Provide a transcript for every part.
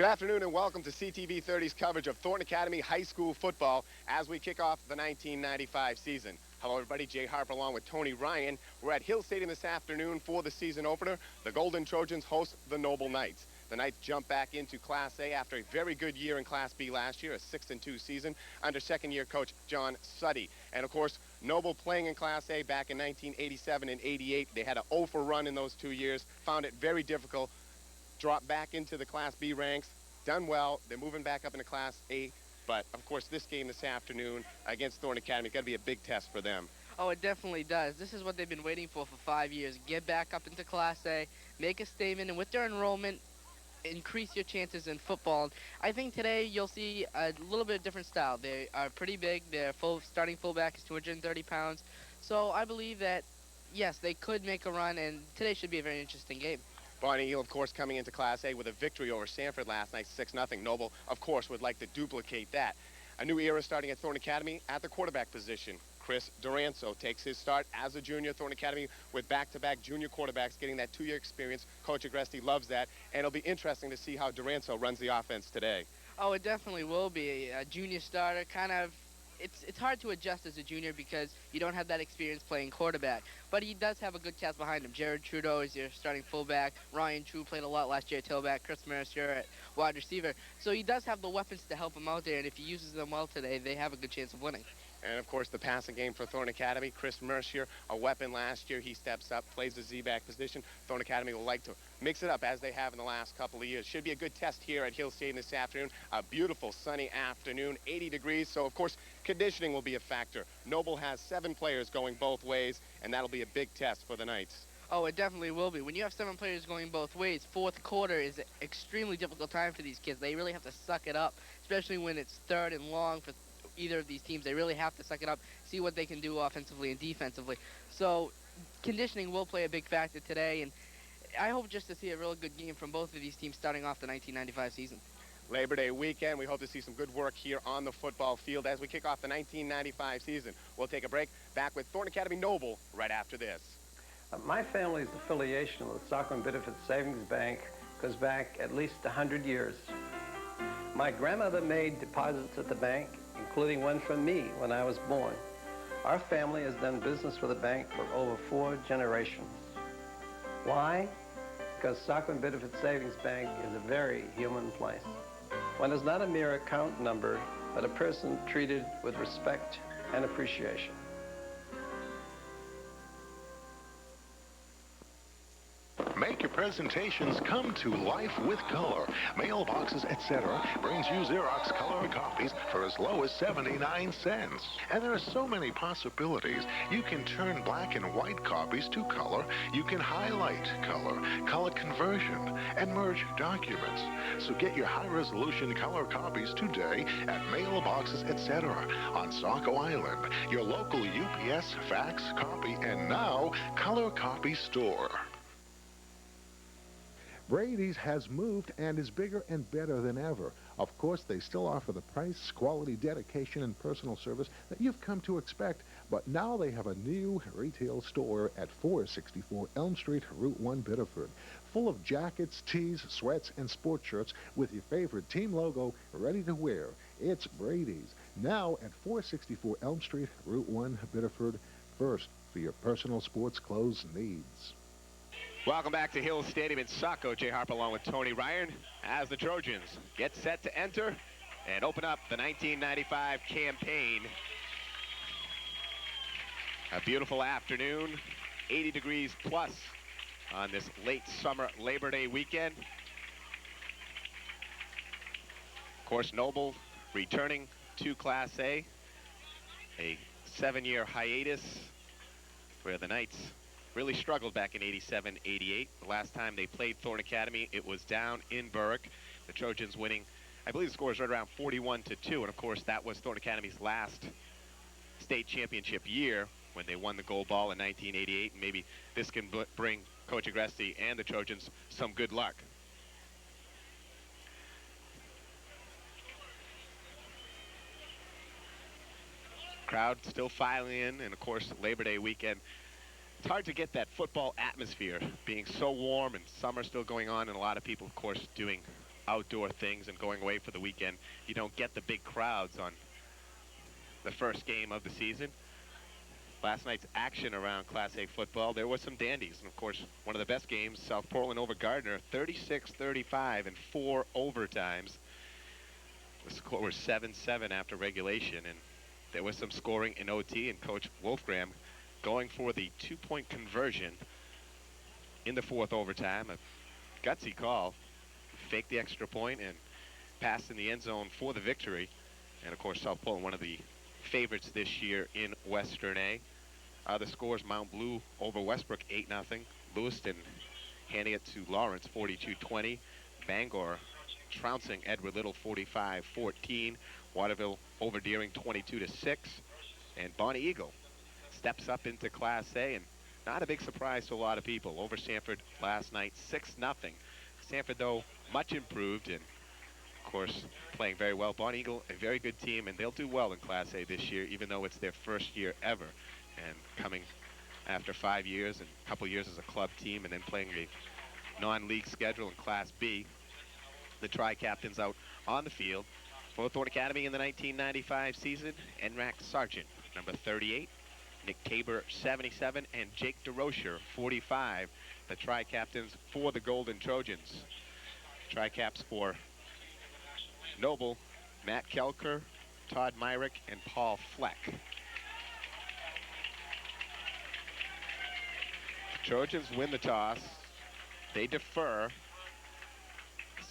Good afternoon and welcome to CTV30's coverage of Thornton Academy High School football as we kick off the 1995 season. Hello everybody, Jay Harper along with Tony Ryan. We're at Hill Stadium this afternoon for the season opener. The Golden Trojans host the Noble Knights. The Knights jump back into Class A after a very good year in Class B last year, a 6-2 season under second-year coach John Suddy. And of course, Noble playing in Class A back in 1987 and 88. They had an 0-for run in those 2 years, found it very difficult. Dropped back into the Class B ranks, done well. They're moving back up into Class A. But, of course, this game this afternoon against Thornton Academy is going to be a big test for them. Oh, it definitely does. This is what they've been waiting for 5 years. Get back up into Class A, make a statement, and with their enrollment, increase your chances in football. I think today you'll see a little bit of different style. They are pretty big. Their starting fullback is 230 pounds. So I believe that, yes, they could make a run, and today should be a very interesting game. Barney Hill, of course, coming into Class A with a victory over Sanford last night, 6-0. Noble, of course, would like to duplicate that. A new era starting at Thornton Academy at the quarterback position. Chris Duranzo takes his start as a junior. Thornton Academy with back-to-back junior quarterbacks getting that 2-year experience. Coach Agresti loves that, and it'll be interesting to see how Duranzo runs the offense today. Oh, it definitely will be. A junior starter, kind of, it's hard to adjust as a junior because you don't have that experience playing quarterback. But he does have a good cast behind him. Jared Trudeau is your starting fullback. Ryan True played a lot last year at tailback. Chris Mercer at wide receiver. So he does have the weapons to help him out there, and if he uses them well today, they have a good chance of winning. And, of course, the passing game for Thornton Academy. Chris Mercier, a weapon last year. He steps up, plays the Z-back position. Thornton Academy will like to mix it up as they have in the last couple of years. Should be a good test here at Hill Stadium this afternoon. A beautiful sunny afternoon, 80 degrees. So, of course, conditioning will be a factor. Noble has 7 players going both ways, and that'll be a big test for the Knights. Oh, it definitely will be. When you have 7 players going both ways, fourth quarter is an extremely difficult time for these kids. They really have to suck it up, especially when it's third and long for either of these teams. They really have to suck it up, see what they can do offensively and defensively. So conditioning will play a big factor today, and I hope just to see a real good game from both of these teams starting off the 1995 season. Labor Day weekend, we hope to see some good work here on the football field as we kick off the 1995 season. We'll take a break. Back with Thornton Academy Noble right after this. My family's affiliation with Saco and Benefit Savings Bank goes back at least 100 years. My grandmother made deposits at the bank, including one from me when I was born. Our family has done business with the bank for over 4 generations. Why? Because Saco and Benefit Savings Bank is a very human place. One is not a mere account number, but a person treated with respect and appreciation. Make your presentations come to life with color. Mailboxes, etc. brings you Xerox color copies for as low as 79 cents. And there are so many possibilities. You can turn black and white copies to color. You can highlight color conversion, and merge documents. So get your high-resolution color copies today at Mailboxes, etc. on Saco Island, your local UPS, fax, copy, and now color copy store. Brady's has moved and is bigger and better than ever. Of course, they still offer the price, quality, dedication, and personal service that you've come to expect, but now they have a new retail store at 464 Elm Street, Route 1, Biddeford, full of jackets, tees, sweats, and sports shirts with your favorite team logo ready to wear. It's Brady's, now at 464 Elm Street, Route 1, Biddeford, first for your personal sports clothes needs. Welcome back to Hill Stadium in Saco. Jay Harper along with Tony Ryan as the Trojans get set to enter and open up the 1995 campaign. A beautiful afternoon, 80 degrees plus on this late summer Labor Day weekend. Of course, Noble returning to Class A 7-year hiatus where the Knights really struggled back in 87, 88. The last time they played Thornton Academy, it was down in Berwick. The Trojans winning, I believe the score is right around 41-2. And of course, that was Thornton Academy's last state championship year when they won the gold ball in 1988. And maybe this can bring Coach Agresti and the Trojans some good luck. Crowd still filing in, and of course, Labor Day weekend. It's hard to get that football atmosphere being so warm and summer still going on, and a lot of people, of course, doing outdoor things and going away for the weekend, you don't get the big crowds on the first game of the season. Last night's action around Class A football, there were some dandies. And, of course, one of the best games, South Portland over Gardner, 36-35 in 4 overtimes. The score was 7-7 after regulation, and there was some scoring in OT, and Coach Wolfgram going for the 2-point conversion in the 4th overtime. A gutsy call. Faked the extra point and passed in the end zone for the victory. And, of course, South Portland, one of the favorites this year in Western A. Other scores, Mount Blue over Westbrook 8-0. Lewiston handing it to Lawrence 42-20. Bangor trouncing Edward Little 45-14. Waterville over Deering 22-6. And Bonnie Eagle steps up into Class A, and not a big surprise to a lot of people. Over Sanford last night 6-0. Sanford, though, much improved and, of course, playing very well. Bonnie Eagle, a very good team, and they'll do well in Class A this year, even though it's their first year ever. And coming after 5 years and a couple years as a club team and then playing a non-league schedule in Class B. The Tri-Captains out on the field for Thornton Academy in the 1995 season. Enrac Sargent, number 38. Nick Tabor, 77. And Jake DeRocher, 45. The Tri-Captains for the Golden Trojans. Tri-Caps for Noble, Matt Kelker, Todd Myrick, and Paul Fleck. Trojans win the toss. They defer,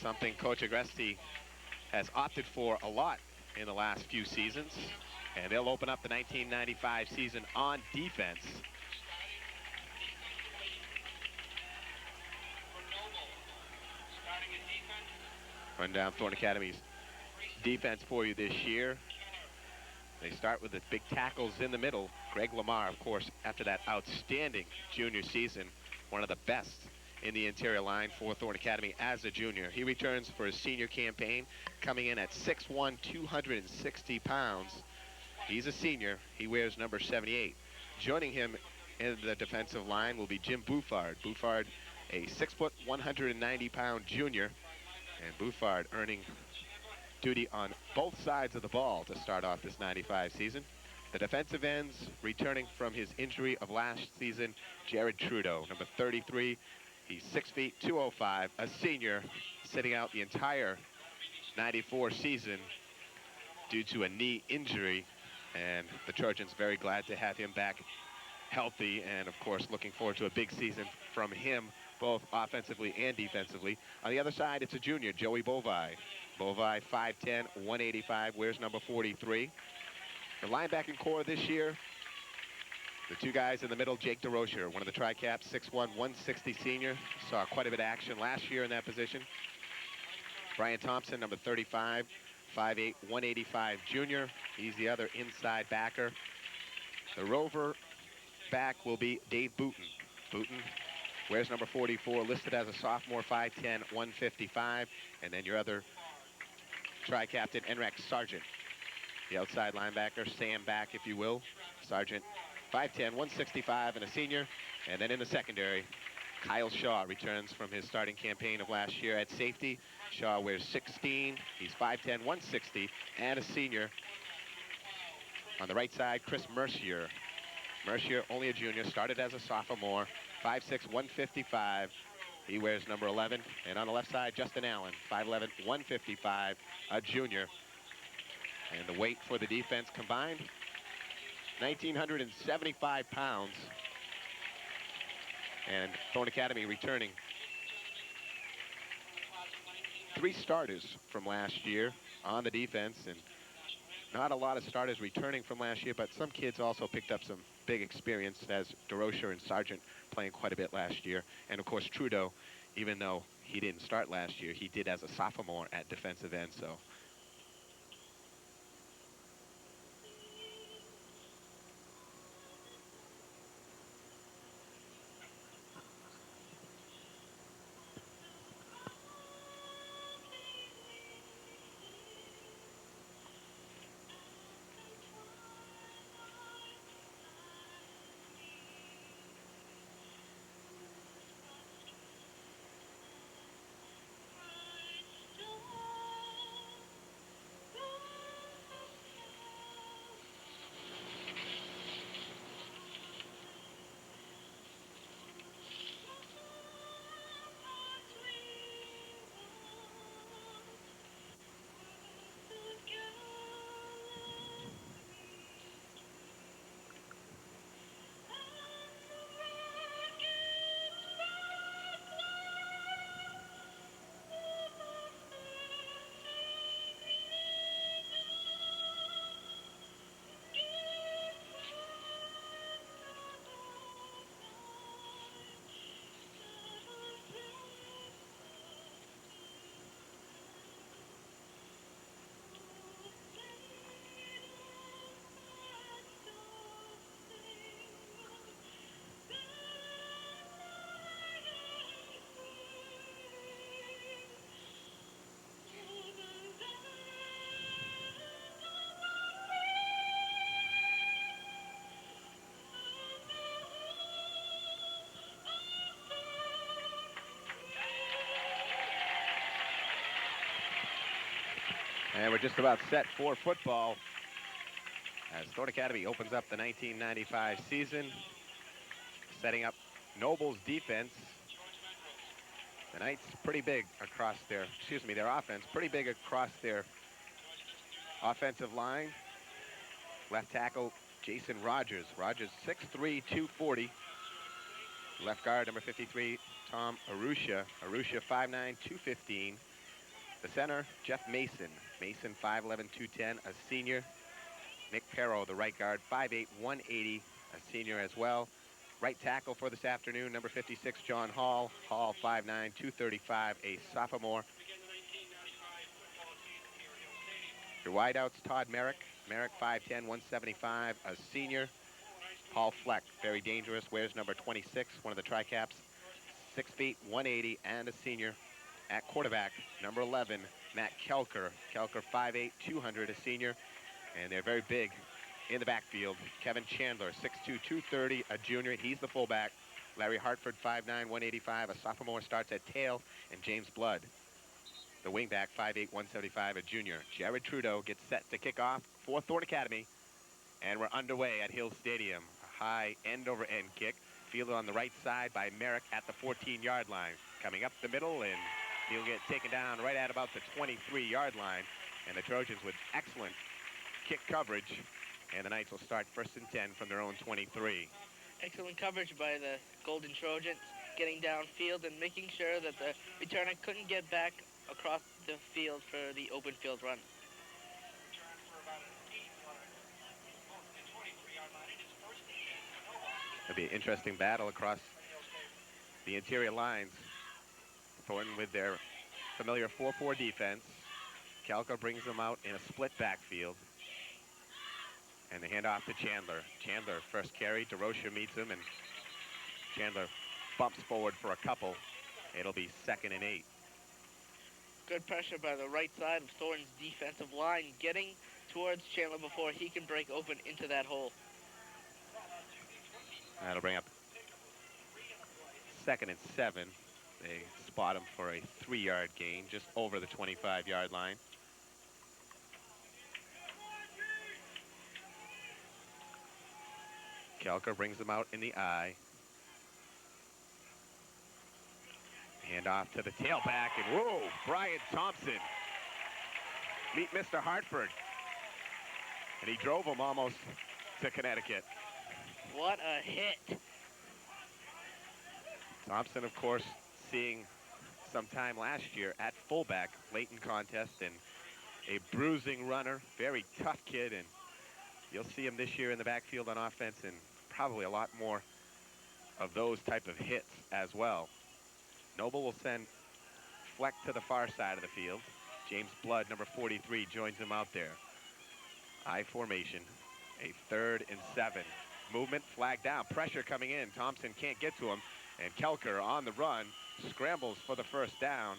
something Coach Agresti has opted for a lot in the last few seasons. And they'll open up the 1995 season on defense. Run down Thornton Academy's defense for you this year. They start with the big tackles in the middle. Greg Lamar, of course, after that outstanding junior season, one of the best in the interior line for Thornton Academy as a junior. He returns for his senior campaign, coming in at 6'1", 260 pounds. He's a senior. He wears number 78. Joining him in the defensive line will be Jim Bouffard. Bouffard, a 6 foot, 190-pound junior. And Bouffard earning duty on both sides of the ball to start off this 95 season. The defensive ends returning from his injury of last season, Jared Trudeau, number 33. He's 6 feet, 205, a senior, sitting out the entire 94 season due to a knee injury. And the Trojans very glad to have him back healthy, and of course looking forward to a big season from him, both offensively and defensively. On the other side, it's a junior, Joey Bovai. Bovai, 5'10", 185, wears number 43. The linebacking core this year, the two guys in the middle, Jake DeRocher, one of the Tri-Caps, 6'1", 160 senior. Saw quite a bit of action last year in that position. Brian Thompson, number 35, 5'8", 185 junior. He's the other inside backer. The rover back will be Dave Booten. Booten wears number 44, listed as a sophomore, 5'10", 155. And then your other Tri-Captain, Enrac Sargent. The outside linebacker, Sam back, if you will. Sargent, 5'10", 165, and a senior. And then in the secondary, Kyle Shaw returns from his starting campaign of last year at safety. Shaw wears 16. He's 5'10", 160, and a senior. On the right side, Chris Mercier. Mercier, only a junior, started as a sophomore, 5'6", 155. He wears number 11. And on the left side, Justin Allen, 5'11", 155, a junior. And the weight for the defense combined, 1,975 pounds. And Thornton Academy returning 3 starters from last year on the defense, and not a lot of starters returning from last year, but some kids also picked up some big experience, as DeRocher and Sargent playing quite a bit last year. And of course Trudeau, even though he didn't start last year, he did as a sophomore at defensive end. So And we're just about set for football as Thornton Academy opens up the 1995 season, setting up Noble's defense. The Knights pretty big across their, their offense, pretty big across their offensive line. Left tackle, Jason Rogers. Rogers, 6'3", 240. Left guard, number 53, Tom Arusha. Arusha, 5'9", 215. The center, Jeff Mason. Mason, 5'11", 210, a senior. Nick Perro, the right guard, 5'8", 180, a senior as well. Right tackle for this afternoon, number 56, John Hall. Hall, 5'9", 235, a sophomore. Your wideouts, Todd Merrick. Merrick, 5'10", 175, a senior. Paul Fleck, very dangerous, wears number 26, one of the tri-caps. 6 feet, 180, and a senior. At quarterback, number 11, Matt Kelker. Kelker, 5'8", 200, a senior. And they're very big in the backfield. Kevin Chandler, 6'2", 230, a junior. He's the fullback. Larry Hartford, 5'9", 185, a sophomore, starts at tail. And James Blood, the wingback, 5'8", 175, a junior. Jared Trudeau gets set to kick off for Thornton Academy. And we're underway at Hill Stadium. A high end-over-end kick. Fielded on the right side by Merrick at the 14-yard line. Coming up the middle, and he'll get taken down right at about the 23-yard line. And the Trojans with excellent kick coverage. And the Knights will start 1st and 10 from their own 23. Excellent coverage by the Golden Trojans, getting downfield and making sure that the returner couldn't get back across the field for the open field run. It'll be an interesting battle across the interior lines. Thornton with their familiar 4-4 defense. Calco brings them out in a split backfield. And they hand off to Chandler. Chandler, first carry. DeRocha meets him, and Chandler bumps forward for a couple. It'll be 2nd and 8. Good pressure by the right side of Thornton's defensive line, getting towards Chandler before he can break open into that hole. That'll bring up 2nd and 7. They spot him for a 3-yard gain, just over the 25-yard line. Kelker brings them out in the eye. Hand off to the tailback, and whoa, Brian Thompson. Meet Mr. Hartford. And he drove him almost to Connecticut. What a hit. Thompson, of course, seeing some time last year at fullback, late in contest, and a bruising runner, very tough kid, and you'll see him this year in the backfield on offense, and probably a lot more of those type of hits as well. Noble will send Fleck to the far side of the field. James Blood, number 43, joins him out there. I formation, a 3rd and 7. Movement, flag down, pressure coming in. Thompson can't get to him, and Kelker on the run, scrambles for the first down.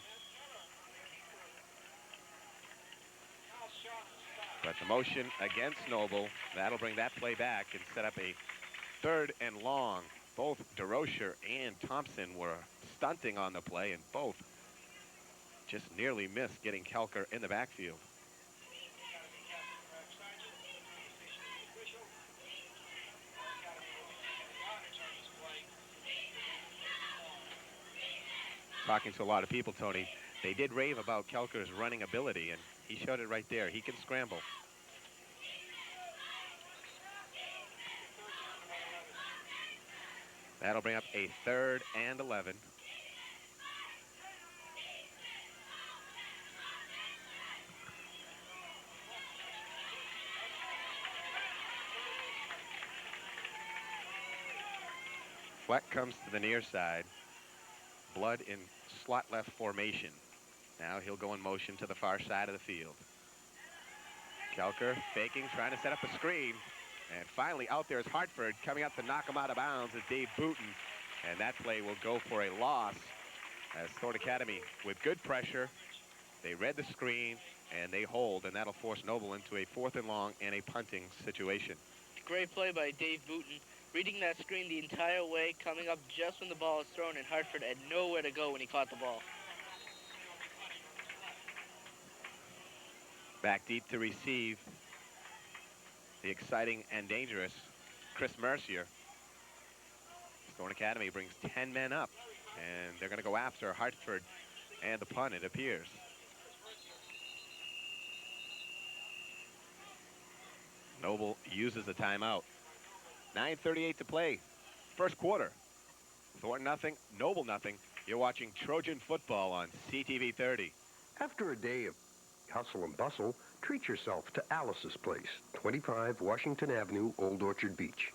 But the motion against Noble, that'll bring that play back and set up a 3rd and long. Both DeRocher and Thompson were stunting on the play, and both just nearly missed getting Kelker in the backfield. Talking to a lot of people, Tony, they did rave about Kelker's running ability, and he showed it right there. He can scramble. That'll bring up a 3rd and 11. Fleck comes to the near side. Blood in slot left formation. Now he'll go in motion to the far side of the field. Kelker faking, trying to set up a screen. And finally out there is Hartford, coming up to knock him out of bounds is Dave Booten. And that play will go for a loss as Thornton Academy, with good pressure, they read the screen and they hold, and that'll force Noble into a 4th and long and a punting situation. Great play by Dave Booten, reading that screen the entire way, coming up just when the ball is thrown, and Hartford had nowhere to go when he caught the ball. Back deep to receive the exciting and dangerous Chris Mercier. Thornton Academy brings 10 men up, and they're going to go after Hartford and the punt, it appears. Noble uses a timeout. 9:38 to play. First quarter. Thornton nothing, Noble nothing. You're watching Trojan football on CTV30. After a day of hustle and bustle, treat yourself to Alice's Place, 25 Washington Avenue, Old Orchard Beach.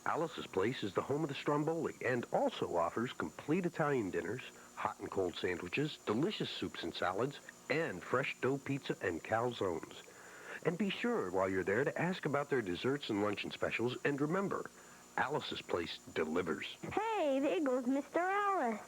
Alice's Place is the home of the Stromboli and also offers complete Italian dinners, hot and cold sandwiches, delicious soups and salads, and fresh dough pizza and calzones. And be sure while you're there to ask about their desserts and luncheon specials, and remember, Alice's Place delivers. Hey, there goes Mr. Alice.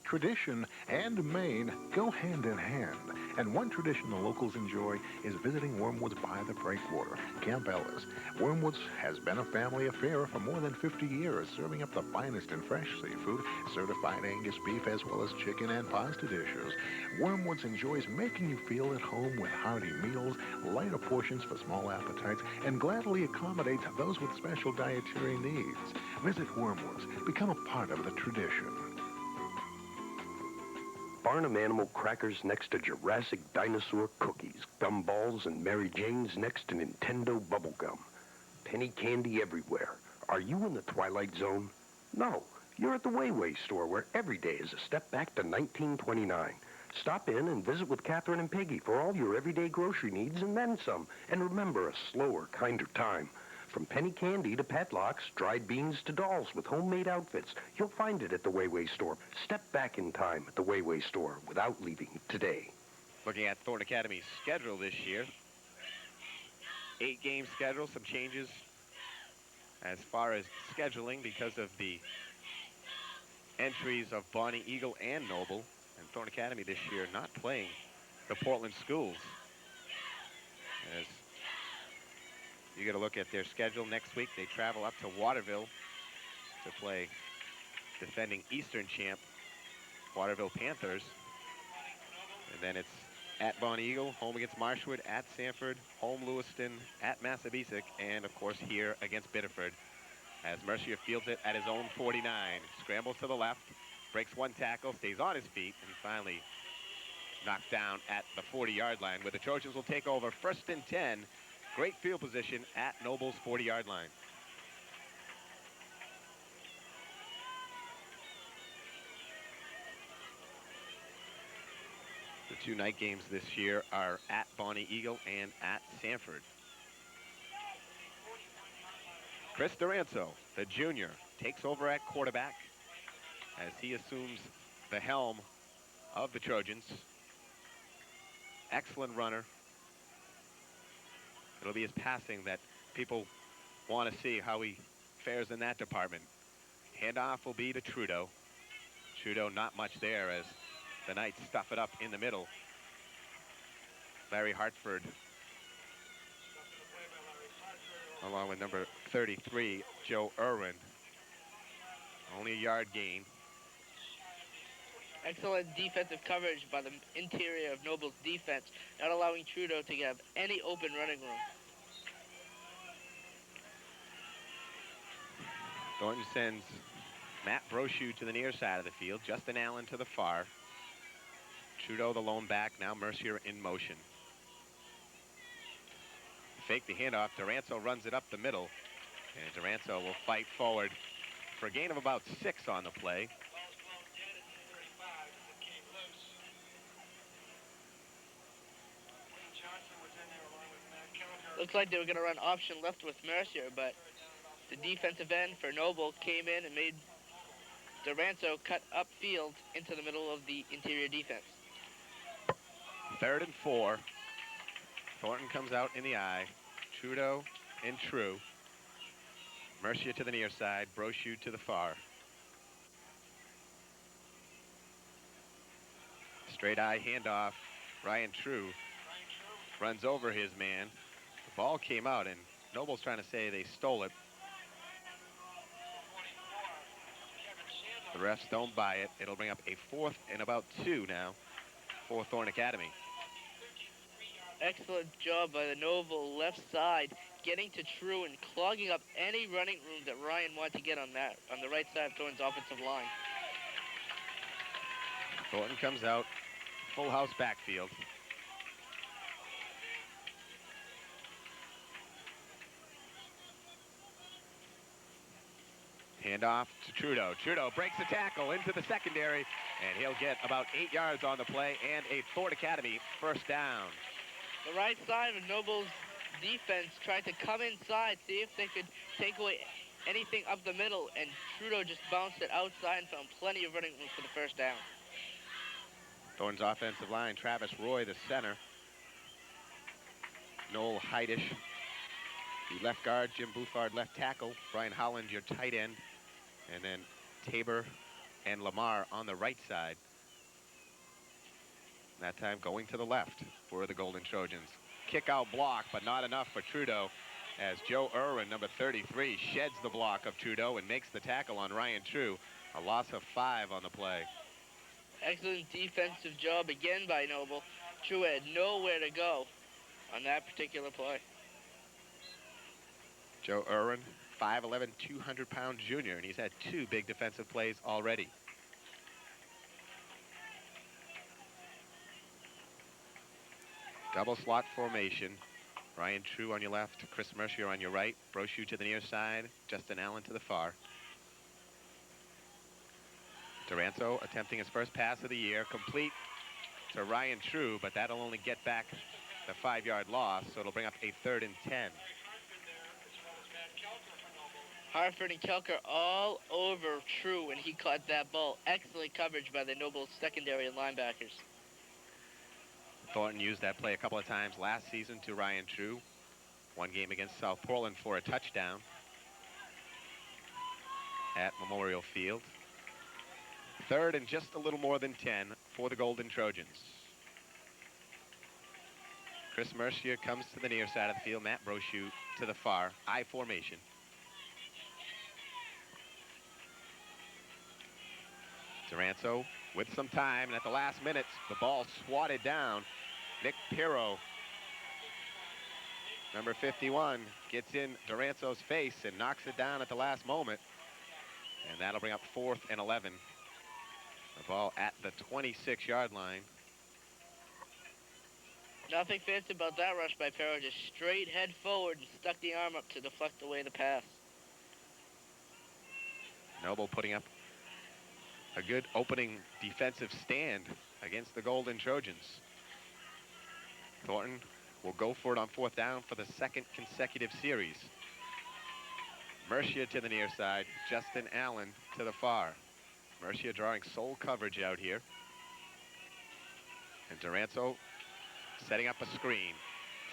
Tradition and Maine go hand in hand, and one tradition the locals enjoy is visiting Wormwood's by the Breakwater, Camp Ellis. Wormwood's has been a family affair for more than 50 years, serving up the finest in fresh seafood, certified Angus beef, as well as chicken and pasta dishes. Wormwood's enjoys making you feel at home with hearty meals, lighter portions for small appetites, and gladly accommodates those with special dietary needs. Visit Wormwood's. Become a part of the tradition. Barnum Animal crackers next to Jurassic Dinosaur cookies. Gumballs and Mary Jane's next to Nintendo bubblegum. Penny candy everywhere. Are you in the Twilight Zone? No, you're at the Wayway store, where every day is a step back to 1929. Stop in and visit with Catherine and Peggy for all your everyday grocery needs and then some. And remember, a slower, kinder time. From penny candy to padlocks, dried beans to dolls with homemade outfits, you'll find it at the Wayway store. Step back in time at the Wayway store without leaving today. Looking at Thornton Academy's schedule this year. 8-game schedule, some changes as far as scheduling because of the entries of Bonnie Eagle and Noble. And Thornton Academy this year not playing the Portland schools. As you get a look at their schedule next week, they travel up to Waterville to play defending Eastern champ Waterville Panthers. And then it's at Bonnie Eagle, home against Marshwood, at Sanford, home Lewiston, at Massabesic, and of course here against Biddeford. As Mercier fields it at his own 49, scrambles to the left, breaks one tackle, stays on his feet, and finally knocked down at the 40-yard line, where the Trojans will take over 1st and 10. Great field position at Noble's 40-yard line. The 2 night games this year are at Bonnie Eagle and at Sanford. Chris Duranzo, the junior, takes over at quarterback as he assumes the helm of the Trojans. Excellent runner. It'll be his passing that people want to see how he fares in that department. Handoff will be to Trudeau. Trudeau not much there as the Knights stuff it up in the middle. Larry Hartford, along with number 33, Joe Irwin. Only a yard gain. Excellent defensive coverage by the interior of Noble's defense, not allowing Trudeau to have any open running room. Thornton sends Matt Brochu to the near side of the field, Justin Allen to the far. Trudeau the lone back, now Mercier in motion. Fake the handoff, Duranzo runs it up the middle, and Duranzo will fight forward for a gain of about 6 on the play. Looks like they were going to run option left with Mercier, but the defensive end for Noble came in and made Duranzo cut upfield into the middle of the interior defense. 3rd and 4. Thornton comes out in the eye. Trudeau in true. Mercier to the near side, Brochu to the far. Straight eye handoff. Ryan True runs over his man. The ball came out, and Noble's trying to say they stole it. The refs don't buy it. It'll bring up a 4th and about 2 now for Thornton Academy. Excellent job by the Noble left side, getting to True and clogging up any running room that Ryan wanted to get on the right side of Thornton's offensive line. Thornton comes out, full house backfield. Handoff to Trudeau. Trudeau breaks the tackle into the secondary, and he'll get about 8 yards on the play and a Thornton Academy first down. The right side of Noble's defense tried to come inside, see if they could take away anything up the middle, and Trudeau just bounced it outside and found plenty of running room for the first down. Thornton's offensive line, Travis Roy, the center. Noel Heidish, the left guard. Jim Bouthard, left tackle. Brian Holland, your tight end. And then Tabor and Lamar on the right side. That time going to the left for the Golden Trojans. Kick out block, but not enough for Trudeau, as Joe Irwin, number 33, sheds the block of Trudeau and makes the tackle on Ryan True. A loss of 5 on the play. Excellent defensive job again by Noble. True had nowhere to go on that particular play. Joe Irwin, 5'11", 200-pound junior, and he's had 2 big defensive plays already. Double slot formation. Ryan True on your left, Chris Mercier on your right, Brochu to the near side, Justin Allen to the far. Duranzo attempting his first pass of the year, complete to Ryan True, but that'll only get back the 5-yard loss, so it'll bring up a 3rd and 10. Harford and Kelker all over True when he caught that ball. Excellent coverage by the Noble secondary and linebackers. Thornton used that play a couple of times last season to Ryan True. One game against South Portland for a touchdown at Memorial Field. 3rd and just a little more than 10 for the Golden Trojans. Chris Mercier comes to the near side of the field. Matt Brochu to the far. I formation. Duranzo with some time, and at the last minute, the ball swatted down. Nick Pirro, number 51, gets in Duranzo's face and knocks it down at the last moment. And that'll bring up 4th and 11. The ball at the 26-yard line. Nothing fancy about that rush by Pirro, just straight head forward and stuck the arm up to deflect away the pass. Noble putting up a good opening defensive stand against the Golden Trojans. Thornton will go for it on 4th down for the 2nd consecutive series. Mercier to the near side, Justin Allen to the far. Mercier drawing sole coverage out here. And Duranzo setting up a screen.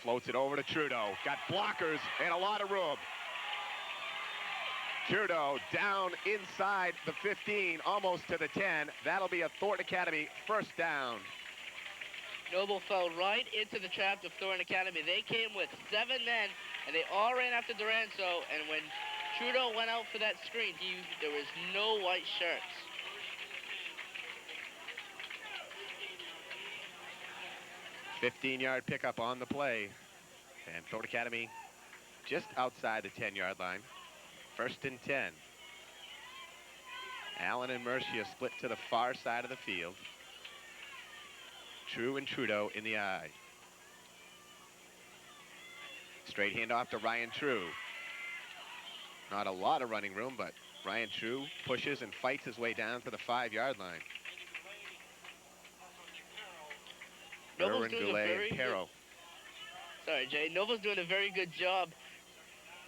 Floats it over to Trudeau. Got blockers and a lot of room. Trudeau down inside the 15, almost to the 10. That'll be a Thornton Academy first down. Noble fell right into the trap of Thornton Academy. They came with 7 men, and they all ran after Duranzo, and when Trudeau went out for that screen, there was no white shirts. $15-yard pickup on the play, and Thornton Academy just outside the 10-yard line. 1st and 10. Allen and Mercier split to the far side of the field. True and Trudeau in the eye. Straight handoff to Ryan True. Not a lot of running room, but Ryan True pushes and fights his way down to the 5-yard line. Noble's doing a very good, sorry, Jay. Noble's doing a very good job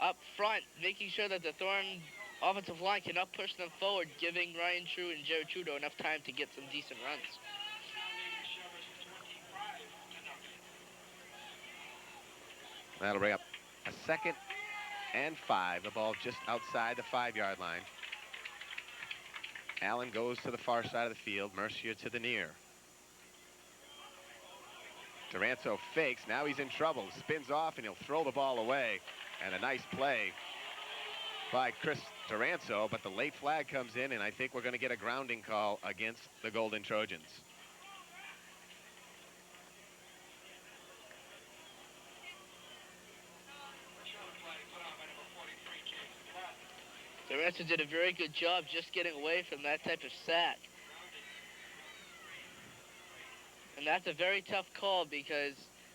up front, making sure that the Thornton offensive line cannot push them forward, giving Ryan True and Jared Trudeau enough time to get some decent runs. That'll bring up a 2nd and 5. The ball just outside the 5-yard line. Allen goes to the far side of the field. Mercier to the near. Duranzo fakes. Now he's in trouble. Spins off, and he'll throw the ball away. And a nice play by Chris Duranzo, but the late flag comes in, and I think we're going to get a grounding call against the Golden Trojans. Doranzo did a very good job just getting away from that type of sack. And that's a very tough call because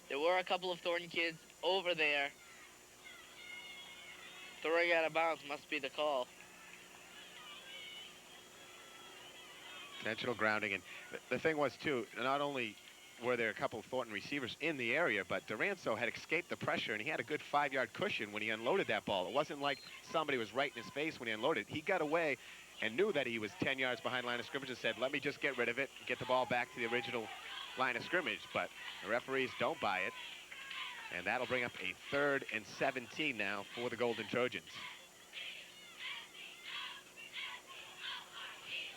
there were a couple of Thornton kids over there. Throwing out of bounds must be the call. Intentional grounding. And the thing was, too, not only were there a couple of Thornton receivers in the area, but Doranzo had escaped the pressure, and he had a good 5-yard cushion when he unloaded that ball. It wasn't like somebody was right in his face when he unloaded. He got away and knew that he was 10 yards behind line of scrimmage and said, let me just get rid of it, get the ball back to the original line of scrimmage. But the referees don't buy it, and that'll bring up a 3rd and 17 now for the Golden Trojans.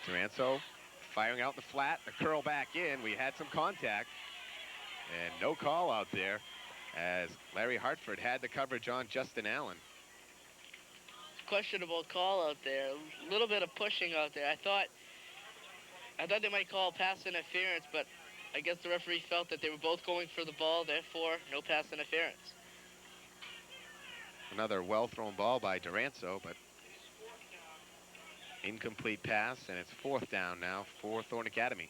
Doranzo firing out the flat, the curl back in. We had some contact, and no call out there as Larry Hartford had the coverage on Justin Allen. Questionable call out there. A little bit of pushing out there. I thought they might call pass interference, but I guess the referee felt that they were both going for the ball, therefore no pass interference. Another well-thrown ball by Doranzo, but incomplete pass, and it's 4th down now for Thornton Academy.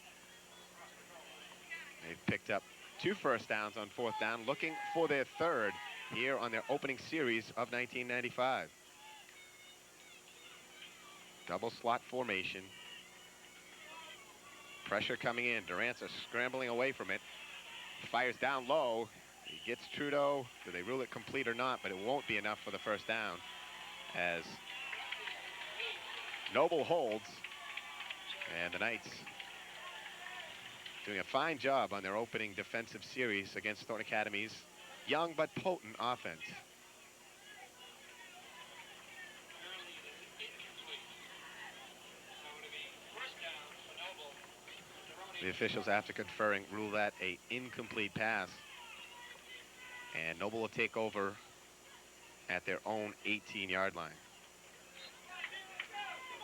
They've picked up 2 first downs on 4th down, looking for their 3rd here on their opening series of 1995. Double slot formation. Pressure coming in. Doranzo scrambling away from it. Fires down low. He gets Trudeau. Do they rule it complete or not? But it won't be enough for the first down as Noble holds, and the Knights doing a fine job on their opening defensive series against Thornton Academy's young but potent offense. The officials, after conferring, rule that a incomplete pass, and Noble will take over at their own 18-yard line.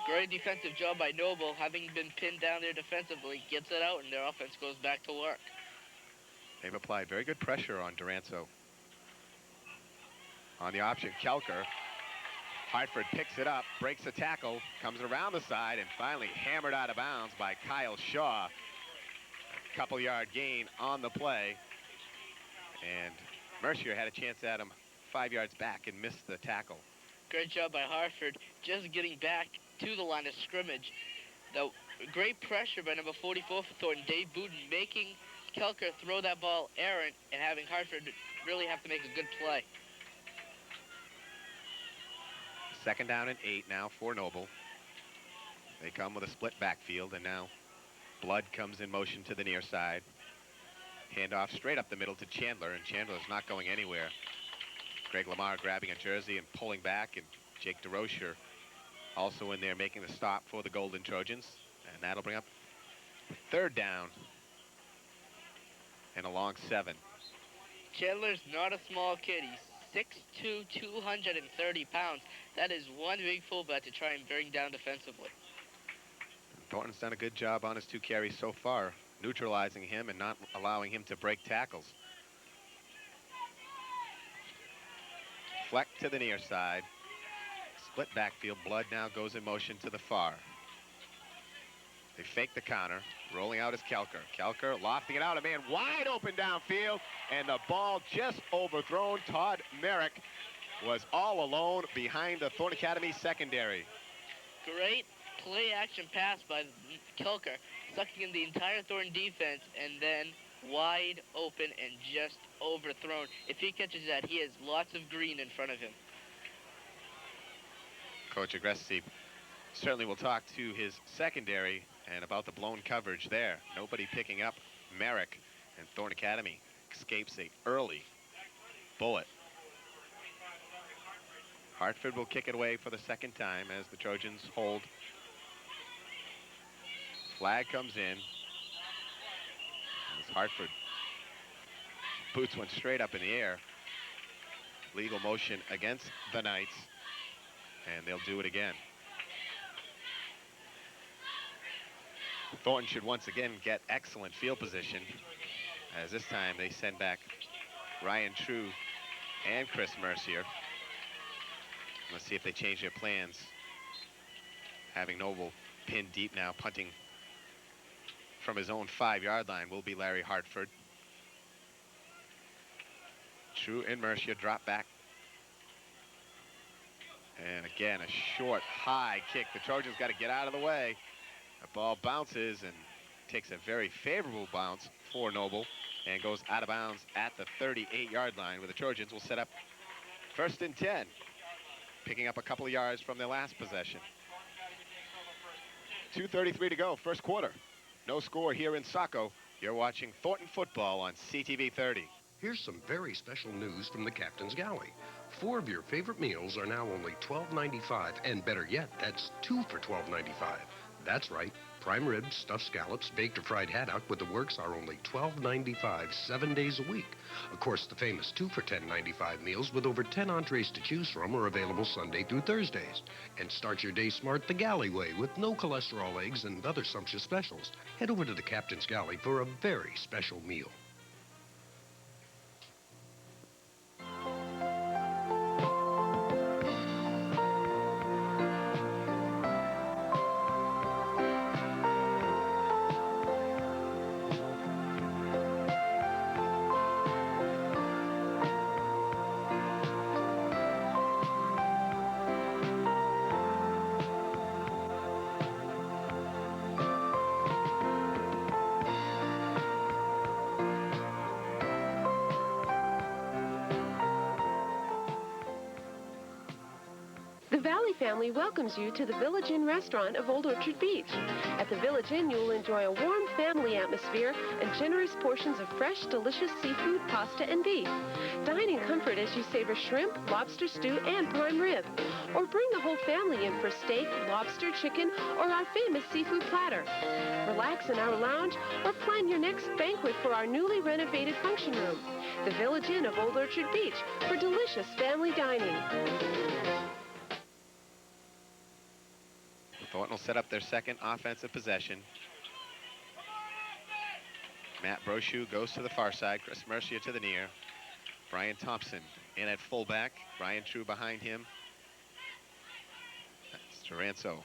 Great defensive job by Noble, having been pinned down there defensively, gets it out, and their offense goes back to work. They've applied very good pressure on Doranzo. On the option, Kelker. Hartford picks it up, breaks the tackle, comes around the side, and finally hammered out of bounds by Kyle Shaw. A couple-yard gain on the play, and Mercier had a chance at him 5 yards back and missed the tackle. Great job by Hartford, just getting back to the line of scrimmage. The great pressure by number 44 for Thornton, Dave Booten, making Kelker throw that ball errant and having Hartford really have to make a good play. 2nd down and 8 now for Noble. They come with a split backfield, and now Blood comes in motion to the near side. Handoff straight up the middle to Chandler, and Chandler's not going anywhere. Greg Lamar grabbing a jersey and pulling back, and Jake DeRocher also in there making the stop for the Golden Trojans. And that'll bring up 3rd down and a long 7. Chandler's not a small kid. He's 6'2", 230 pounds. That is one big fullback to try and bring down defensively. Thornton's done a good job on his 2 carries so far, neutralizing him and not allowing him to break tackles. Fleck to the near side. Split backfield. Blood now goes in motion to the far. They fake the counter. Rolling out is Kelker. Kelker lofting it out. A man wide open downfield. And the ball just overthrown. Todd Merrick was all alone behind the Thornton Academy secondary. Great play-action pass by Kelker, sucking in the entire Thornton defense, and then wide open and just overthrown. If he catches that, he has lots of green in front of him. Coach Agresti certainly will talk to his secondary and about the blown coverage there. Nobody picking up Merrick, and Thornton Academy escapes a early bullet. Hartford will kick it away for the 2nd time as the Trojans hold. Flag comes in. As Hartford boots one straight up in the air. Legal motion against the Knights, and they'll do it again. Thornton should once again get excellent field position, as this time they send back Ryan True and Chris Mercier. Let's see if they change their plans Having Noble pinned deep now, punting from his own 5-yard line will be Larry Hartford. True and Mercier drop back. And again, a short, high kick. The Trojans got to get out of the way. The ball bounces and takes a very favorable bounce for Noble and goes out of bounds at the 38-yard line, where the Trojans will set up 1st and 10, picking up a couple of yards from their last possession. 2:33 to go, first quarter. No score here in Saco. You're watching Thornton football on CTV30. Here's some very special news from the Captain's Galley. 4 of your favorite meals are now only $12.95, and better yet, that's 2 for $12.95. That's right. Prime ribs, stuffed scallops, baked or fried haddock with the works are only $12.95, 7 days a week. Of course, the famous 2 for $10.95 meals with over 10 entrees to choose from are available Sunday through Thursdays. And start your day smart the Galley way with no cholesterol eggs and other sumptuous specials. Head over to the Captain's Galley for a very special meal. The Valley family welcomes you to the Village Inn restaurant of Old Orchard Beach. At the Village Inn, you will enjoy a warm family atmosphere and generous portions of fresh, delicious seafood, pasta, and beef. Dine in comfort as you savor shrimp, lobster stew, and prime rib. Or bring the whole family in for steak, lobster, chicken, or our famous seafood platter. Relax in our lounge or plan your next banquet for our newly renovated function room. The Village Inn of Old Orchard Beach for delicious family dining. Thornton will set up their second offensive possession. Matt Brochu goes to the far side. Chris Mercier to the near. Brian Thompson in at fullback. Brian True behind him. That's Taranso.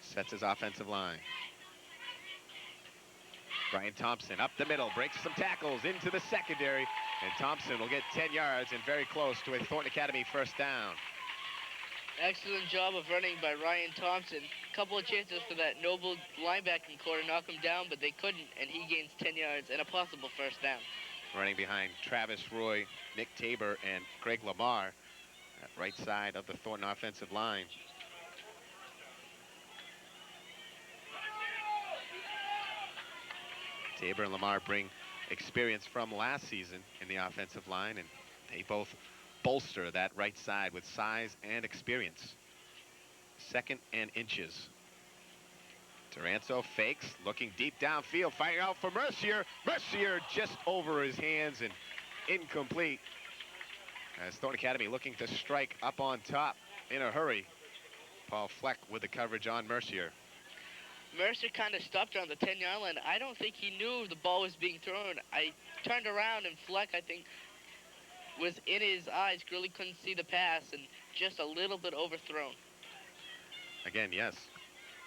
Sets his offensive line. Brian Thompson up the middle. Breaks some tackles into the secondary. And Thompson will get 10 yards and very close to a Thornton Academy first down. Excellent job of running by Ryan Thompson. Couple of chances for that Noble linebacking core to knock him down, but they couldn't, and he gains 10 yards and a possible first down. Running behind Travis Roy, Nick Tabor, and Greg Lamar at right side of the Thornton offensive line. Tabor and Lamar bring experience from last season in the offensive line, and they both bolster that right side with size and experience. 2nd and inches. Taranso fakes, looking deep downfield, firing out for Mercier. Mercier just over his hands and incomplete. As Thornton Academy looking to strike up on top in a hurry. Paul Fleck with the coverage on Mercier. Mercier kind of stopped around the 10-yard line. I don't think he knew the ball was being thrown. I turned around and Fleck, I think, was in his eyes, really couldn't see the pass and just a little bit overthrown. Again, yes,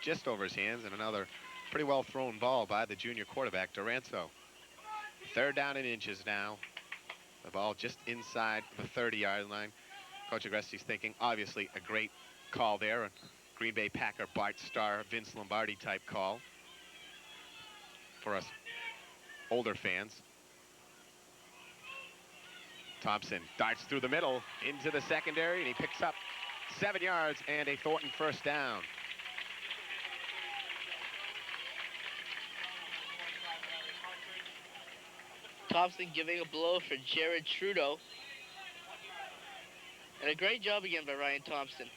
just over his hands, and another pretty well thrown ball by the junior quarterback, Taranso. 3rd down and inches now. The ball just inside the 30-yard line. Coach Agresti's thinking, obviously, a great call there. A Green Bay Packer, Bart Starr, Vince Lombardi type call for us older fans. Thompson darts through the middle into the secondary, and he picks up 7 yards and a Thornton first down. Thompson giving a blow for Jared Trudeau. And a great job again by Ryan Thompson.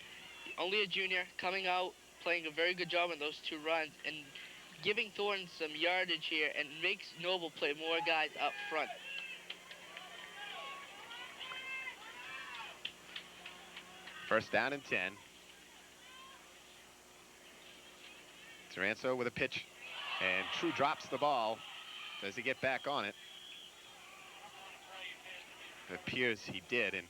Only a junior, coming out, playing a very good job on those 2 runs, and giving Thornton some yardage here, and makes Noble play more guys up front. First down and 10. Taranso with a pitch, and True drops the ball. Does he get back on it? It appears he did, and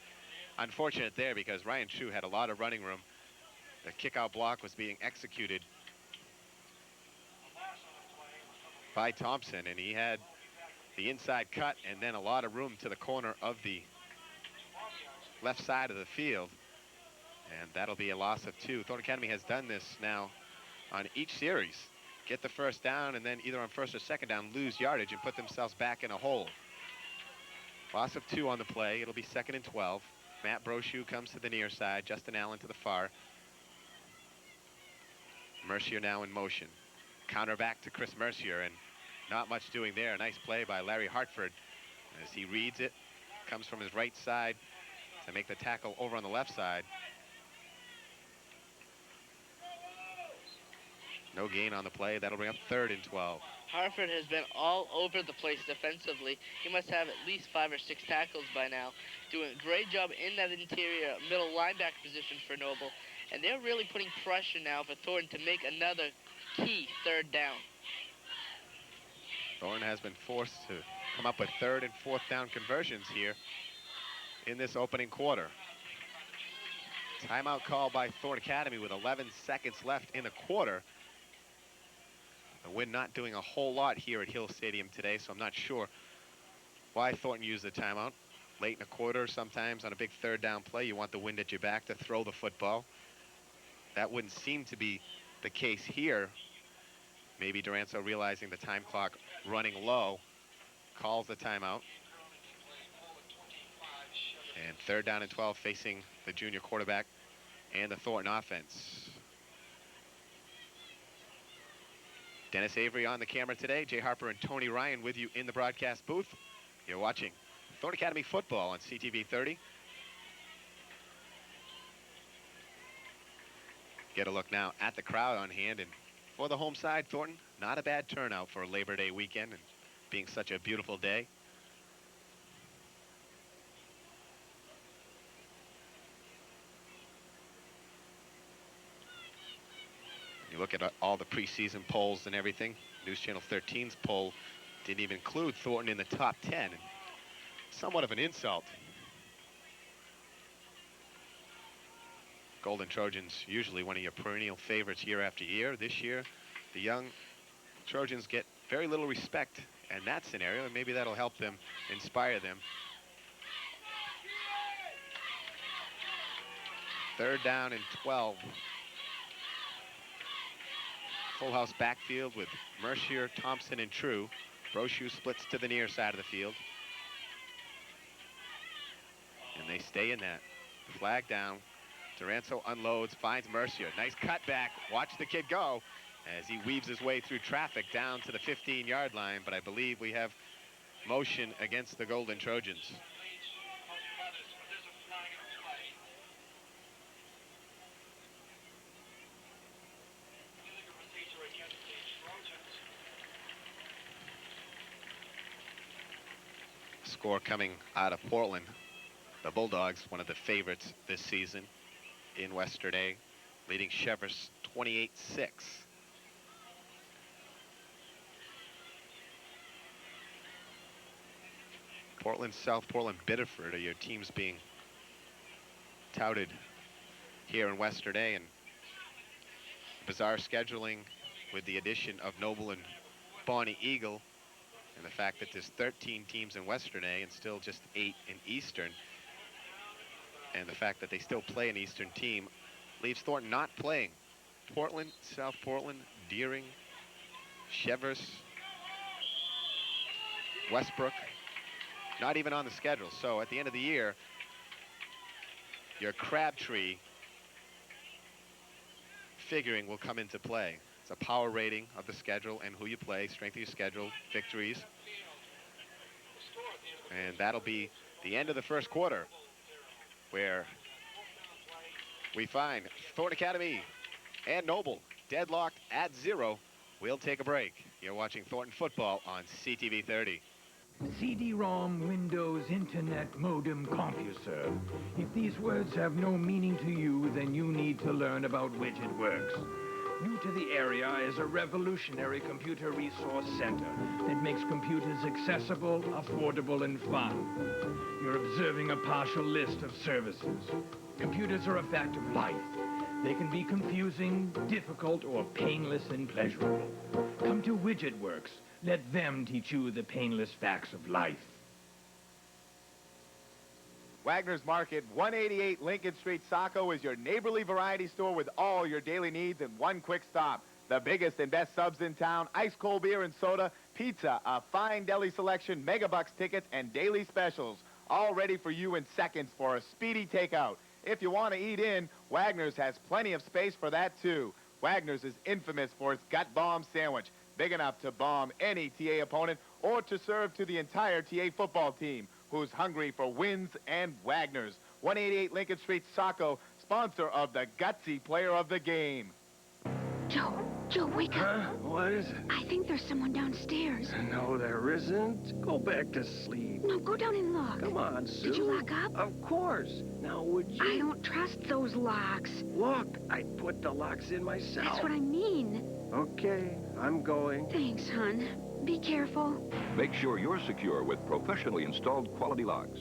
unfortunate there because Ryan True had a lot of running room The kickout block was being executed by Thompson, and he had the inside cut and then a lot of room to the corner of the left side of the field. And that'll be a loss of 2. Thornton Academy has done this now on each series. Get the first down and then either on first or second down lose yardage and put themselves back in a hole. Loss of 2 on the play. It'll be 2nd and 12. Matt Brochu comes to the near side. Justin Allen to the far. Mercier now in motion. Counter back to Chris Mercier, and not much doing there. Nice play by Larry Hartford as he reads it. Comes from his right side to make the tackle over on the left side. No gain on the play. That'll bring up 3rd and 12. Hartford has been all over the place defensively. He must have at least 5 or 6 tackles by now. Doing a great job in that interior middle linebacker position for Noble. And they're really putting pressure now for Thornton to make another key 3rd down. Thornton has been forced to come up with 3rd and 4th down conversions here in this opening quarter. Timeout call by Thornton Academy with 11 seconds left in the quarter. The Wind not doing a whole lot here at Hill Stadium today, so I'm not sure why Thornton used the timeout. Late in the quarter, sometimes on a big 3rd down play, you want the Wind at your back to throw the football. That wouldn't seem to be the case here. Maybe Duranzo, realizing the time clock running low, calls the timeout. And 3rd down and 12 facing the junior quarterback and the Thornton offense. Dennis Avery on the camera today. Jay Harper and Tony Ryan with you in the broadcast booth. You're watching Thornton Academy football on CTV30. Get a look now at the crowd on hand, and for the home side, Thornton, not a bad turnout for Labor Day weekend and being such a beautiful day. You look at all the preseason polls and everything. News Channel 13's poll didn't even include Thornton in the top 10. And somewhat of an insult. Golden Trojans, usually one of your perennial favorites year after year. This year, the young Trojans get very little respect in that scenario, and maybe that'll help them, inspire them. 3rd down and 12. Full house backfield with Mercier, Thompson, and True. Brochu splits to the near side of the field. And they stay in that. Flag down. Duranzo unloads, finds Mercier. Nice cutback. Watch the kid go as he weaves his way through traffic down to the 15-yard line. But I believe we have motion against the Golden Trojans. Score coming out of Portland. The Bulldogs, one of the favorites this season in Westerday, leading Cheverus 28-6. Portland, South Portland, Biddeford are your teams being touted here in Westerday, and bizarre scheduling with the addition of Noble and Bonnie Eagle, and the fact that there's 13 teams in Westerday and still just 8 in Eastern, and the fact that they still play an Eastern team leaves Thornton not playing. Portland, South Portland, Deering, Cheverus, Westbrook, not even on the schedule. So at the end of the year, your Crabtree figuring will come into play. It's a power rating of the schedule and who you play, strength of your schedule, victories. And that'll be the end of the first quarter, where we find Thornton Academy and Noble deadlocked at 0. We'll take a break. You're watching Thornton football on CTV30. CD-ROM, Windows, Internet, Modem, CompuServe. If these words have no meaning to you, then you need to learn about Widget Works. New to the area is a revolutionary computer resource center that makes computers accessible, affordable, and fun. You're observing a partial list of services. Computers are a fact of life. They can be confusing, difficult, or painless and pleasurable. Come to Widget Works. Let them teach you the painless facts of life. Wagner's Market, 188 Lincoln Street, Saco is your neighborly variety store with all your daily needs in one quick stop. The biggest and best subs in town, ice cold beer and soda, pizza, a fine deli selection, megabucks tickets, and daily specials. All ready for you in seconds for a speedy takeout. If you want to eat in, Wagner's has plenty of space for that too. Wagner's is infamous for its gut bomb sandwich, big enough to bomb any TA opponent or to serve to the entire TA football team, who's hungry for wins and Wagner's. 188 Lincoln Street, Saco, sponsor of the gutsy player of the game. Joe, wake up. What is it? I think there's someone downstairs. No, there isn't. Go back to sleep. No, go down and look. Come on, Sue. Did you lock up? Of course. Now, would you? I don't trust those locks. Look, I put the locks in myself. That's what I mean. Okay, I'm going. Thanks, hon. Be careful. Make sure you're secure with professionally installed quality locks.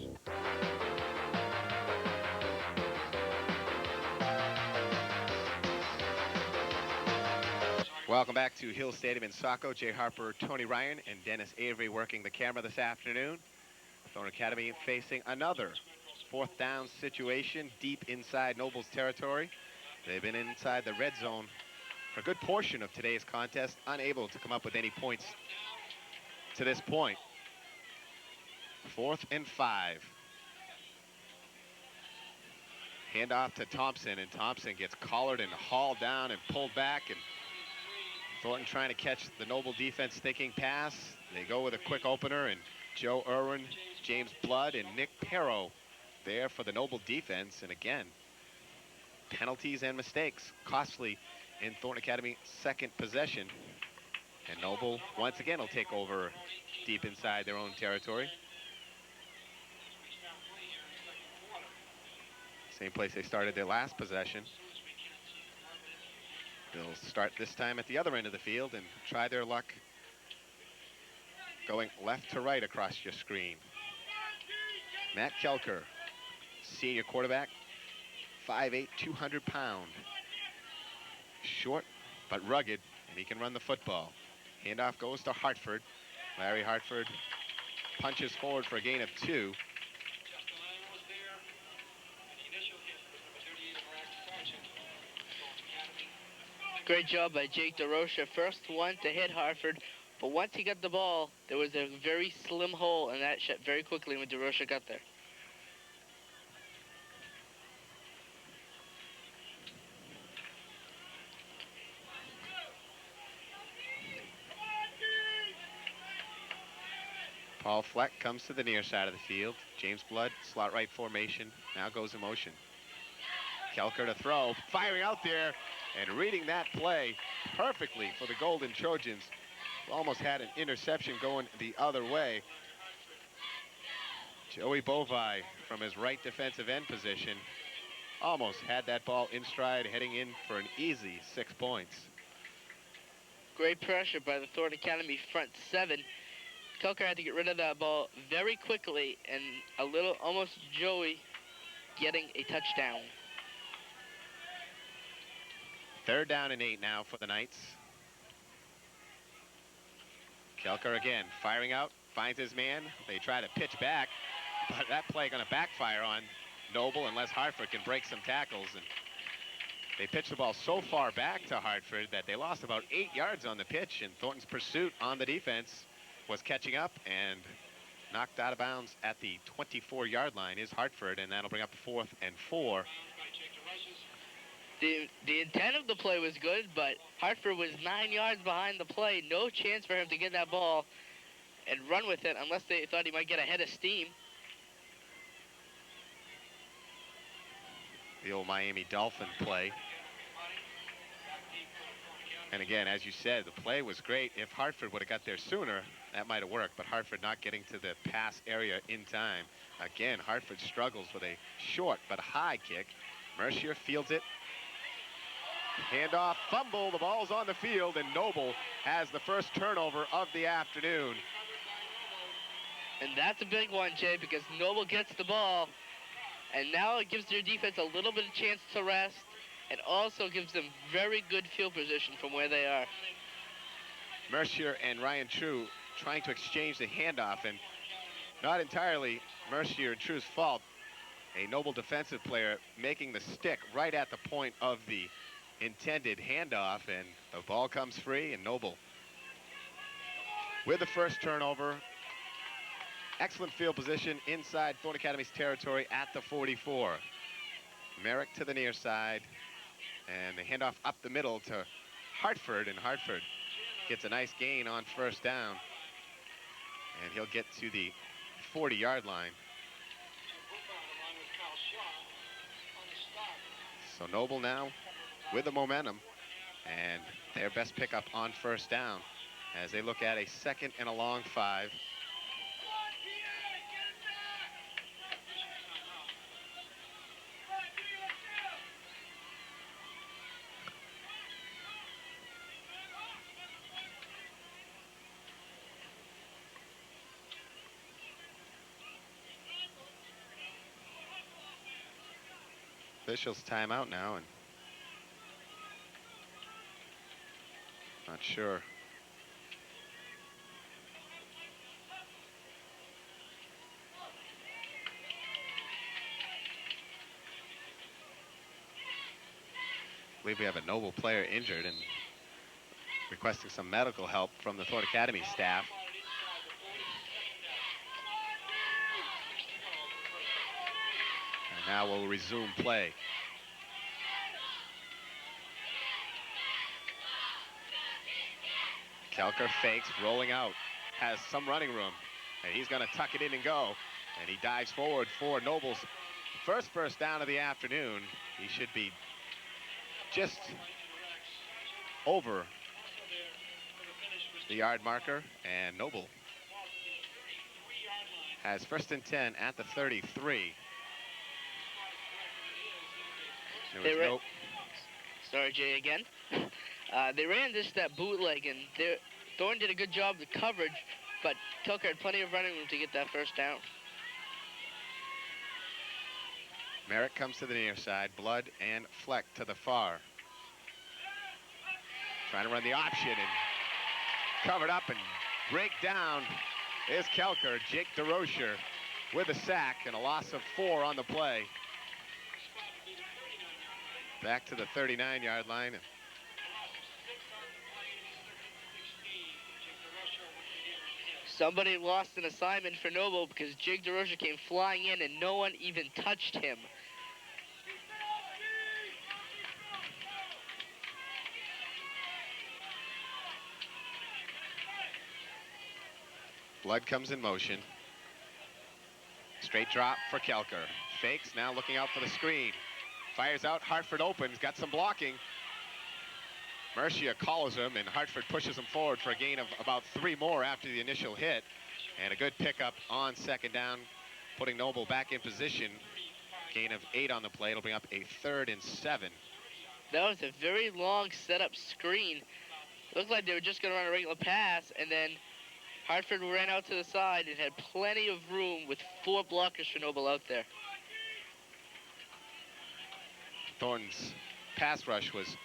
Welcome back to Hill Stadium in Saco. Jay Harper, Tony Ryan, and Dennis Avery working the camera this afternoon. Thornton Academy facing another fourth down situation deep inside Noble's territory. They've been inside the red zone for a good portion of today's contest, unable to come up with any points to this point. 4th and 5. Handoff to Thompson, and Thompson gets collared and hauled down and pulled back, and Thornton trying to catch the Noble defense thinking pass. They go with a quick opener, and Joe Irwin, James Blood, and Nick Perro there for the Noble defense. And again, penalties and mistakes costly in Thornton Academy second possession. And Noble once again will take over deep inside their own territory. Same place they started their last possession. They'll start this time at the other end of the field and try their luck going left to right across your screen. Matt Kelker, senior quarterback, 5'8", 200 pound. Short but rugged, and he can run the football. Handoff goes to Hartford. Larry Hartford punches forward for a gain of 2. Great job by Jake DeRocha. First one to hit Hartford, but once he got the ball, there was a very slim hole, and that shut very quickly when DeRocha got there. Paul Fleck comes to the near side of the field. James Blood, slot right formation, now goes in motion. Kelker to throw, firing out there, and reading that play perfectly for the Golden Trojans. Almost had an interception going the other way. Joey Bovai from his right defensive end position almost had that ball in stride, heading in for an easy 6 points. Great pressure by the Thornton Academy front 7. Kelker had to get rid of that ball very quickly, and almost Joey getting a touchdown. 3rd down and 8 now for the Knights. Kelker again firing out, finds his man. They try to pitch back, but that play going to backfire on Noble unless Hartford can break some tackles. And they pitched the ball so far back to Hartford that they lost about 8 yards on the pitch, and Thornton's pursuit on the defense was catching up and knocked out of bounds at the 24-yard line is Hartford, and that'll bring up 4th and 4. The intent of the play was good, but Hartford was 9 yards behind the play. No chance for him to get that ball and run with it unless they thought he might get ahead of steam. The old Miami Dolphin play. And again, as you said, the play was great. If Hartford would have got there sooner, that might have worked, but Hartford not getting to the pass area in time. Again, Hartford struggles with a short but high kick. Mercier fields it. Handoff, fumble, the ball's on the field, and Noble has the first turnover of the afternoon. And that's a big one, Jay, because Noble gets the ball, and now it gives their defense a little bit of chance to rest and also gives them very good field position from where they are. Mercier and Ryan True trying to exchange the handoff, and not entirely Mercier and True's fault. A Noble defensive player making the stick right at the point of the intended handoff, and the ball comes free, and Noble with the first turnover. Excellent field position inside Thornton Academy's territory at the 44. Merrick to the near side, and the handoff up the middle to Hartford, and Hartford gets a nice gain on first down, and he'll get to the 40-yard line. So Noble now with the momentum, and their best pickup on first down as they look at a 2nd and a long 5. Officials timeout now, and not sure. I believe we have a Noble player injured and requesting some medical help from the Thornton Academy staff. And now we'll resume play. Kelker fakes, rolling out, has some running room, and he's going to tuck it in and go. And he dives forward for Noble's first down of the afternoon. He should be just over the yard marker, and Noble has 1st and 10 at the 33. Sorry, Jay, again. They ran that bootleg, and Thornton did a good job of the coverage, but Kelker had plenty of running room to get that first down. Merrick comes to the near side, Blood and Fleck to the far. Trying to run the option, and covered up and break down is Kelker. Jake DeRocher with a sack and a loss of 4 on the play. Back to the 39-yard line. Somebody lost an assignment for Noble because Jake DeRocher came flying in and no one even touched him. Blood comes in motion. Straight drop for Kelker. Fakes, now looking out for the screen. Fires out, Hartford opens, got some blocking. Mercia calls him, and Hartford pushes him forward for a gain of about 3 more after the initial hit. And a good pickup on 2nd down, putting Noble back in position. Gain of 8 on the play. It'll bring up a 3rd and 7. That was a very long setup screen. It looked like they were just going to run a regular pass, and then Hartford ran out to the side and had plenty of room with 4 blockers for Noble out there. Thornton's pass rush was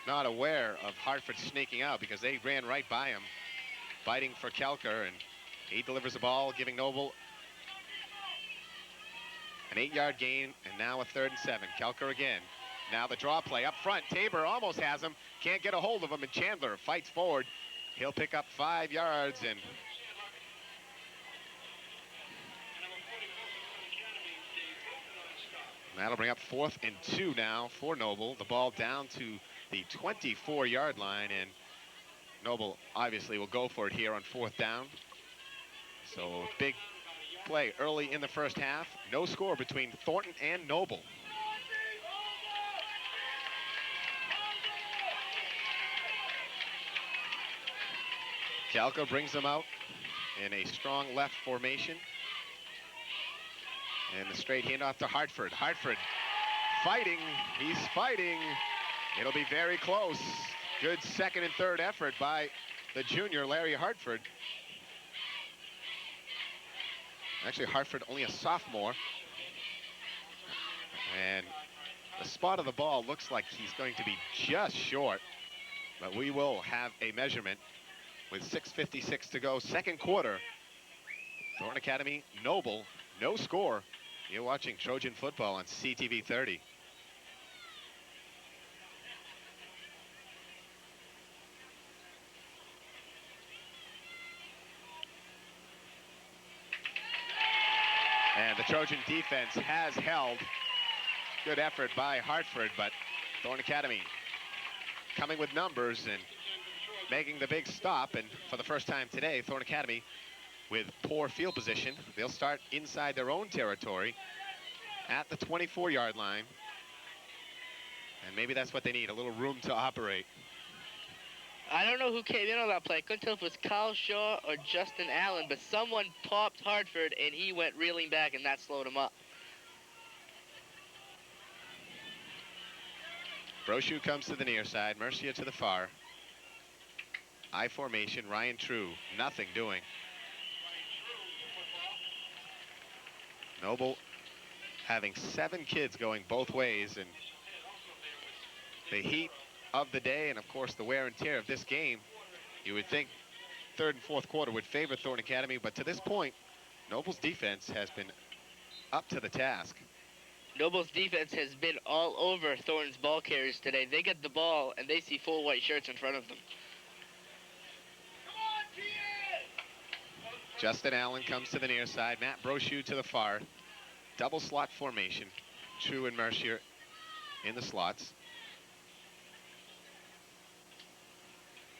not aware of Hartford sneaking out because they ran right by him, biting for Kelker, and he delivers the ball, giving Noble an 8-yard gain, and now a 3rd and 7. Kelker again. Now the draw play up front. Tabor almost has him, can't get a hold of him, and Chandler fights forward. He'll pick up 5 yards, and that'll bring up 4th and 2 now for Noble. The ball down to the 24-yard line, and Noble obviously will go for it here on 4th down. So big play early in the first half. No score between Thornton and Noble. Kelker brings them out in a strong left formation. And the straight handoff to Hartford. Hartford fighting. He's fighting. It'll be very close. Good 2nd and 3rd effort by the junior, Larry Hartford. Actually, Hartford only a sophomore. And The spot of the ball looks like he's going to be just short, but we will have a measurement with 6:56 to go, second quarter. Thornton Academy, Noble, no score. You're watching Trojan football on CTV30. And the Trojan defense has held. Good effort by Hartford, but Thornton Academy coming with numbers and making the big stop. And for the first time today, Thornton Academy with poor field position. They'll start inside their own territory at the 24-yard line. And maybe that's what they need, a little room to operate. I don't know who came in on that play. I couldn't tell if it was Kyle Shaw or Justin Allen, but someone popped Hartford, and he went reeling back, and that slowed him up. Brochu comes to the near side, Mercia to the far. I formation, Ryan True, nothing doing. Noble having 7 kids going both ways, and the heat of the day and of course the wear and tear of this game, you would think third and fourth quarter would favor Thornton Academy, but to this point Noble's defense has been up to the task. Noble's defense has been all over Thornton's ball carriers today. They get the ball and they see 4 white shirts in front of them. Justin Allen comes to the near side, Matt Brochu to the far. Double slot formation, True and Mercier in the slots.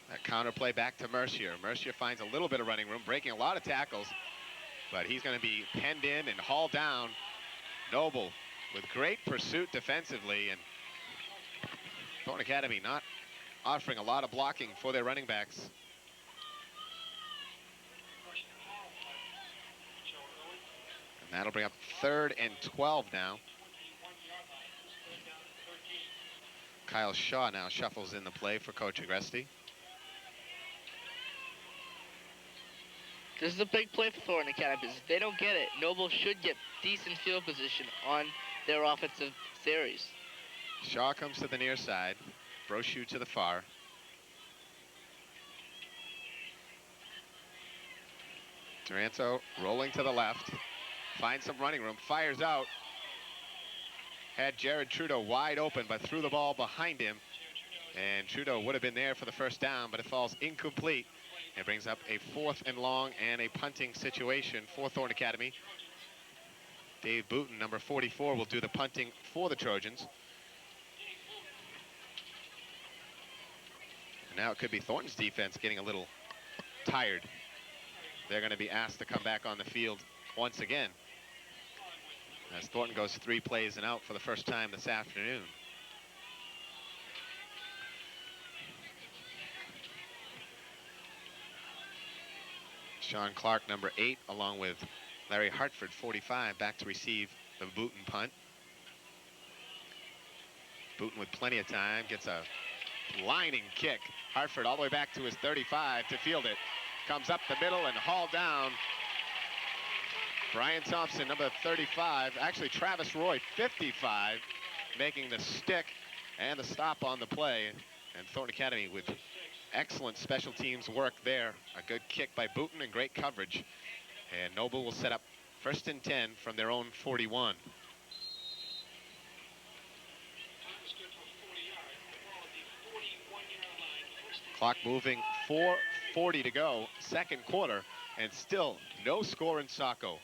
That counter play back to Mercier. Mercier finds a little bit of running room, breaking a lot of tackles, but he's going to be penned in and hauled down. Noble with great pursuit defensively, and Thornton Academy not offering a lot of blocking for their running backs. And that'll bring up 3rd and 12 now. Kyle Shaw now shuffles in the play for Coach Agresti. This is a big play for Thornton Academy, because if they don't get it, Noble should get decent field position on their offensive series. Shaw comes to the near side, Brochu to the far. Duranto rolling to the left, finds some running room, fires out. Had Jared Trudeau wide open, but threw the ball behind him. And Trudeau would have been there for the first down, but it falls incomplete. It brings up a 4th and long and a punting situation for Thornton Academy. Dave Booton, number 44, will do the punting for the Trojans. And now it could be Thornton's defense getting a little tired. They're going to be asked to come back on the field once again, as Thornton goes 3 plays and out for the first time this afternoon. Sean Clark, number 8, along with Larry Hartford, 45, back to receive the Booton punt. Booton with plenty of time, gets a lining kick. Hartford all the way back to his 35 to field it. Comes up the middle and hauled down. Brian Thompson, number 35, actually Travis Roy, 55, making the stick and the stop on the play. And Thornton Academy with excellent special teams work there. A good kick by Booton and great coverage. And Noble will set up 1st and 10 from their own 41. Clock moving, 4:40 to go, second quarter, and still no score in Saco.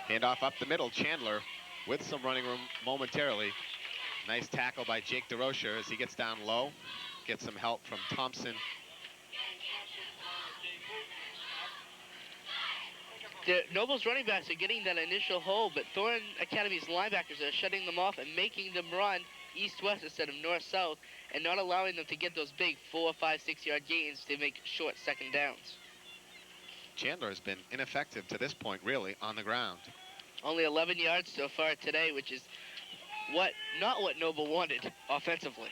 Handoff up the middle, Chandler with some running room momentarily. Nice tackle by Jake DeRocher as he gets down low. Gets some help from Thompson. Noble's running backs are getting that initial hold, but Thornton Academy's linebackers are shutting them off and making them run east-west instead of north-south, and not allowing them to get those big 4, 5, 6-yard gains to make short second downs. Chandler has been ineffective to this point, really, on the ground. Only 11 yards so far today, which is not what Noble wanted offensively.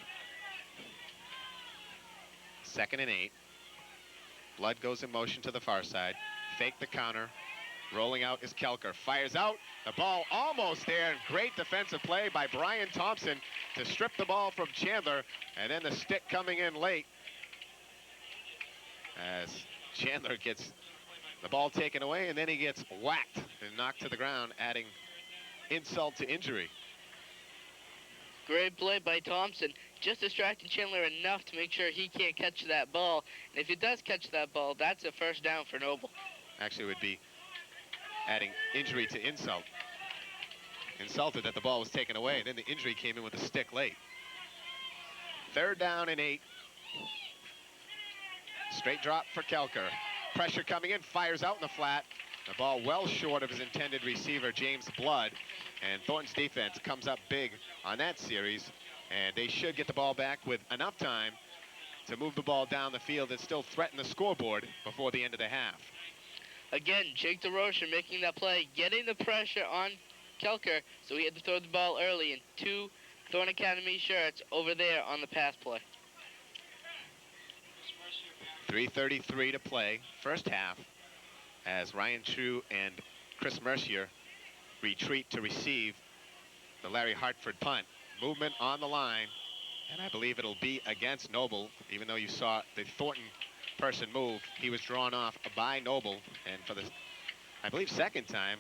2nd and 8. Blood goes in motion to the far side. Fake the counter. Rolling out is Kelker. Fires out. The ball almost there. Great defensive play by Brian Thompson to strip the ball from Chandler. And then the stick coming in late as Chandler gets the ball taken away, and then he gets whacked and knocked to the ground, adding insult to injury. Great play by Thompson. Just distracted Chandler enough to make sure he can't catch that ball. And if he does catch that ball, that's a first down for Noble. Actually, it would be adding injury to insult. Insulted that the ball was taken away, then the injury came in with a stick late. 3rd down and 8. Straight drop for Kelker. Pressure coming in, fires out in the flat. The ball well short of his intended receiver, James Blood. And Thornton's defense comes up big on that series. And they should get the ball back with enough time to move the ball down the field and still threaten the scoreboard before the end of the half. Again, Jake DeRocher making that play, getting the pressure on Kelker, so he had to throw the ball early, and 2 Thornton Academy shirts over there on the pass play. 3:33 to play, first half, as Ryan True and Chris Mercier retreat to receive the Larry Hartford punt. Movement on the line, and I believe it'll be against Noble, even though you saw the Thornton person move. He was drawn off by Noble, and for the, I believe, 2nd time,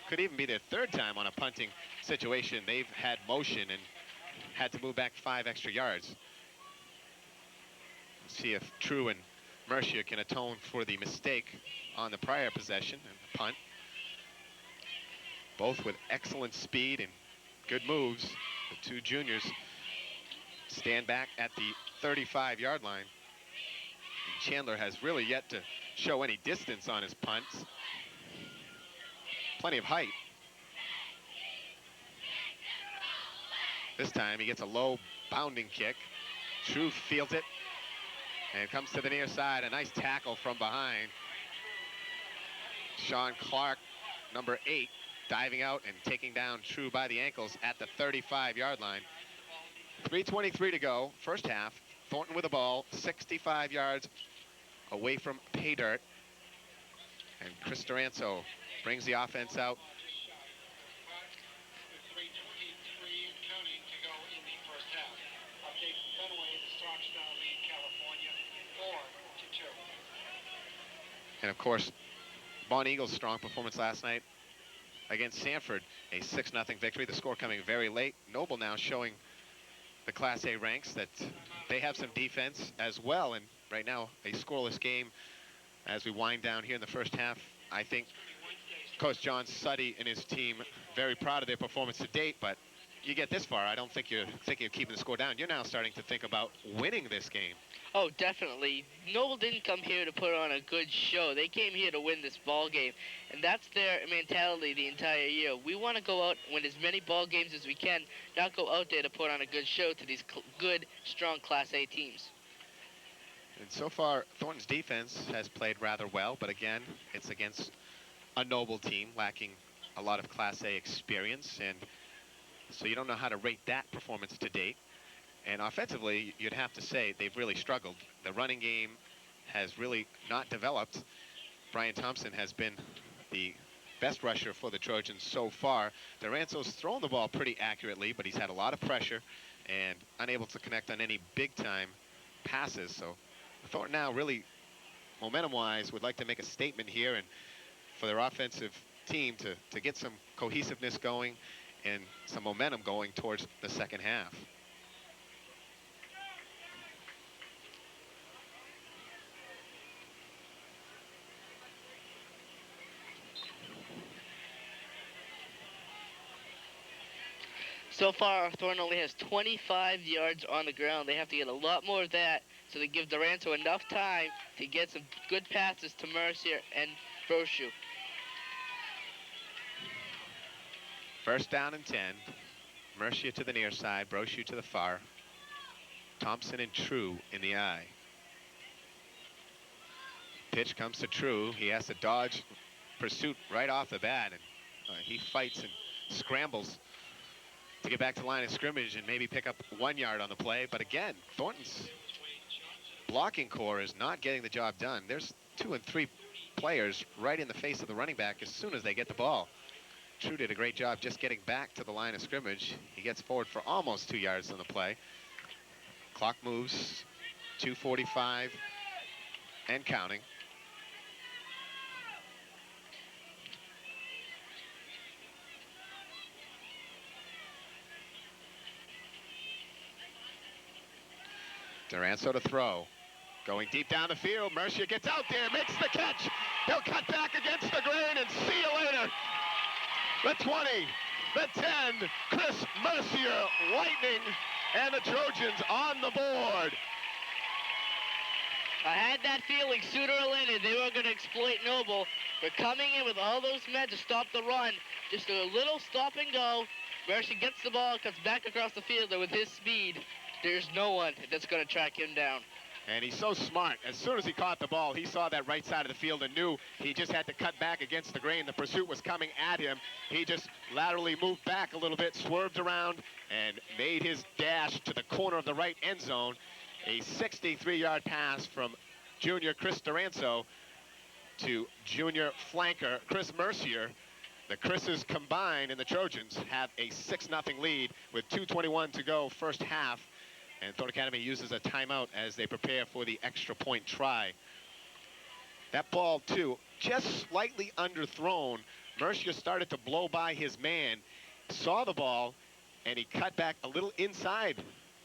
could even be their 3rd time on a punting situation, they've had motion and had to move back 5 extra yards. See if True and Mercier can atone for the mistake on the prior possession and the punt. Both with excellent speed and good moves. The 2 juniors stand back at the 35-yard line. And Chandler has really yet to show any distance on his punts. Plenty of height. This time he gets a low bounding kick. True fields it and comes to the near side. A nice tackle from behind. Sean Clark, number 8, diving out and taking down True by the ankles at the 35-yard line. 3:23 to go, first half. Thornton with the ball, 65 yards away from pay dirt. And Chris Duranzo brings the offense out. And of course, Bon Eagles' strong performance last night against Sanford, a 6-0 victory. The score coming very late. Noble now showing the Class A ranks that they have some defense as well. And right now, a scoreless game as we wind down here in the first half. I think Coach John Suddy and his team very proud of their performance to date, but you get this far, I don't think you're thinking of keeping the score down. You're now starting to think about winning this game. Oh, definitely. Noble didn't come here to put on a good show. They came here to win this ball game, and that's their mentality the entire year. We want to go out and win as many ball games as we can, not go out there to put on a good show to these good, strong Class A teams. And so far, Thornton's defense has played rather well, but again, it's against a Noble team lacking a lot of Class A experience, and so you don't know how to rate that performance to date. And offensively, you'd have to say they've really struggled. The running game has really not developed. Brian Thompson has been the best rusher for the Trojans so far. Duranzo's thrown the ball pretty accurately, but he's had a lot of pressure and unable to connect on any big-time passes. So Thornton now really, momentum-wise, would like to make a statement here and for their offensive team to get some cohesiveness going and some momentum going towards the second half. So far, Thornton only has 25 yards on the ground. They have to get a lot more of that so they give Duranzo enough time to get some good passes to Mercier and Brochu. First down and 10. Mercier to the near side, Brochu to the far. Thompson and True in the eye. Pitch comes to True. He has to dodge pursuit right off the bat, and he fights and scrambles to get back to the line of scrimmage and maybe pick up 1 yard on the play. But again, Thornton's blocking core is not getting the job done. There's 2 and 3 players right in the face of the running back as soon as they get the ball. True did a great job just getting back to the line of scrimmage. He gets forward for almost 2 yards on the play. Clock moves, 2:45 and counting. Duranso to throw. Going deep down the field. Mercier gets out there, makes the catch. He'll cut back against the grain and see you later. The 20, the 10, Chris Mercier, Lightning, and the Trojans on the board. I had that feeling sooner or later they were going to exploit Noble. They're coming in with all those men to stop the run. Just a little stop and go. Mercier gets the ball, cuts back across the field, and with his speed, there's no one that's going to track him down. And he's so smart. As soon as he caught the ball, he saw that right side of the field and knew he just had to cut back against the grain. The pursuit was coming at him. He just laterally moved back a little bit, swerved around, and made his dash to the corner of the right end zone. A 63-yard pass from junior Chris Duranso to junior flanker Chris Mercier. The Chris's combined and the Trojans have a 6-0 lead with 2:21 to go first half. And Thornton Academy uses a timeout as they prepare for the extra point try. That ball, too, just slightly underthrown. Mercier started to blow by his man, saw the ball, and he cut back a little inside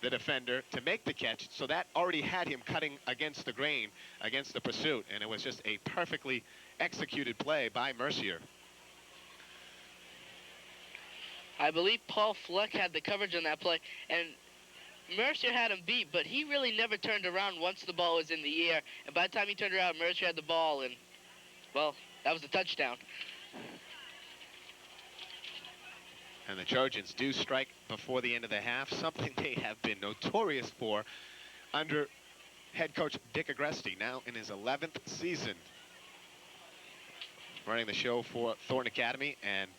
the defender to make the catch. So that already had him cutting against the grain, against the pursuit. And it was just a perfectly executed play by Mercier. I believe Paul Fleck had the coverage on that play, and Mercier had him beat, but he really never turned around once the ball was in the air. And by the time he turned around, Mercier had the ball, and, well, that was a touchdown. And the Trojans do strike before the end of the half, something they have been notorious for under head coach Dick Agresti, now in his 11th season running the show for Thornton Academy. And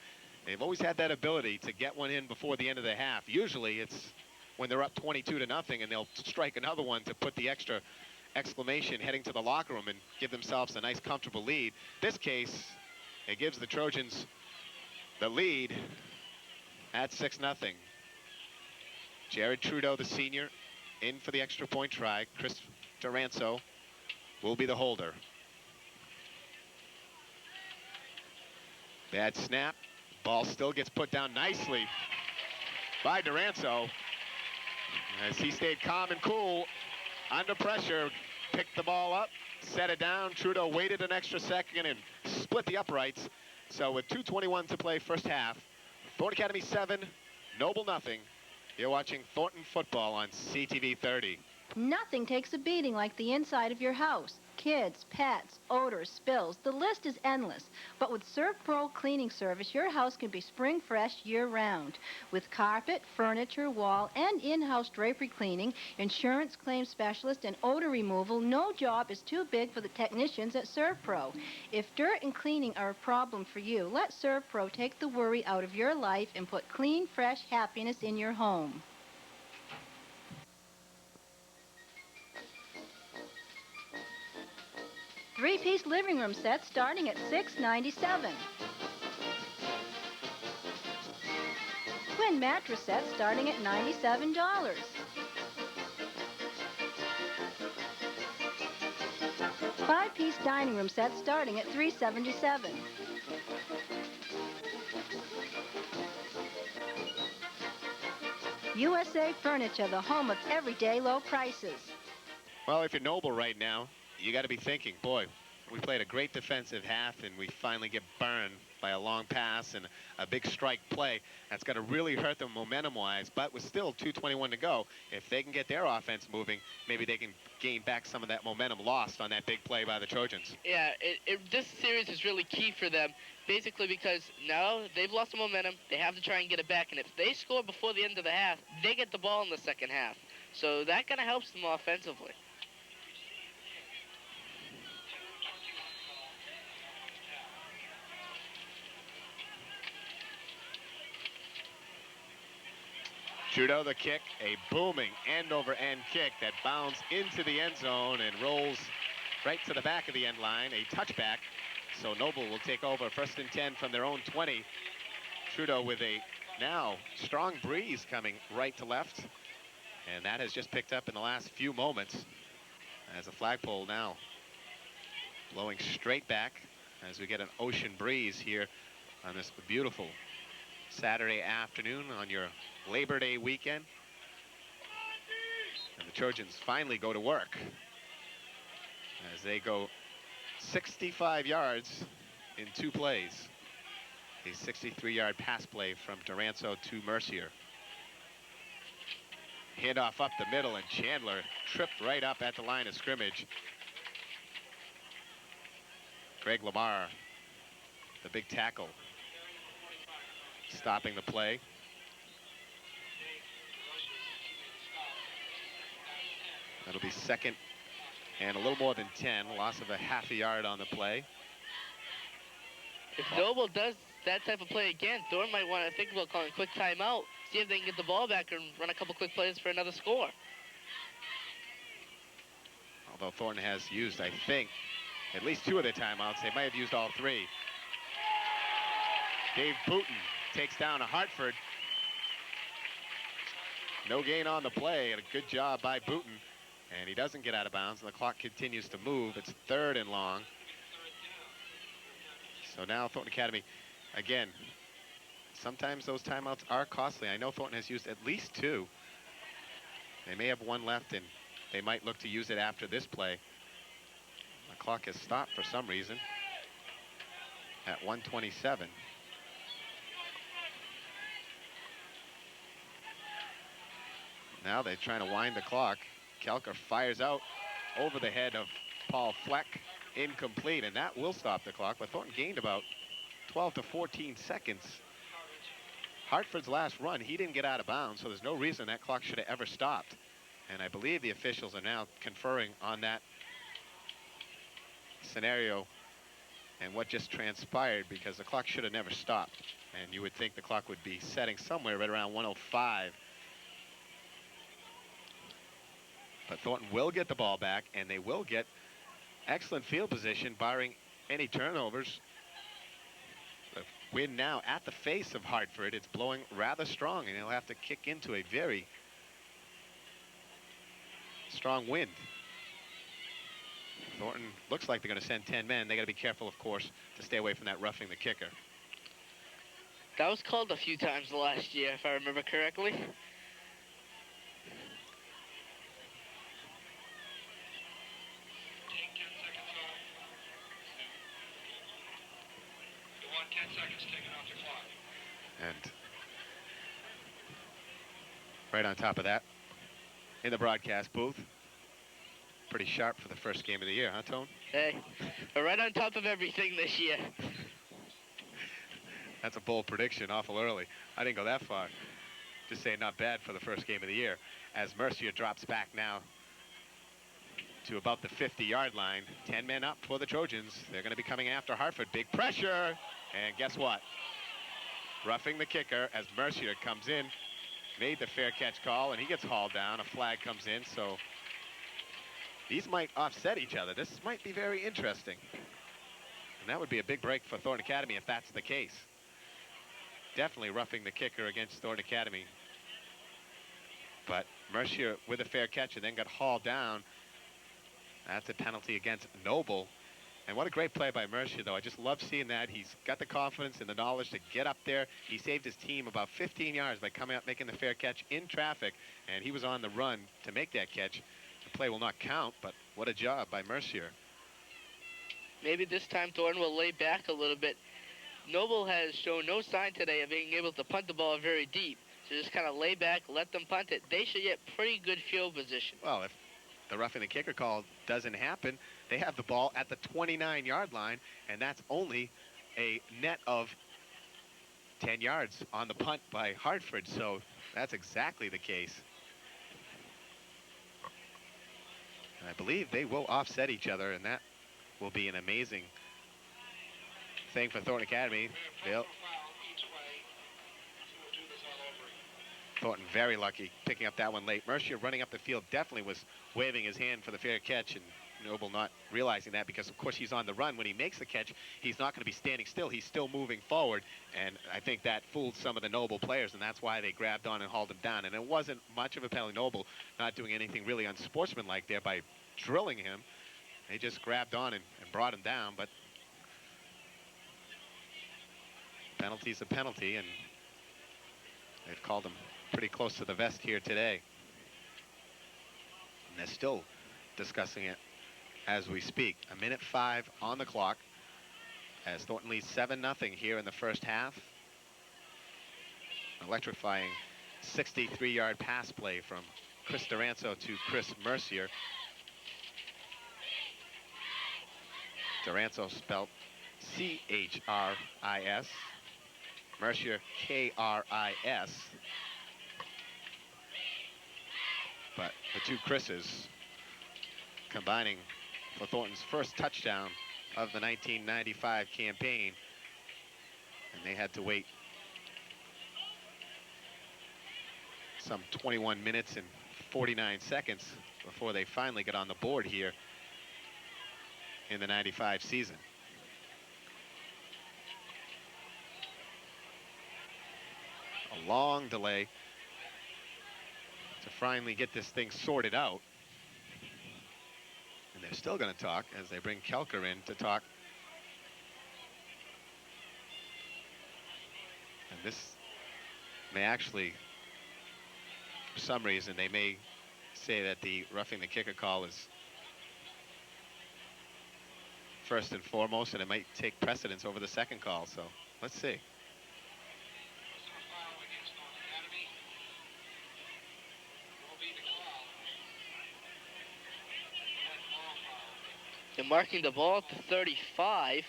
they've always had that ability to get one in before the end of the half. Usually it's when they're up 22-0 and they'll strike another one to put the extra exclamation heading to the locker room and give themselves a nice comfortable lead. This case, it gives the Trojans the lead at 6-0. Jared Trudeau, the senior, in for the extra point try. Chris Duranso will be the holder. Bad snap. Ball still gets put down nicely by Duranso as he stayed calm and cool under pressure, picked the ball up, set it down. Trudeau waited an extra second and split the uprights. So with 2:21 to play first half, Thornton Academy 7, Noble nothing. You're watching Thornton football on CTV30. Nothing takes a beating like the inside of your house. Kids, pets, odors, spills, the list is endless. But with ServPro Cleaning Service, your house can be spring fresh year-round. With carpet, furniture, wall, and in-house drapery cleaning, insurance claim specialist, and odor removal, no job is too big for the technicians at ServPro. If dirt and cleaning are a problem for you, let ServPro take the worry out of your life and put clean, fresh happiness in your home. Three-piece living room set starting at $6.97. Twin mattress set starting at $97. Five-piece dining room set starting at $377. USA Furniture, the home of everyday low prices. Well, if you're Noble right now, you got to be thinking, boy, we played a great defensive half and we finally get burned by a long pass and a big strike play. That's going to really hurt them momentum-wise, but with still 2:21 to go, if they can get their offense moving, maybe they can gain back some of that momentum lost on that big play by the Trojans. Yeah, this series is really key for them, basically because now they've lost the momentum. They have to try and get it back, and if they score before the end of the half, they get the ball in the second half. So that kind of helps them offensively. Trudeau the kick, a booming end-over-end kick that bounds into the end zone and rolls right to the back of the end line, a touchback. So Noble will take over 1st and 10 from their own 20. Trudeau with a now strong breeze coming right to left. And that has just picked up in the last few moments as a flagpole now blowing straight back as we get an ocean breeze here on this beautiful Saturday afternoon on your Labor Day weekend. And the Trojans finally go to work as they go 65 yards in 2 plays. A 63-yard pass play from Duranzo to Mercier. Handoff up the middle, and Chandler tripped right up at the line of scrimmage. Greg Lamar, the big tackle, stopping the play. That'll be 2nd and a little more than 10, loss of a half a yard on the play. If Noble does that type of play again, Thornton might want to think about calling a quick timeout, see if they can get the ball back and run a couple quick plays for another score. Although Thornton has used, I think, at least 2 of their timeouts. They might have used all 3. Dave Booton takes down a Hartford. No gain on the play, and a good job by Booton. And he doesn't get out of bounds, and the clock continues to move. It's 3rd and long. So now Thornton Academy, again, sometimes those timeouts are costly. I know Thornton has used at least 2. They may have 1 left, and they might look to use it after this play. The clock has stopped for some reason at 1:27. Now they're trying to wind the clock. Kelker fires out over the head of Paul Fleck, incomplete, and that will stop the clock. But Thornton gained about 12 to 14 seconds. Hartford's last run, he didn't get out of bounds, so there's no reason that clock should have ever stopped. And I believe the officials are now conferring on that scenario and what just transpired, because the clock should have never stopped. And you would think the clock would be setting somewhere right around 1:05. But Thornton will get the ball back, and they will get excellent field position, barring any turnovers. The wind now at the face of Hartford. It's blowing rather strong, and he'll have to kick into a very strong wind. Thornton looks like they're going to send 10 men. They got to be careful, of course, to stay away from that roughing the kicker. That was called a few times last year, if I remember correctly. And right on top of that, in the broadcast booth, pretty sharp for the first game of the year, huh, Tone? Hey, we're right on top of everything this year. That's a bold prediction, awful early. I didn't go that far. Just saying not bad for the first game of the year. As Mercier drops back now to about the 50-yard line. 10 men up for the Trojans. They're going to be coming after Hartford. Big pressure. And guess what? Roughing the kicker as Mercier comes in. Made the fair catch call, and he gets hauled down. A flag comes in, so these might offset each other. This might be very interesting. And that would be a big break for Thornton Academy if that's the case. Definitely roughing the kicker against Thornton Academy. But Mercier with a fair catch and then got hauled down. That's a penalty against Noble. And what a great play by Mercier, though. I just love seeing that. He's got the confidence and the knowledge to get up there. He saved his team about 15 yards by coming up, making the fair catch in traffic. And he was on the run to make that catch. The play will not count, but what a job by Mercier. Maybe this time Thornton will lay back a little bit. Noble has shown no sign today of being able to punt the ball very deep. So just kind of lay back, let them punt it. They should get pretty good field position. Well, if the roughing the kicker call doesn't happen, they have the ball at the 29-yard line, and that's only a net of 10 yards on the punt by Hartford. So that's exactly the case. And I believe they will offset each other, and that will be an amazing thing for Thornton Academy. Thornton very lucky picking up that one late. Mercier running up the field definitely was waving his hand for the fair catch, and Noble not realizing that because, of course, he's on the run. When he makes the catch, he's not going to be standing still. He's still moving forward, and I think that fooled some of the Noble players, and that's why they grabbed on and hauled him down. And it wasn't much of a penalty. Noble not doing anything really unsportsmanlike there by drilling him. They just grabbed on and brought him down, but penalty's a penalty, and they've called him pretty close to the vest here today. And they're still discussing it as we speak. 1:05 on the clock as Thornton leads 7-0 here in the first half. Electrifying 63-yard pass play from Chris Duranzo to Chris Mercier. Duranzo spelled C-H-R-I-S. Mercier K-R-I-S. But the two Chris's combining for Thornton's first touchdown of the 1995 campaign. And they had to wait some 21 minutes and 49 seconds before they finally got on the board here in the 95 season. A long delay to finally get this thing sorted out. And they're still going to talk as they bring Kelker in to talk. And this may actually, for some reason, they may say that the roughing the kicker call is first and foremost, and it might take precedence over the second call. So let's see. They're marking the ball at the 35.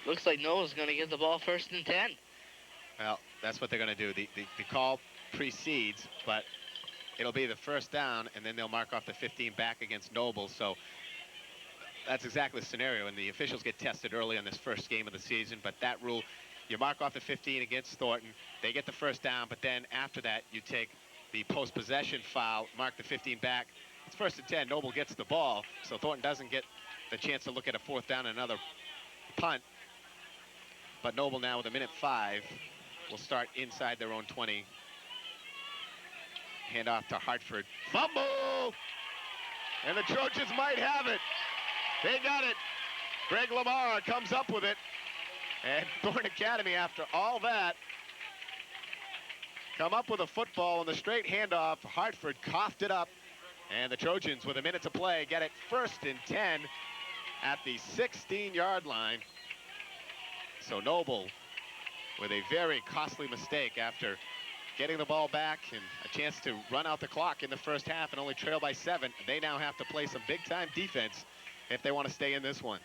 Looks like Noah's going to get the ball 1st and 10. Well, that's what they're going to do. The call precedes, but it'll be the first down, and then they'll mark off the 15 back against Noble. So that's exactly the scenario, and the officials get tested early on this first game of the season. But that rule, you mark off the 15 against Thornton, they get the first down, but then after that, you take the post-possession foul, mark the 15 back. It's 1st and 10. Noble gets the ball, so Thornton doesn't get the chance to look at a 4th down and another punt. But Noble now with 1:05 will start inside their own 20. Hand off to Hartford. Fumble! And the Trojans might have it. They got it. Greg Lamar comes up with it. And Thornton Academy, after all that, come up with a football on the straight handoff. Hartford coughed it up. And the Trojans, with a minute to play, get it 1st and 10 at the 16-yard line. So Noble with a very costly mistake after getting the ball back and a chance to run out the clock in the first half and only trail by 7. They now have to play some big-time defense if they want to stay in this one.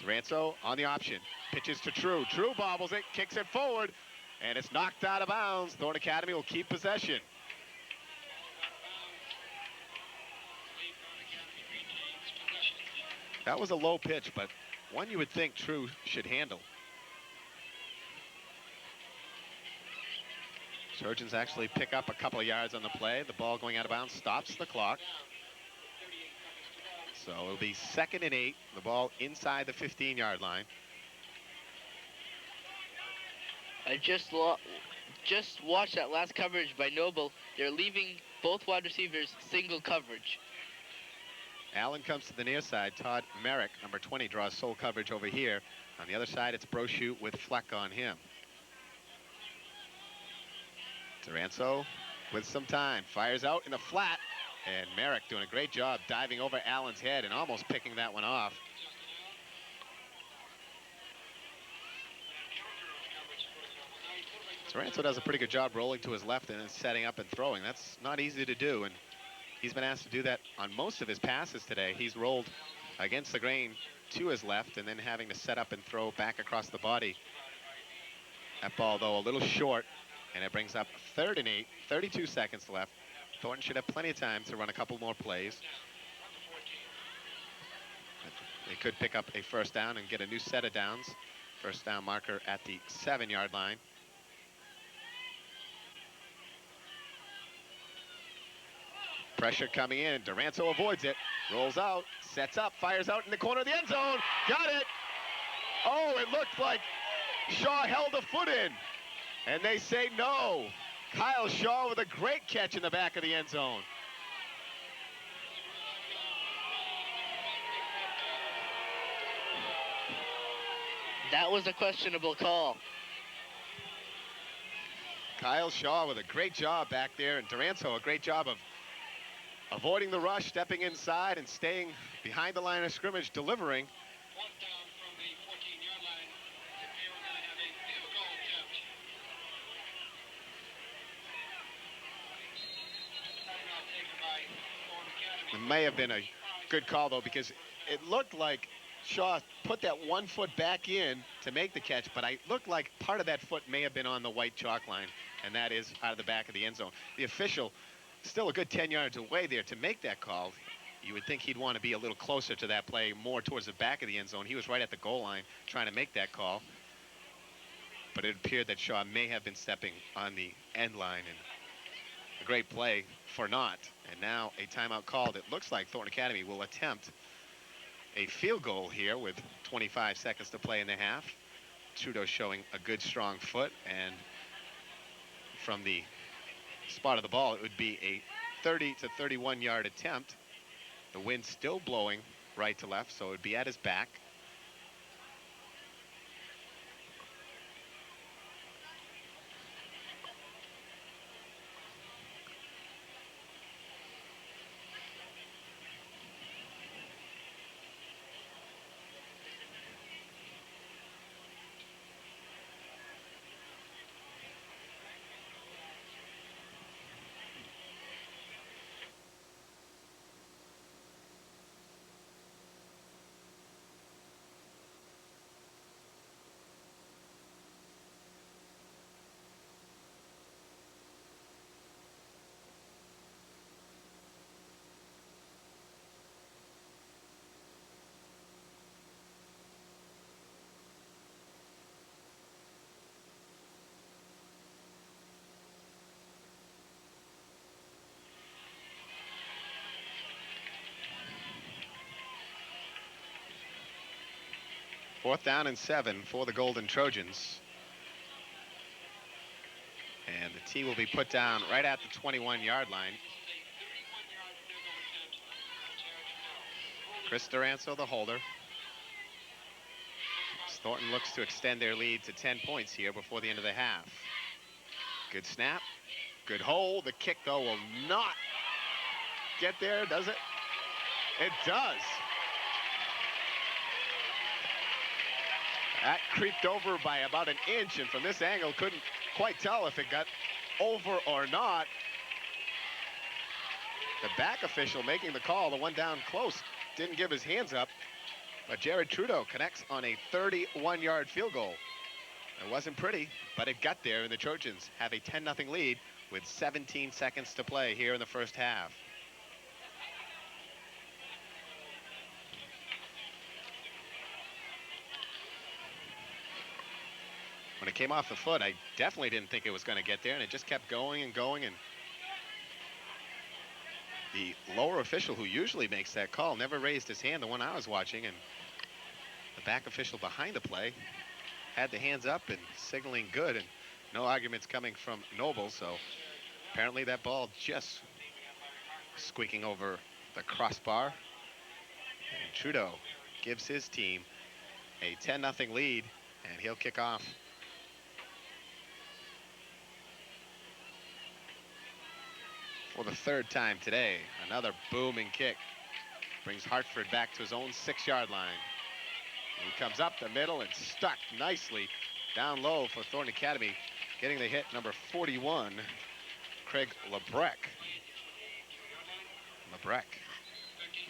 Duranzo on the option. Pitches to True. True bobbles it, kicks it forward, and it's knocked out of bounds. Thornton Academy will keep possession. That was a low pitch, but one you would think True should handle. Trojans actually pick up a couple of yards on the play. The ball going out of bounds stops the clock. So it'll be 2nd and 8. The ball inside the 15-yard line. I just watched that last coverage by Noble. They're leaving both wide receivers single coverage. Allen comes to the near side. Todd Merrick, number 20, draws sole coverage over here. On the other side, it's Brochu with Fleck on him. Duranzo with some time. Fires out in the flat. And Merrick doing a great job diving over Allen's head and almost picking that one off. Duranzo does a pretty good job rolling to his left and then setting up and throwing. That's not easy to do, and he's been asked to do that on most of his passes today. He's rolled against the grain to his left and then having to set up and throw back across the body. That ball, though, a little short, and it brings up 3rd and 8, 32 seconds left. Thornton should have plenty of time to run a couple more plays. They could pick up a first down and get a new set of downs. First down marker at the 7-yard line. Pressure coming in. Duranto avoids it. Rolls out. Sets up. Fires out in the corner of the end zone. Got it. Oh, it looked like Shaw held a foot in. And they say no. Kyle Shaw with a great catch in the back of the end zone. That was a questionable call. Kyle Shaw with a great job back there, and Duranto a great job of avoiding the rush, stepping inside, and staying behind the line of scrimmage, delivering. It may have been a good call, though, because it looked like Shaw put that 1 foot back in to make the catch, but it looked like part of that foot may have been on the white chalk line, and that is out of the back of the end zone. The official still a good 10 yards away there to make that call. You would think he'd want to be a little closer to that play, more towards the back of the end zone. He was right at the goal line trying to make that call, but it appeared that Shaw may have been stepping on the end line, and a great play for naught. And now a timeout called. It looks like Thornton Academy will attempt a field goal here with 25 seconds to play in the half. Trudeau showing a good strong foot, and from the spot of the ball, it would be a 30 to 31 yard attempt. The wind still blowing right to left, so it would be at his back. Fourth down and 7 for the Golden Trojans. And the tee will be put down right at the 21-yard line. Chris Duranto, the holder. Thornton looks to extend their lead to 10 points here before the end of the half. Good snap, good hold. The kick, though, will not get there, does it? It does. That creeped over by about an inch, and from this angle, couldn't quite tell if it got over or not. The back official making the call, the one down close, didn't give his hands up, but Jared Trudeau connects on a 31-yard field goal. It wasn't pretty, but it got there, and the Trojans have a 10-0 lead with 17 seconds to play here in the first half. When it came off the foot, I definitely didn't think it was going to get there, and it just kept going and going. And the lower official, who usually makes that call, never raised his hand, the one I was watching, and the back official behind the play had the hands up and signaling good, and no arguments coming from Noble. So apparently that ball just squeaking over the crossbar. And Trudeau gives his team a 10-0 lead, and he'll kick off. For the third time today, another booming kick brings Hartford back to his own 6-yard line. He comes up the middle and stuck nicely down low for Thornton Academy, getting the hit, number 41, Craig Lebrecht. Lebrecht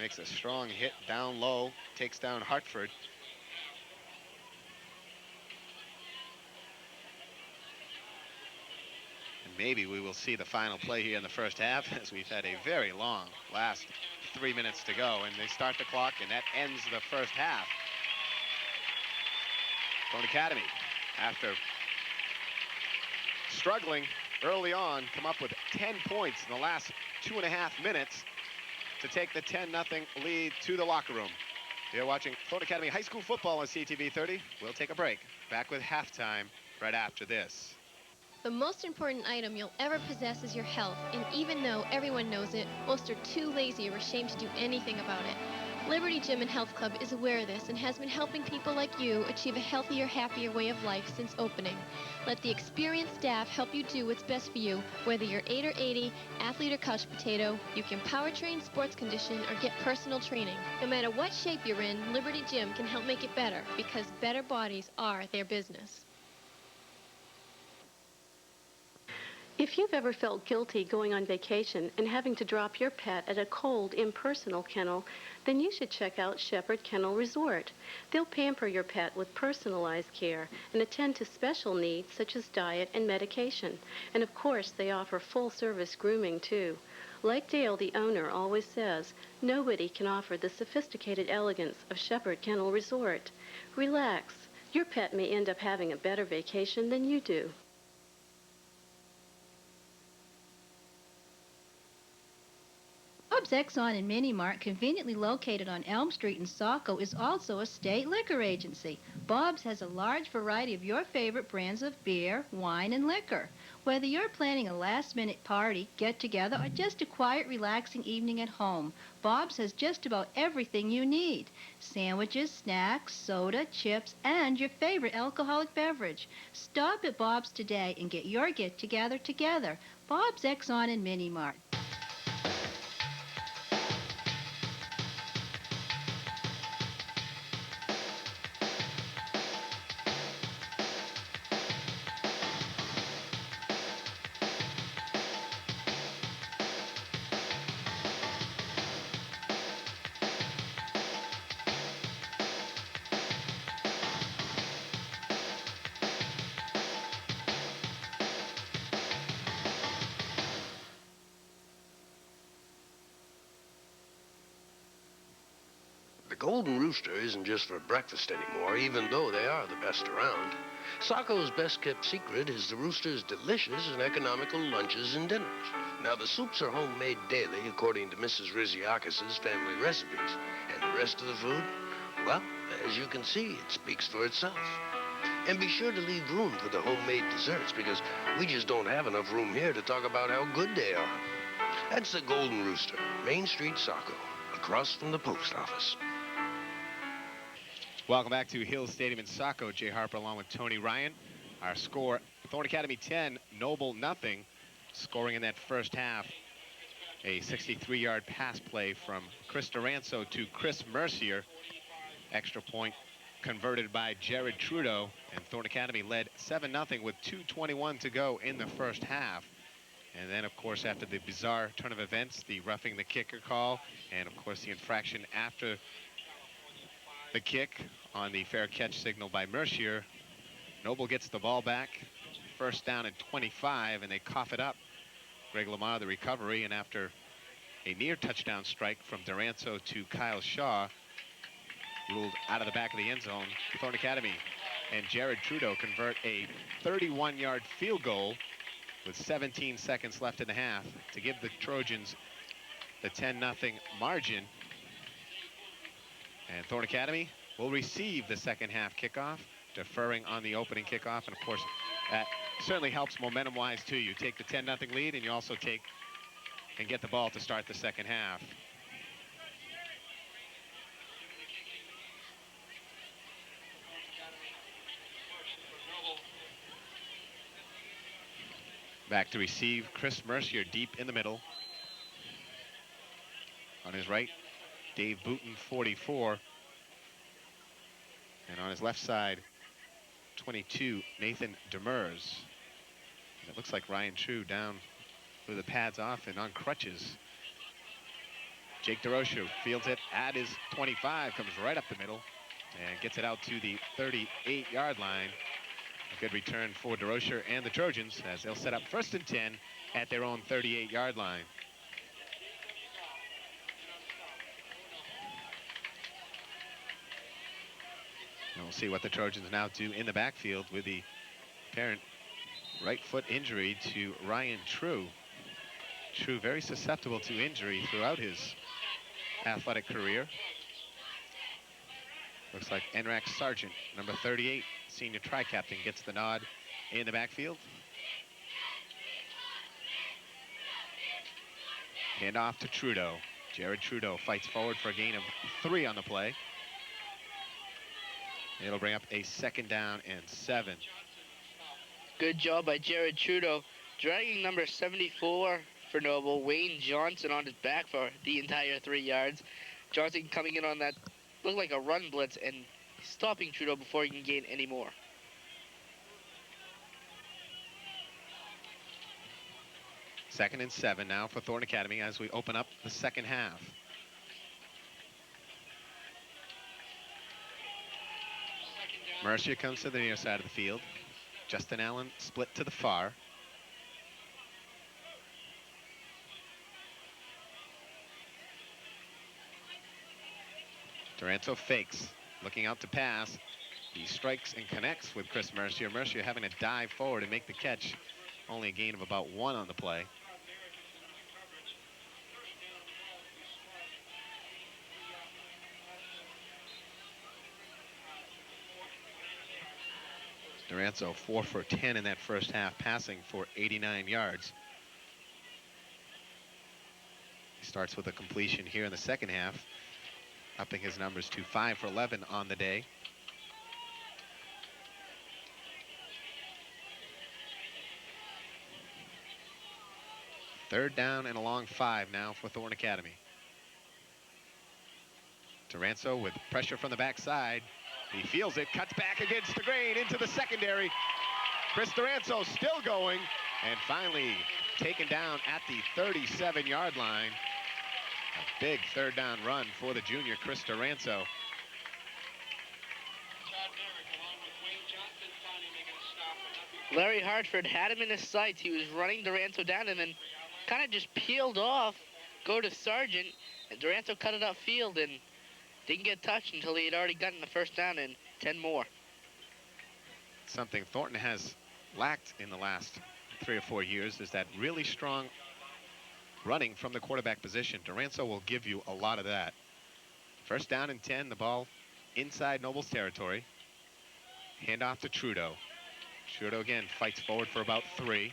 makes a strong hit down low, takes down Hartford. And maybe we will see the final play here in the first half, as we've had a very long last 3 minutes to go, and they start the clock, and that ends the first half. Thornton Academy, after struggling early on, come up with 10 points in the last 2.5 minutes to take the 10-0 lead to the locker room. You're watching Thornton Academy High School football on CTV30. We'll take a break. Back with halftime right after this. The most important item you'll ever possess is your health, and even though everyone knows it, most are too lazy or ashamed to do anything about it. Liberty Gym and Health Club is aware of this and has been helping people like you achieve a healthier, happier way of life since opening. Let the experienced staff help you do what's best for you. Whether you're 8 or 80, athlete or couch potato, you can power train, sports condition, or get personal training. No matter what shape you're in, Liberty Gym can help make it better, because better bodies are their business. If you've ever felt guilty going on vacation and having to drop your pet at a cold, impersonal kennel, then you should check out Shepherd Kennel Resort. They'll pamper your pet with personalized care and attend to special needs such as diet and medication. And of course, they offer full-service grooming too. Like Dale, the owner, always says, nobody can offer the sophisticated elegance of Shepherd Kennel Resort. Relax. Your pet may end up having a better vacation than you do. Bob's Exxon and Mini Mart, conveniently located on Elm Street in Saco, is also a state liquor agency. Bob's has a large variety of your favorite brands of beer, wine, and liquor. Whether you're planning a last-minute party, get-together, or just a quiet, relaxing evening at home, Bob's has just about everything you need. Sandwiches, snacks, soda, chips, and your favorite alcoholic beverage. Stop at Bob's today and get your get-together together. Bob's Exxon and Mini Mart. The Golden Rooster isn't just for breakfast anymore, even though they are the best around. Saco's best-kept secret is the Rooster's delicious and economical lunches and dinners. Now, the soups are homemade daily according to Mrs. Riziakis' family recipes. And the rest of the food, well, as you can see, it speaks for itself. And be sure to leave room for the homemade desserts, because we just don't have enough room here to talk about how good they are. That's the Golden Rooster, Main Street, Saco, across from the post office. Welcome back to Hill Stadium in Saco. Jay Harper along with Tony Ryan. Our score, Thornton Academy 10, Noble nothing. Scoring in that first half, a 63-yard pass play from Chris Duranzo to Chris Mercier. Extra point converted by Jared Trudeau, and Thornton Academy led 7-0 with 2:21 to go in the first half. And then, of course, after the bizarre turn of events, the roughing the kicker call, and of course the infraction after the kick on the fair catch signal by Mercier, Noble gets the ball back, first down and 25, and they cough it up. Greg Lamar, the recovery, and after a near touchdown strike from Duranzo to Kyle Shaw, ruled out of the back of the end zone, Thornton Academy and Jared Trudeau convert a 31-yard field goal with 17 seconds left in the half to give the Trojans the 10-0 margin. And Thornton Academy will receive the second half kickoff, deferring on the opening kickoff. And of course, that certainly helps momentum-wise too. You take the 10-0 lead, and you also take and get the ball to start the second half. Back to receive, Chris Mercier deep in the middle. On his right, Dave Booton, 44. And on his left side, 22, Nathan Demers. And it looks like Ryan True down with the pads off and on crutches. Jake DeRocha fields it at his 25, comes right up the middle and gets it out to the 38-yard line. A good return for DeRocher and the Trojans as they'll set up 1st and 10 at their own 38-yard line. And we'll see what the Trojans now do in the backfield with the apparent right foot injury to Ryan True. True very susceptible to injury throughout his athletic career. Looks like Enrac Sargent, number 38, senior tri-captain, gets the nod in the backfield. Hand off to Trudeau. Jared Trudeau fights forward for a gain of 3 on the play. It'll bring up a 2nd down and 7. Good job by Jared Trudeau, dragging number 74 for Noble, Wayne Johnson, on his back for the entire 3 yards. Johnson coming in on that, looked like a run blitz, and stopping Trudeau before he can gain any more. Second and 7 now for Thornton Academy as we open up the second half. Mercier comes to the near side of the field. Justin Allen split to the far. Duranto fakes, looking out to pass. He strikes and connects with Chris Mercier. Mercier having to dive forward and make the catch. Only a gain of about 1 on the play. Duranto 4 for 10 in that first half, passing for 89 yards. He starts with a completion here in the second half, upping his numbers to 5 for 11 on the day. Third down and a long 5 now for Thornton Academy. Duranto with pressure from the backside. He feels it, cuts back against the grain into the secondary. Chris Duranto still going, and finally taken down at the 37-yard line. A big third down run for the junior Chris Duranto. Larry Hartford had him in his sights. He was running Duranto down and then kind of just peeled off, go to Sargent, and Duranto cut it upfield and didn't get touched until he had already gotten the first down and 10 more. Something Thornton has lacked in the last 3 or 4 years is that really strong running from the quarterback position. Duranto will give you a lot of that. First down and 10, the ball inside Noble's territory. Hand off to Trudeau. Trudeau again fights forward for about 3.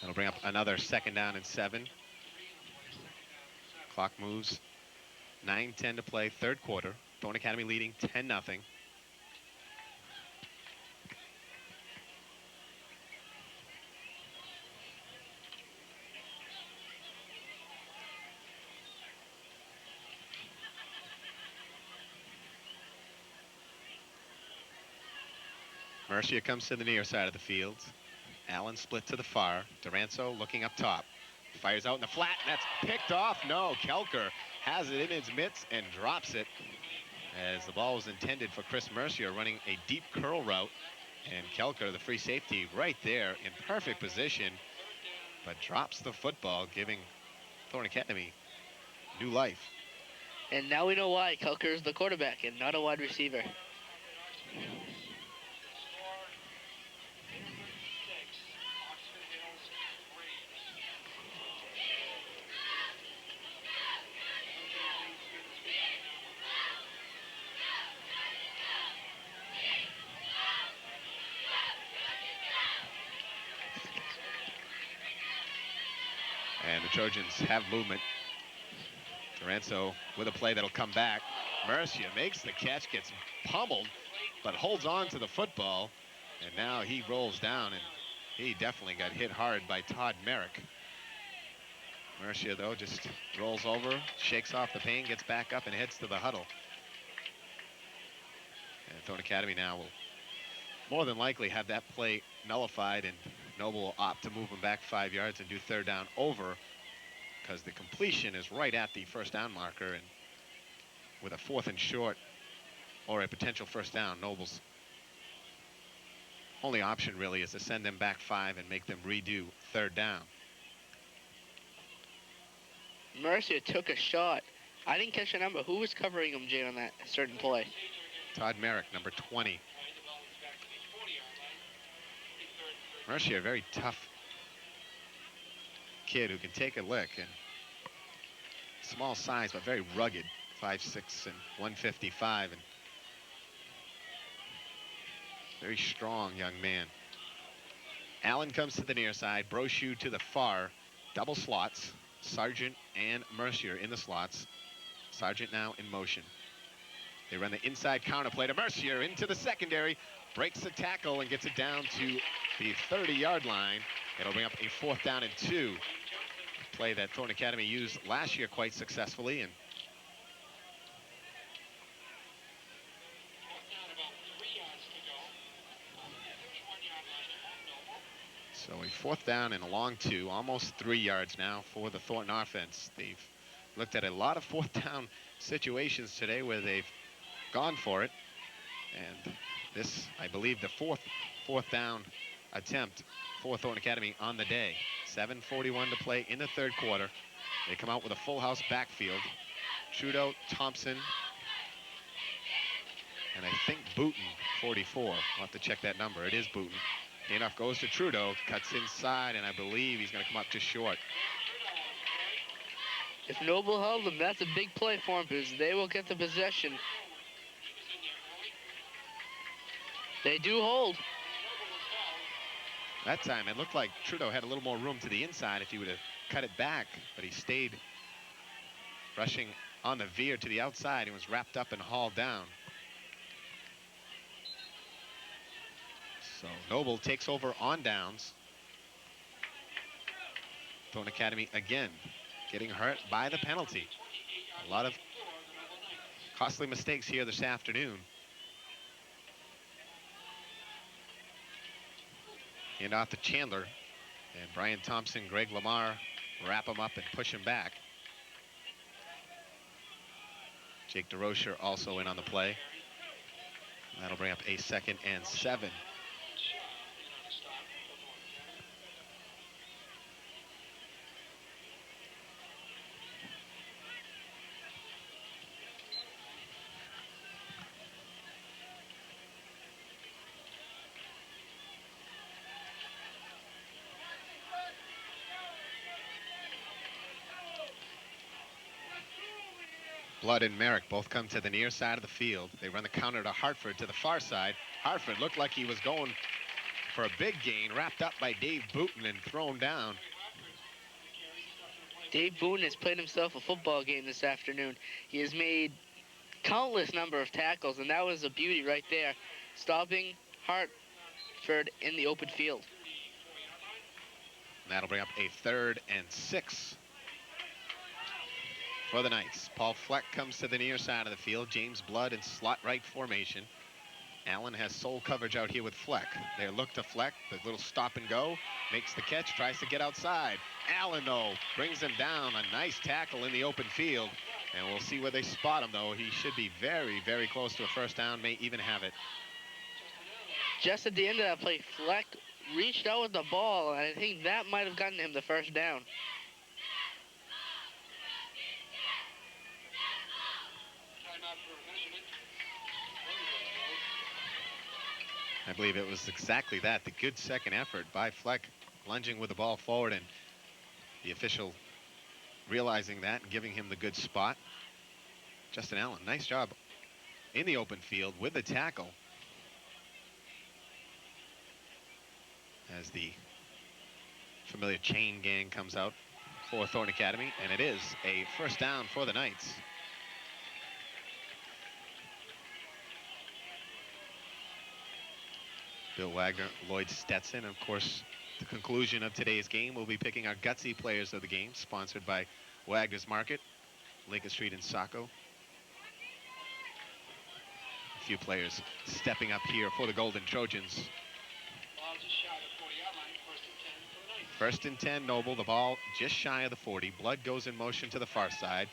That'll bring up another 2nd down and 7. Clock moves. 9:10 to play, 3rd quarter. Thornton Academy leading 10-0. Mercier comes to the near side of the field. Allen split to the far. Duranto looking up top. Fires out in the flat, and that's picked off. No, Kelker has it in his mitts and drops it as the ball was intended for Chris Mercier running a deep curl route. And Kelker, the free safety, right there in perfect position, but drops the football, giving Thornton Academy new life. And now we know why Kelker is the quarterback and not a wide receiver. And the Trojans have movement. Duranto with a play that'll come back. Mercier makes the catch, gets pummeled, but holds on to the football. And now he rolls down, and he definitely got hit hard by Todd Merrick. Mercier, though, just rolls over, shakes off the pain, gets back up, and heads to the huddle. And Thornton Academy now will more than likely have that play nullified, and Noble will opt to move him back 5 yards and do third down over, because the completion is right at the first down marker, and with a 4th and short or a potential first down, Noble's only option really is to send them back 5 and make them redo third down. Mercier took a shot. I didn't catch the number. Who was covering him, Jay, on that certain play? Todd Merrick, number 20. Mercier, a very tough kid who can take a lick, and small size but very rugged, 5'6" and 155, and very strong young man. Allen comes to the near side, Brochu to the far, double slots, Sargent and Mercier in the slots. Sargent now in motion. They run the inside counter play to Mercier into the secondary, breaks the tackle and gets it down to the 30-yard line. It'll bring up a 4th down and 2. A play that Thornton Academy used last year quite successfully, and so a 4th down and a long 2, almost 3 yards now for the Thornton offense. They've looked at a lot of 4th down situations today where they've gone for it, and this, I believe, the fourth down attempt for Thornton Academy on the day. 7:41 to play in the 3rd quarter. They come out with a full house backfield. Trudeau, Thompson, and I think Booten, 44. We'll have to check that number. It is Booten. Handoff goes to Trudeau, cuts inside, and I believe he's going to come up just short. If Noble held them, that's a big play for him, because they will get the possession. They do hold. That time, it looked like Trudeau had a little more room to the inside if he would have cut it back, but he stayed rushing on the veer to the outside and was wrapped up and hauled down. So Noble takes over on downs. Thornton Academy again getting hurt by the penalty. A lot of costly mistakes here this afternoon. Hand off to Chandler, and Brian Thompson, Greg Lamar wrap him up and push him back. Jake DeRocher also in on the play. That'll bring up a 2nd and 7. Blood and Merrick both come to the near side of the field. They run the counter to Hartford to the far side. Hartford looked like he was going for a big gain, wrapped up by Dave Booten and thrown down. Dave Booten has played himself a football game this afternoon. He has made countless number of tackles, and that was a beauty right there, stopping Hartford in the open field. And that'll bring up a 3rd and 6 for the Knights. Paul Fleck comes to the near side of the field. James Blood in slot right formation. Allen has sole coverage out here with Fleck. They look to Fleck, the little stop and go, makes the catch, tries to get outside. Allen, though, brings him down. A nice tackle in the open field. And we'll see where they spot him, though. He should be very, very close to a first down, may even have it. Just at the end of that play, Fleck reached out with the ball, and I think that might have gotten him the first down. I believe it was exactly that. The good second effort by Fleck, lunging with the ball forward, and the official realizing that and giving him the good spot. Justin Allen, nice job in the open field with the tackle. As the familiar chain gang comes out for Thornton Academy, and it is a first down for the Knights. Bill Wagner, Lloyd Stetson. Of course, the conclusion of today's game, we'll be picking our gutsy players of the game, sponsored by Wagner's Market, Lincoln Street in Saco. A few players stepping up here for the Golden Trojans. First and 10, Noble. The ball just shy of the 40. Blood goes in motion to the far side.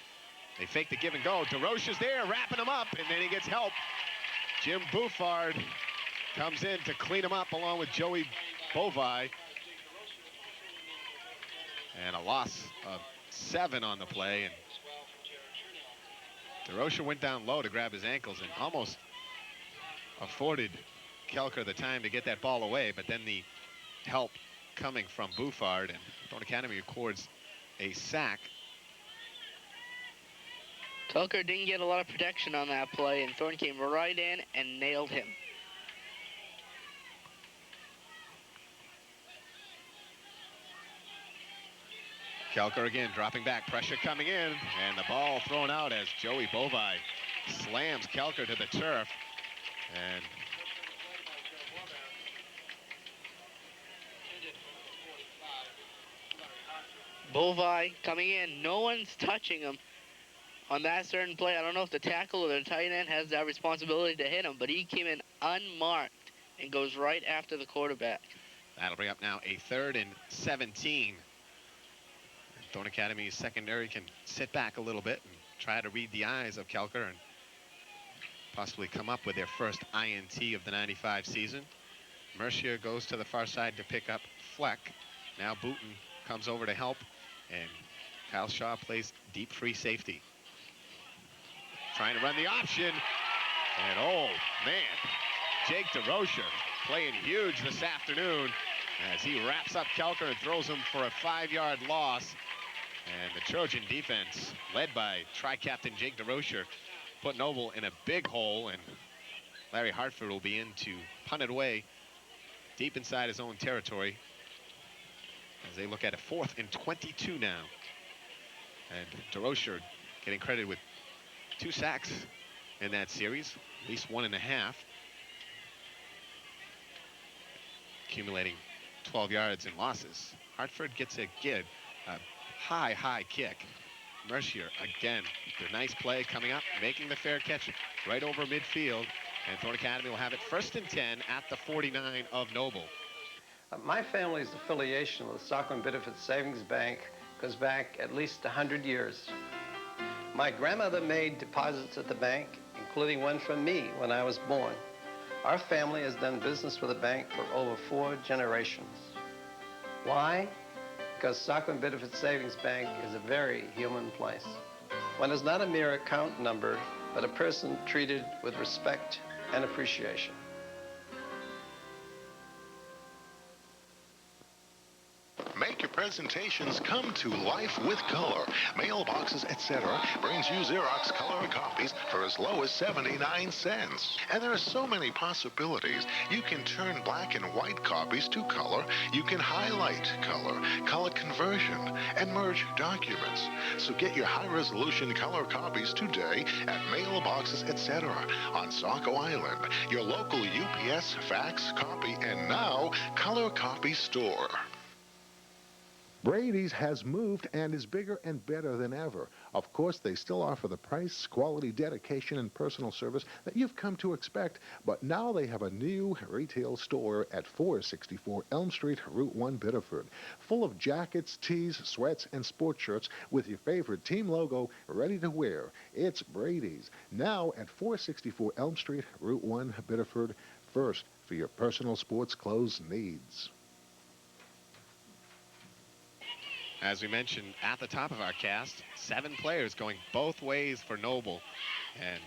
They fake the give and go. DeRoche's there, wrapping him up, and then he gets help. Jim Bouffard comes in to clean him up along with Joey Bovai. And a loss of 7 on the play. And DeRoche went down low to grab his ankles and almost afforded Kelker the time to get that ball away, but then the help coming from Bouffard, and Thornton Academy records a sack. Kelker didn't get a lot of protection on that play, and Thornton came right in and nailed him. Kelker again dropping back, pressure coming in, and the ball thrown out as Joey Bovai slams Kelker to the turf. And Bovai coming in, no one's touching him on that certain play. I don't know if the tackle or the tight end has that responsibility to hit him, but he came in unmarked and goes right after the quarterback. That'll bring up now a 3rd and 17. Thornton Academy's secondary can sit back a little bit and try to read the eyes of Kelker and possibly come up with their first INT of the 95 season. Mercier goes to the far side to pick up Fleck. Now Booton comes over to help, and Kyle Shaw plays deep free safety. Trying to run the option, and oh man, Jake DeRoche playing huge this afternoon as he wraps up Kelker and throws him for a 5-yard loss. And the Trojan defense, led by tri-captain Jake DeRoche, put Noble in a big hole, and Larry Hartford will be in to punt it away deep inside his own territory as they look at a 4th and 22 now. And DeRoche getting credit with 2 sacks in that series, at least 1.5, accumulating 12 yards in losses. Hartford gets a high kick. Mercier again, the nice play coming up, making the fair catch right over midfield, and Thornton Academy will have it 1st and 10 at the 49 of Noble. My family's affiliation with the Saco and Biddeford Savings Bank goes back at least 100 years. My grandmother made deposits at the bank, including one from me when I was born. Our family has done business with the bank for over 4 generations. Why? Because Saco and Biddeford Savings Bank is a very human place. One is not a mere account number, but a person treated with respect and appreciation. Make your presentations come to life with color. Mailboxes, etc. brings you Xerox color copies for as low as 79 cents. And there are so many possibilities. You can turn black and white copies to color. You can highlight color, color conversion, and merge documents. So get your high-resolution color copies today at Mailboxes, etc. on Saco Island, your local UPS, fax, copy, and now color copy store. Brady's has moved and is bigger and better than ever. Of course, they still offer the price, quality, dedication, and personal service that you've come to expect, but now they have a new retail store at 464 Elm Street, Route 1, Biddeford, full of jackets, tees, sweats, and sports shirts with your favorite team logo ready to wear. It's Brady's, now at 464 Elm Street, Route 1, Biddeford, first for your personal sports clothes needs. As we mentioned at the top of our cast, 7 players going both ways for Noble. And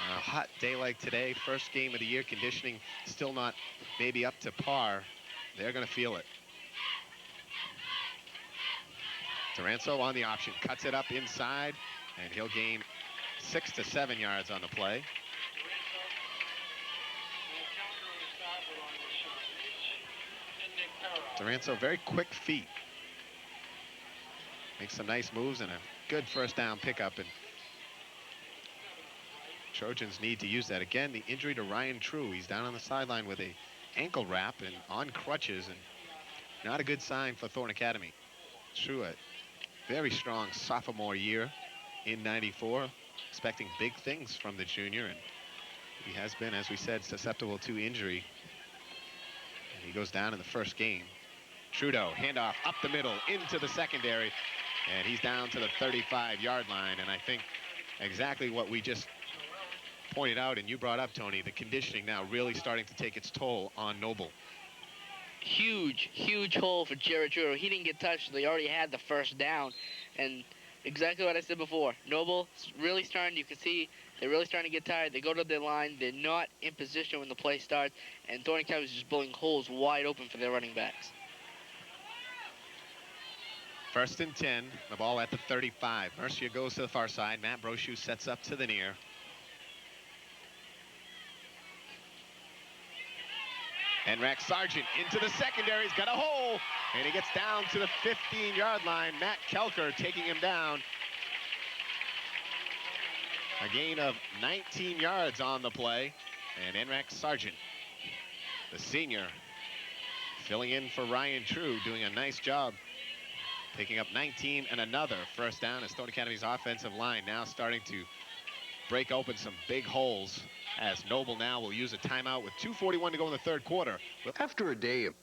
on a hot day like today, first game of the year, conditioning still not maybe up to par. They're going to feel it. Duranzo on the option, cuts it up inside, and he'll gain 6 to 7 yards on the play. Duranzo, very quick feet. Makes some nice moves and a good first down pickup, and Trojans need to use that. Again, the injury to Ryan True. He's down on the sideline with a ankle wrap and on crutches, and not a good sign for Thornton Academy. True, a very strong sophomore year in '94, expecting big things from the junior, and he has been, as we said, susceptible to injury. He goes down in the first game. Trudeau, handoff up the middle into the secondary, and he's down to the 35-yard line. And I think exactly what we just pointed out and you brought up, Tony, the conditioning now really starting to take its toll on Noble. Huge hole for Jared Trudeau. He didn't get touched. They already had the first down. And exactly what I said before. Noble really starting, you can see they're really starting to get tired. They go to their line. They're not in position when the play starts. And Thornton Academy is just blowing holes wide open for their running backs. 1st and 10, the ball at the 35. Mercier goes to the far side. Matt Brochu sets up to the near. And Rex Sargent into the secondary. He's got a hole, and he gets down to the 15-yard line. Matt Kelker taking him down. A gain of 19 yards on the play. And Enrex Sargent, the senior, filling in for Ryan True, doing a nice job. Picking up 19 and another first down as Thornton Academy's offensive line now starting to break open some big holes, as Noble now will use a timeout with 2:41 to go in the third quarter. After a day of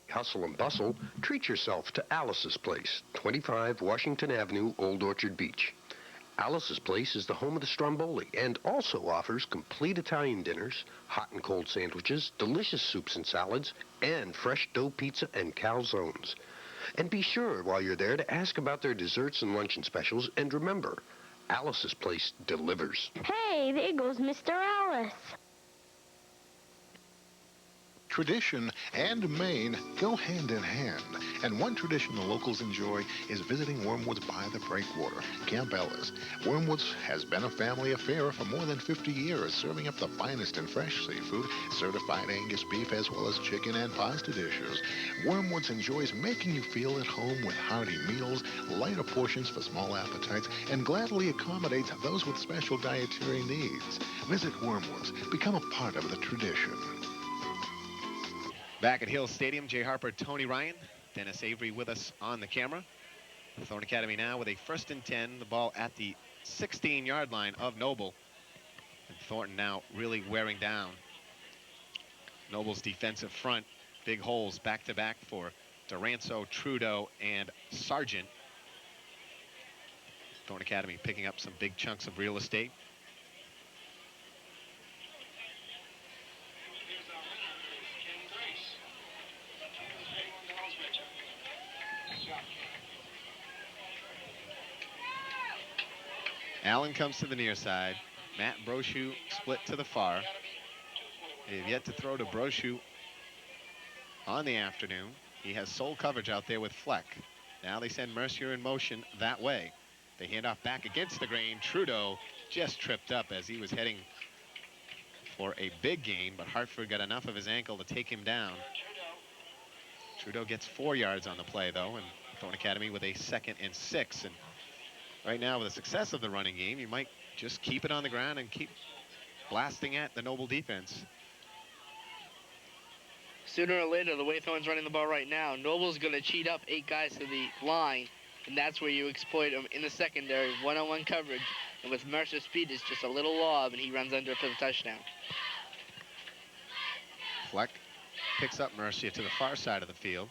hustle and bustle, treat yourself to Alice's Place, 25 Washington Avenue, Old Orchard Beach. Alice's Place is the home of the Stromboli and also offers complete Italian dinners, hot and cold sandwiches, delicious soups and salads, and fresh dough pizza and calzones. And be sure while you're there to ask about their desserts and luncheon specials, and remember, Alice's Place delivers. Hey, there goes Mr. Alice. Tradition and Maine go hand in hand, and one tradition the locals enjoy is visiting Wormwoods by the Breakwater, Camp Ellis. Wormwoods has been a family affair for more than 50 years, serving up the finest and fresh seafood, certified Angus beef, as well as chicken and pasta dishes. Wormwoods enjoys making you feel at home with hearty meals, lighter portions for small appetites, and gladly accommodates those with special dietary needs. Visit Wormwoods. Become a part of the tradition. Back at Hill Stadium, Jay Harper, Tony Ryan, Dennis Avery with us on the camera. Thornton Academy now with a 1st and 10, the ball at the 16-yard line of Noble. And Thornton now really wearing down Noble's defensive front. Big holes back-to-back for Duranso, Trudeau, and Sargent. Thornton Academy picking up some big chunks of real estate. Allen comes to the near side. Matt Brochu split to the far. They've yet to throw to Brochu on the afternoon. He has sole coverage out there with Fleck. Now they send Mercier in motion that way. They hand off back against the grain. Trudeau just tripped up as he was heading for a big gain, but Hartford got enough of his ankle to take him down. Trudeau gets 4 yards on the play, though, and Thornton Academy with a 2nd and 6. And right now, with the success of the running game, you might just keep it on the ground and keep blasting at the Noble defense. Sooner or later, the way Thornton's running the ball right now, Noble's going to cheat up 8 guys to the line, and that's where you exploit him in the secondary, one-on-one coverage. And with Mercer's speed, it's just a little lob, and he runs under for the touchdown. Fleck picks up Mercier to the far side of the field.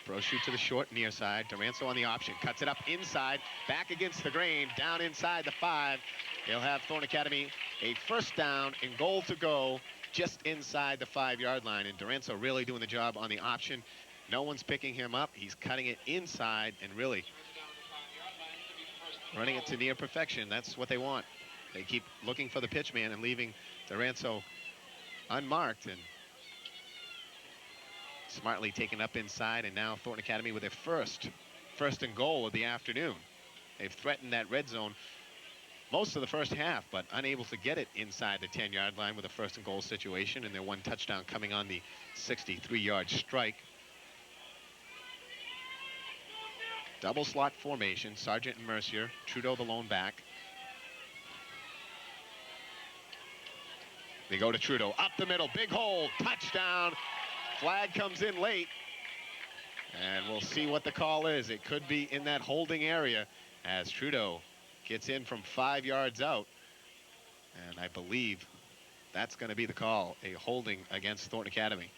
Brochu to the short near side. Duranso on the option. Cuts it up inside. Back against the grain. Down inside the 5. They'll have Thornton Academy a 1st down and goal to go just inside the 5-yard line. And Duranso really doing the job on the option. No one's picking him up. He's cutting it inside and really running it to near perfection. That's what they want. They keep looking for the pitch man and leaving Duranso unmarked. And smartly taken up inside, and now Thornton Academy with their first and goal of the afternoon. They've threatened that red zone most of the first half, but unable to get it inside the 10-yard line with a 1st and goal situation, and their 1 touchdown coming on the 63-yard strike. Double slot formation, Sargent and Mercier, Trudeau the lone back. They go to Trudeau, up the middle, big hole, touchdown. Flag comes in late, and we'll see what the call is. It could be in that holding area as Trudeau gets in from 5 yards out, and I believe that's going to be the call, a holding against Thornton Academy.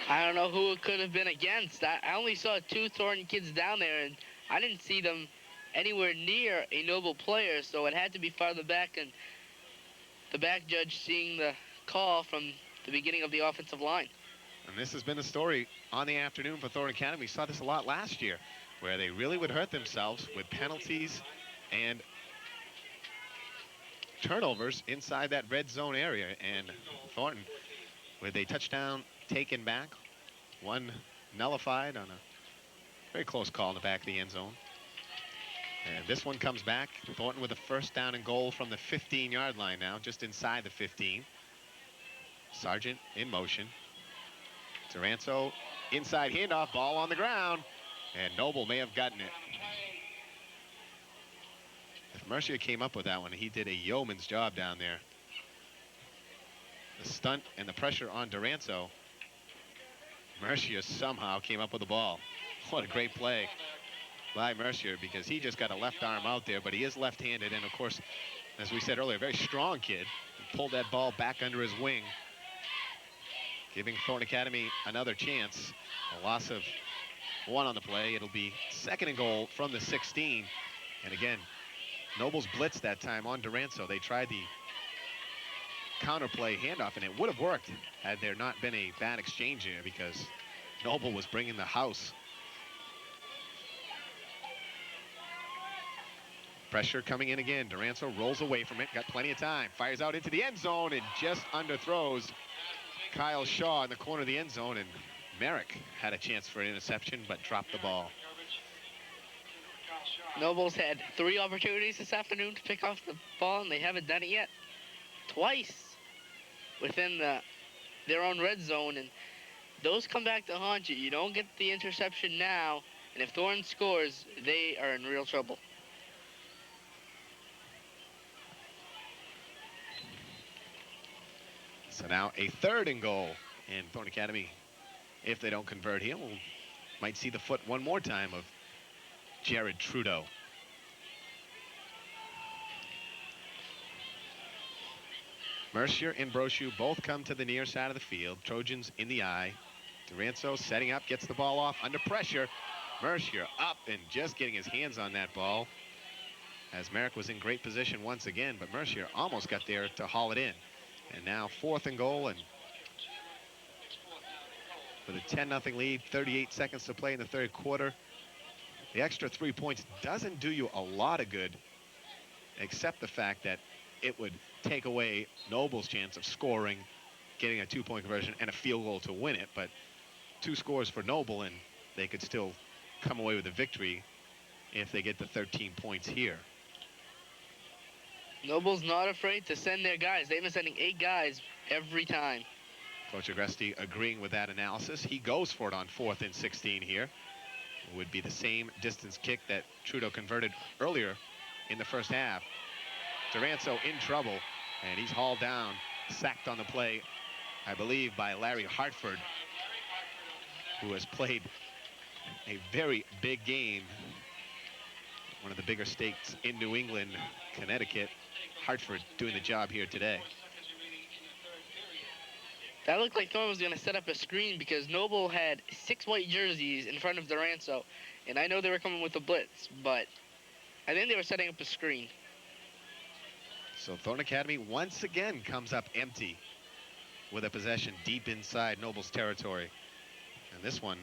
I don't know who it could have been against. I only saw 2 Thornton kids down there, and I didn't see them anywhere near a Noble player, so it had to be farther back, and the back judge seeing the call from the beginning of the offensive line. And this has been the story on the afternoon for Thornton Academy. We saw this a lot last year, where they really would hurt themselves with penalties and turnovers inside that red zone area. And Thornton, with a touchdown taken back, one nullified on a very close call in the back of the end zone. And this one comes back. Thornton with a first down and goal from the 15-yard line now, just inside the 15. Sargent in motion. Taranto inside handoff, ball on the ground, and Noble may have gotten it. If Mercier came up with that one, he did a yeoman's job down there. The stunt and the pressure on Duranto. Mercier somehow came up with the ball. What a great play by Mercier, because he just got a left arm out there, but he is left-handed, and of course, as we said earlier, a very strong kid. He pulled that ball back under his wing, giving Thornton Academy another chance. A loss of 1 on the play. It'll be 2nd and goal from the 16. And again, Noble's blitz that time on Duranto. They tried the counterplay handoff, and it would have worked had there not been a bad exchange here, because Noble was bringing the house. Pressure coming in again. Duranto rolls away from it. Got plenty of time. Fires out into the end zone and just underthrows Kyle Shaw in the corner of the end zone, and Merrick had a chance for an interception but dropped the ball. Noble's had 3 opportunities this afternoon to pick off the ball, and they haven't done it yet. Twice within their own red zone, and those come back to haunt you. You don't get the interception now, and if Thornton scores, they are in real trouble. So now a 3rd and goal, and Thornton Academy, if they don't convert here, might see the foot one more time of Jared Trudeau. Mercier and Brochu both come to the near side of the field. Trojans in the eye. Duranto setting up, gets the ball off under pressure. Mercier up and just getting his hands on that ball, as Merrick was in great position once again, but Mercier almost got there to haul it in. And now 4th and goal, and with a 10-0 lead, 38 seconds to play in the 3rd quarter. The extra 3 points doesn't do you a lot of good, except the fact that it would take away Noble's chance of scoring, getting a 2-point conversion and a field goal to win it. But 2 scores for Noble, and they could still come away with a victory if they get the 13 points here. Noble's not afraid to send their guys. They've been sending 8 guys every time. Coach Agresti agreeing with that analysis. He goes for it on 4th and 16 here. It would be the same distance kick that Trudeau converted earlier in the first half. Duranto in trouble, and he's hauled down, sacked on the play, I believe, by Larry Hartford, who has played a very big game. One of the bigger stakes in New England, Connecticut. Hartford doing the job here today. That looked like Thornton was going to set up a screen, because Noble had 6 white jerseys in front of Duranto, and I know they were coming with a blitz, but I think they were setting up a screen. So Thornton Academy once again comes up empty with a possession deep inside Noble's territory. And this one,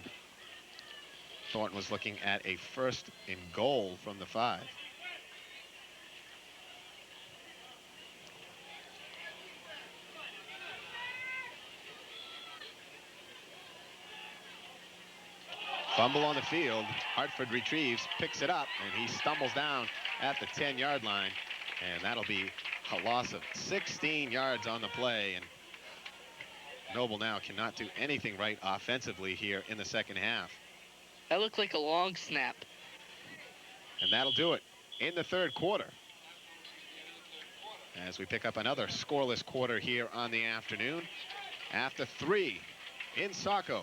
Thornton was looking at a 1st and goal from the 5. Fumble on the field. Hartford retrieves, picks it up, and he stumbles down at the 10-yard line. And that'll be a loss of 16 yards on the play. And Noble now cannot do anything right offensively here in the 2nd half. That looked like a long snap. And that'll do it in the 3rd quarter, as we pick up another scoreless quarter here on the afternoon. After 3 in Saco,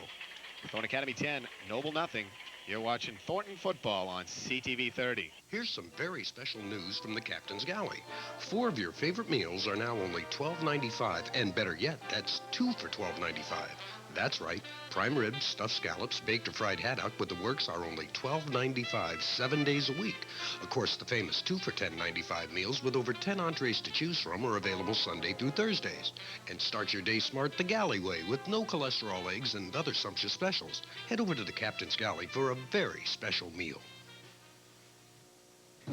Thornton Academy 10, Noble nothing. You're watching Thornton football on CTV30. Here's some very special news from the Captain's Galley. 4 of your favorite meals are now only $12.95, and better yet, that's 2 for $12.95. That's right. Prime rib, stuffed scallops, baked or fried haddock with the works are only $12.95, 7 days a week. Of course, the famous 2 for $10.95 meals with over 10 entrees to choose from are available Sunday through Thursdays. And start your day smart the Galley way with no cholesterol eggs and other sumptuous specials. Head over to the Captain's Galley for a very special meal.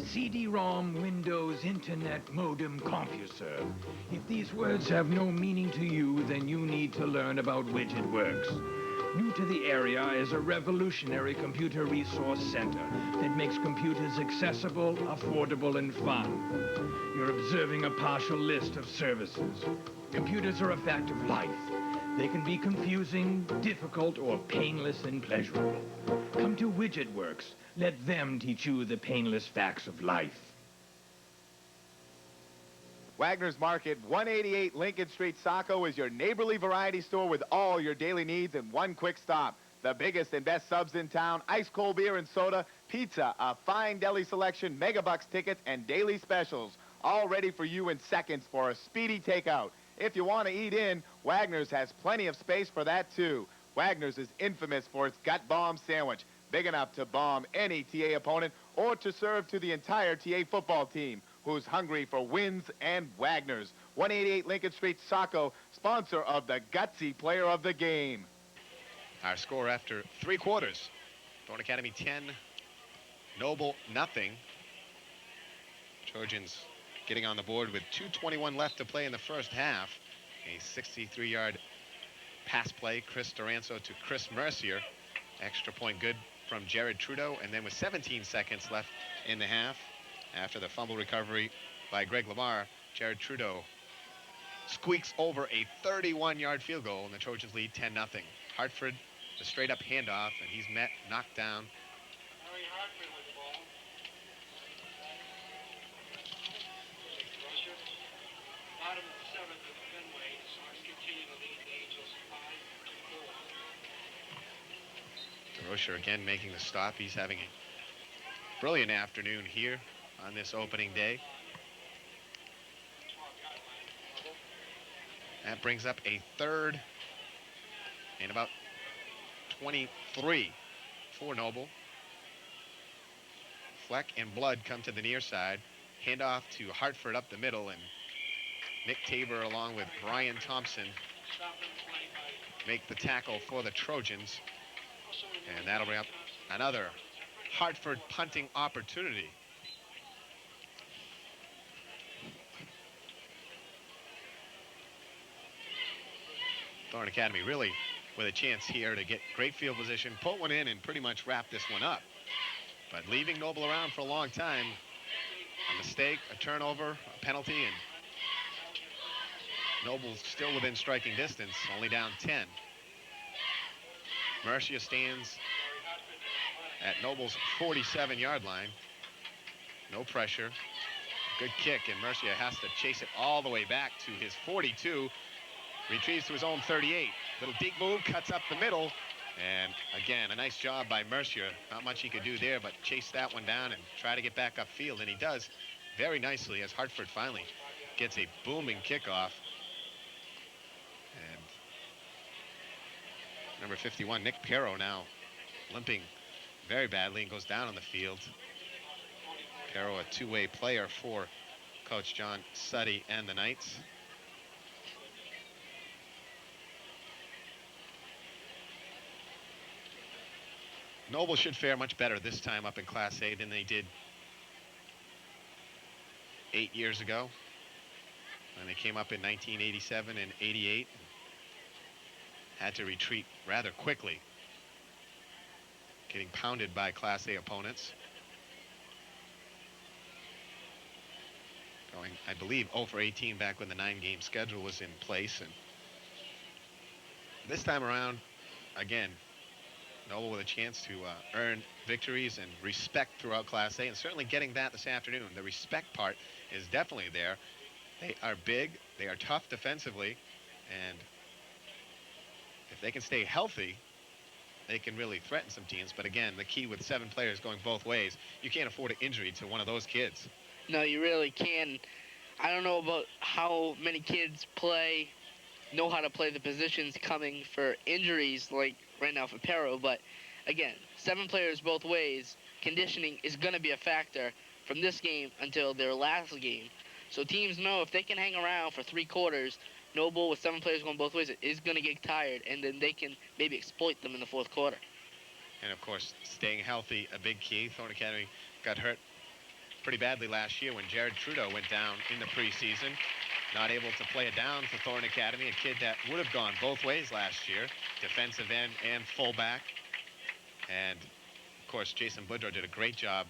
CD-ROM, Windows, Internet, Modem, CompuServe. If these words have no meaning to you, then you need to learn about WidgetWorks. New to the area is a revolutionary computer resource center that makes computers accessible, affordable, and fun. You're observing a partial list of services. Computers are a fact of life. They can be confusing, difficult, or painless and pleasurable. Come to WidgetWorks. Let them teach you the painless facts of life. Wagner's Market, 188 Lincoln Street, Saco is your neighborly variety store with all your daily needs in one quick stop. The biggest and best subs in town, ice cold beer and soda, pizza, a fine deli selection, megabucks tickets, and daily specials. All ready for you in seconds for a speedy takeout. If you want to eat in, Wagner's has plenty of space for that too. Wagner's is infamous for its gut bomb sandwich, big enough to bomb any TA opponent or to serve to the entire TA football team, who's hungry for wins and Wagner's. 188 Lincoln Street, Saco, sponsor of the gutsy player of the game. Our score after 3 quarters. Thornton Academy 10, Noble nothing. Trojans getting on the board with 2:21 left to play in the first half. A 63-yard pass play, Chris Duranzo to Chris Mercier. Extra point good from Jared Trudeau, and then with 17 seconds left in the half, after the fumble recovery by Greg Lamar, Jared Trudeau squeaks over a 31-yard field goal, and the Trojans lead 10-0. Hartford, the straight-up handoff, and he's knocked down. Rocher again making the stop. He's having a brilliant afternoon here on this opening day. That brings up a 3rd and about 23 for Noble. Fleck and Blood come to the near side. Handoff to Hartford up the middle, and Nick Tabor along with Brian Thompson make the tackle for the Trojans. And that'll bring up another Hartford punting opportunity. Thornton Academy really with a chance here to get great field position, put one in, and pretty much wrap this one up. But leaving Noble around for a long time, a mistake, a turnover, a penalty, and Noble's still within striking distance, only down 10. Mercier stands at Noble's 47-yard line. No pressure. Good kick, and Mercier has to chase it all the way back to his 42. Retrieves to his own 38. Little deep move, cuts up the middle. And again, a nice job by Mercier. Not much he could do there, but chase that one down and try to get back upfield. And he does very nicely as Hartford finally gets a booming kickoff. And number 51, Nick Perro, now limping very badly and goes down on the field. Perro, a two-way player for Coach John Suddy and the Knights. Noble should fare much better this time up in Class A than they did 8 years ago when they came up in 1987 and 88. Had to retreat rather quickly, getting pounded by Class A opponents. Going, I believe, 0 for 18 back when the 9-game schedule was in place. And this time around, again, Noble with a chance to earn victories and respect throughout Class A, and certainly getting that this afternoon. The respect part is definitely there. They are big, they are tough defensively, and if they can stay healthy, they can really threaten some teams. But again, the key with 7 players going both ways, you can't afford an injury to one of those kids. No, you really can. I don't know about how many kids know how to play the positions coming for injuries like right now for Pero, but again, 7 players both ways, conditioning is going to be a factor from this game until their last game. So teams know if they can hang around for 3 quarters, Noble with 7 players going both ways is going to get tired, and then they can maybe exploit them in the 4th quarter. And of course, staying healthy, a big key. Thornton Academy got hurt pretty badly last year when Jared Trudeau went down in the preseason. Not able to play it down for Thornton Academy, a kid that would have gone both ways last year, defensive end and fullback. And of course, Jason Boudreau did a great job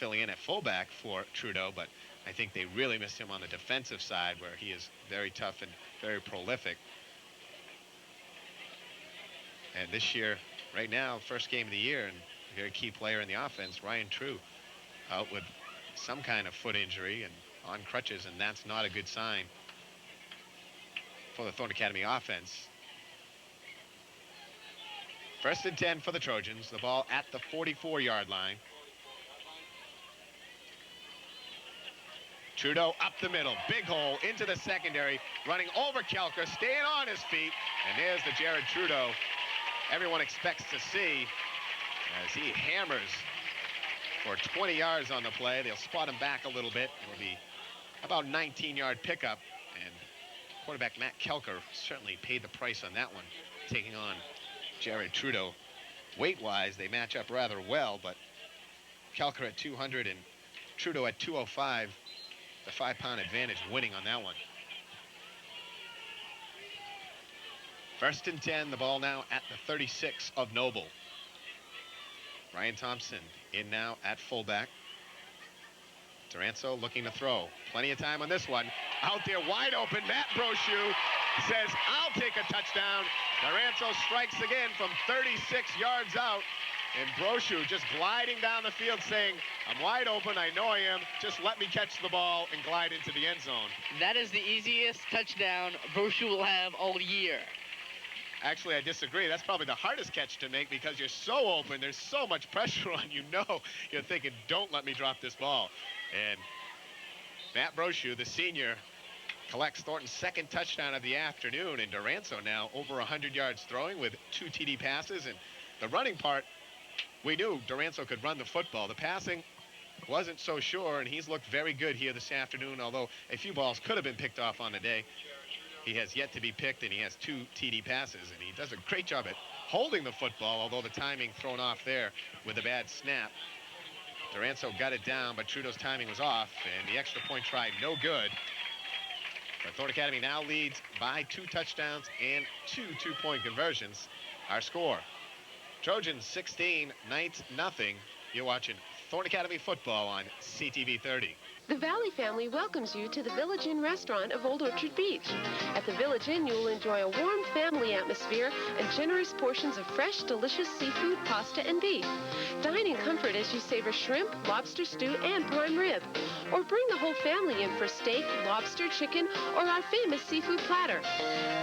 filling in at fullback for Trudeau, but I think they really missed him on the defensive side, where he is very tough and very prolific. And this year, right now, first game of the year, and a very key player in the offense, Ryan True, out with some kind of foot injury and on crutches, and that's not a good sign for the Thornton Academy offense. 1st and 10 for the Trojans. The ball at the 44-yard line. Trudeau up the middle, big hole into the secondary, running over Kelker, staying on his feet, and there's the Jared Trudeau everyone expects to see as he hammers for 20 yards on the play. They'll spot him back a little bit. It'll be about 19-yard pickup, and quarterback Matt Kelker certainly paid the price on that one, taking on Jared Trudeau. Weight-wise, they match up rather well, but Kelker at 200 and Trudeau at 205. The 5-pound advantage winning on that one. 1st and 10, the ball now at the 36 of Noble. Ryan Thompson in now at fullback. Duranzo looking to throw. Plenty of time on this one. Out there wide open. Matt Brochu says, I'll take a touchdown. Duranzo strikes again from 36 yards out. And Brochu just gliding down the field saying, I'm wide open, I know I am, just let me catch the ball and glide into the end zone. That is the easiest touchdown Brochu will have all year. Actually, I disagree. That's probably the hardest catch to make because you're so open, there's so much pressure on you. You're thinking, don't let me drop this ball. And Matt Brochu, the senior, collects Thornton's 2nd touchdown of the afternoon, and Duranzo now over 100 yards throwing with 2 TD passes. And the running part, we knew Duranzo could run the football. The passing wasn't so sure, and he's looked very good here this afternoon, although a few balls could have been picked off on the day. He has yet to be picked, and he has 2 TD passes, and he does a great job at holding the football, although the timing thrown off there with a bad snap. Duranzo got it down, but Trudeau's timing was off, and the extra point try no good. But Thornton Academy now leads by 2 touchdowns and 2 two-point conversions. Our score, Trojans 16, Knights nothing. You're watching Thornton Academy football on CTV30. The Valley family welcomes you to the Village Inn restaurant of Old Orchard Beach. At the Village Inn, you will enjoy a warm family atmosphere and generous portions of fresh, delicious seafood, pasta, and beef. Dine in comfort as you savor shrimp, lobster stew, and prime rib. Or bring the whole family in for steak, lobster, chicken, or our famous seafood platter.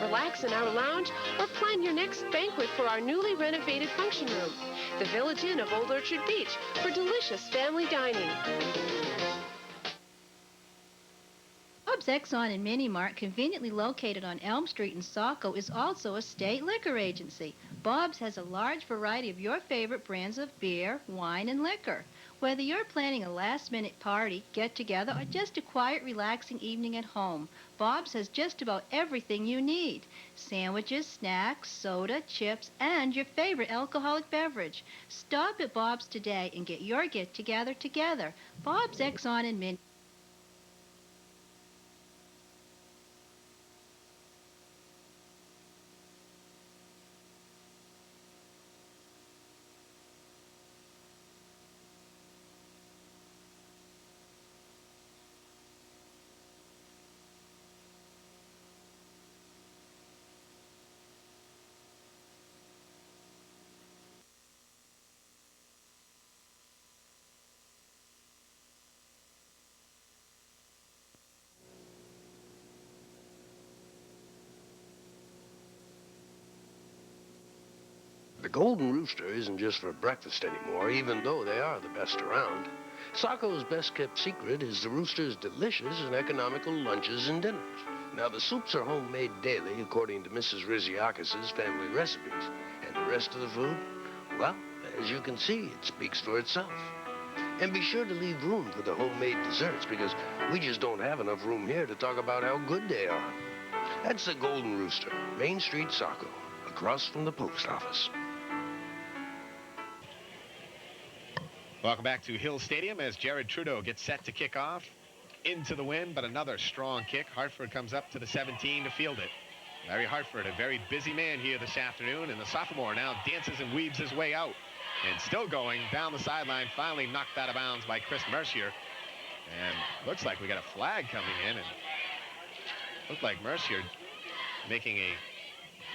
Relax in our lounge or plan your next banquet for our newly renovated function room. The Village Inn of Old Orchard Beach for delicious family dining. Bob's Exxon and Mini Mart, conveniently located on Elm Street in Saco, is also a state liquor agency. Bob's has a large variety of your favorite brands of beer, wine, and liquor. Whether you're planning a last-minute party, get-together, or just a quiet, relaxing evening at home, Bob's has just about everything you need. Sandwiches, snacks, soda, chips, and your favorite alcoholic beverage. Stop at Bob's today and get your get-together together. Bob's Exxon and Mini. The Golden Rooster isn't just for breakfast anymore, even though they are the best around. Saco's best-kept secret is the Rooster's delicious and economical lunches and dinners. Now, the soups are homemade daily according to Mrs. Riziakis' family recipes. And the rest of the food, well, as you can see, it speaks for itself. And be sure to leave room for the homemade desserts, because we just don't have enough room here to talk about how good they are. That's the Golden Rooster, Main Street, Saco, across from the post office. Welcome back to Hill Stadium as Jared Trudeau gets set to kick off. Into the wind, but another strong kick. Hartford comes up to the 17 to field it. Larry Hartford, a very busy man here this afternoon, and the sophomore now dances and weaves his way out. And still going down the sideline, finally knocked out of bounds by Chris Mercier. And looks like we got a flag coming in, and looked like Mercier making a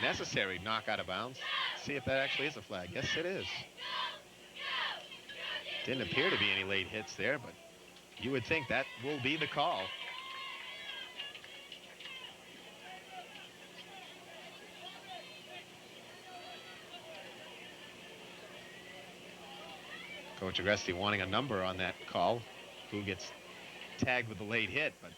necessary knock out of bounds. Let's see if that actually is a flag. Yes, it is. Didn't appear to be any late hits there, but you would think that will be the call. Coach Agresti wanting a number on that call, who gets tagged with the late hit. But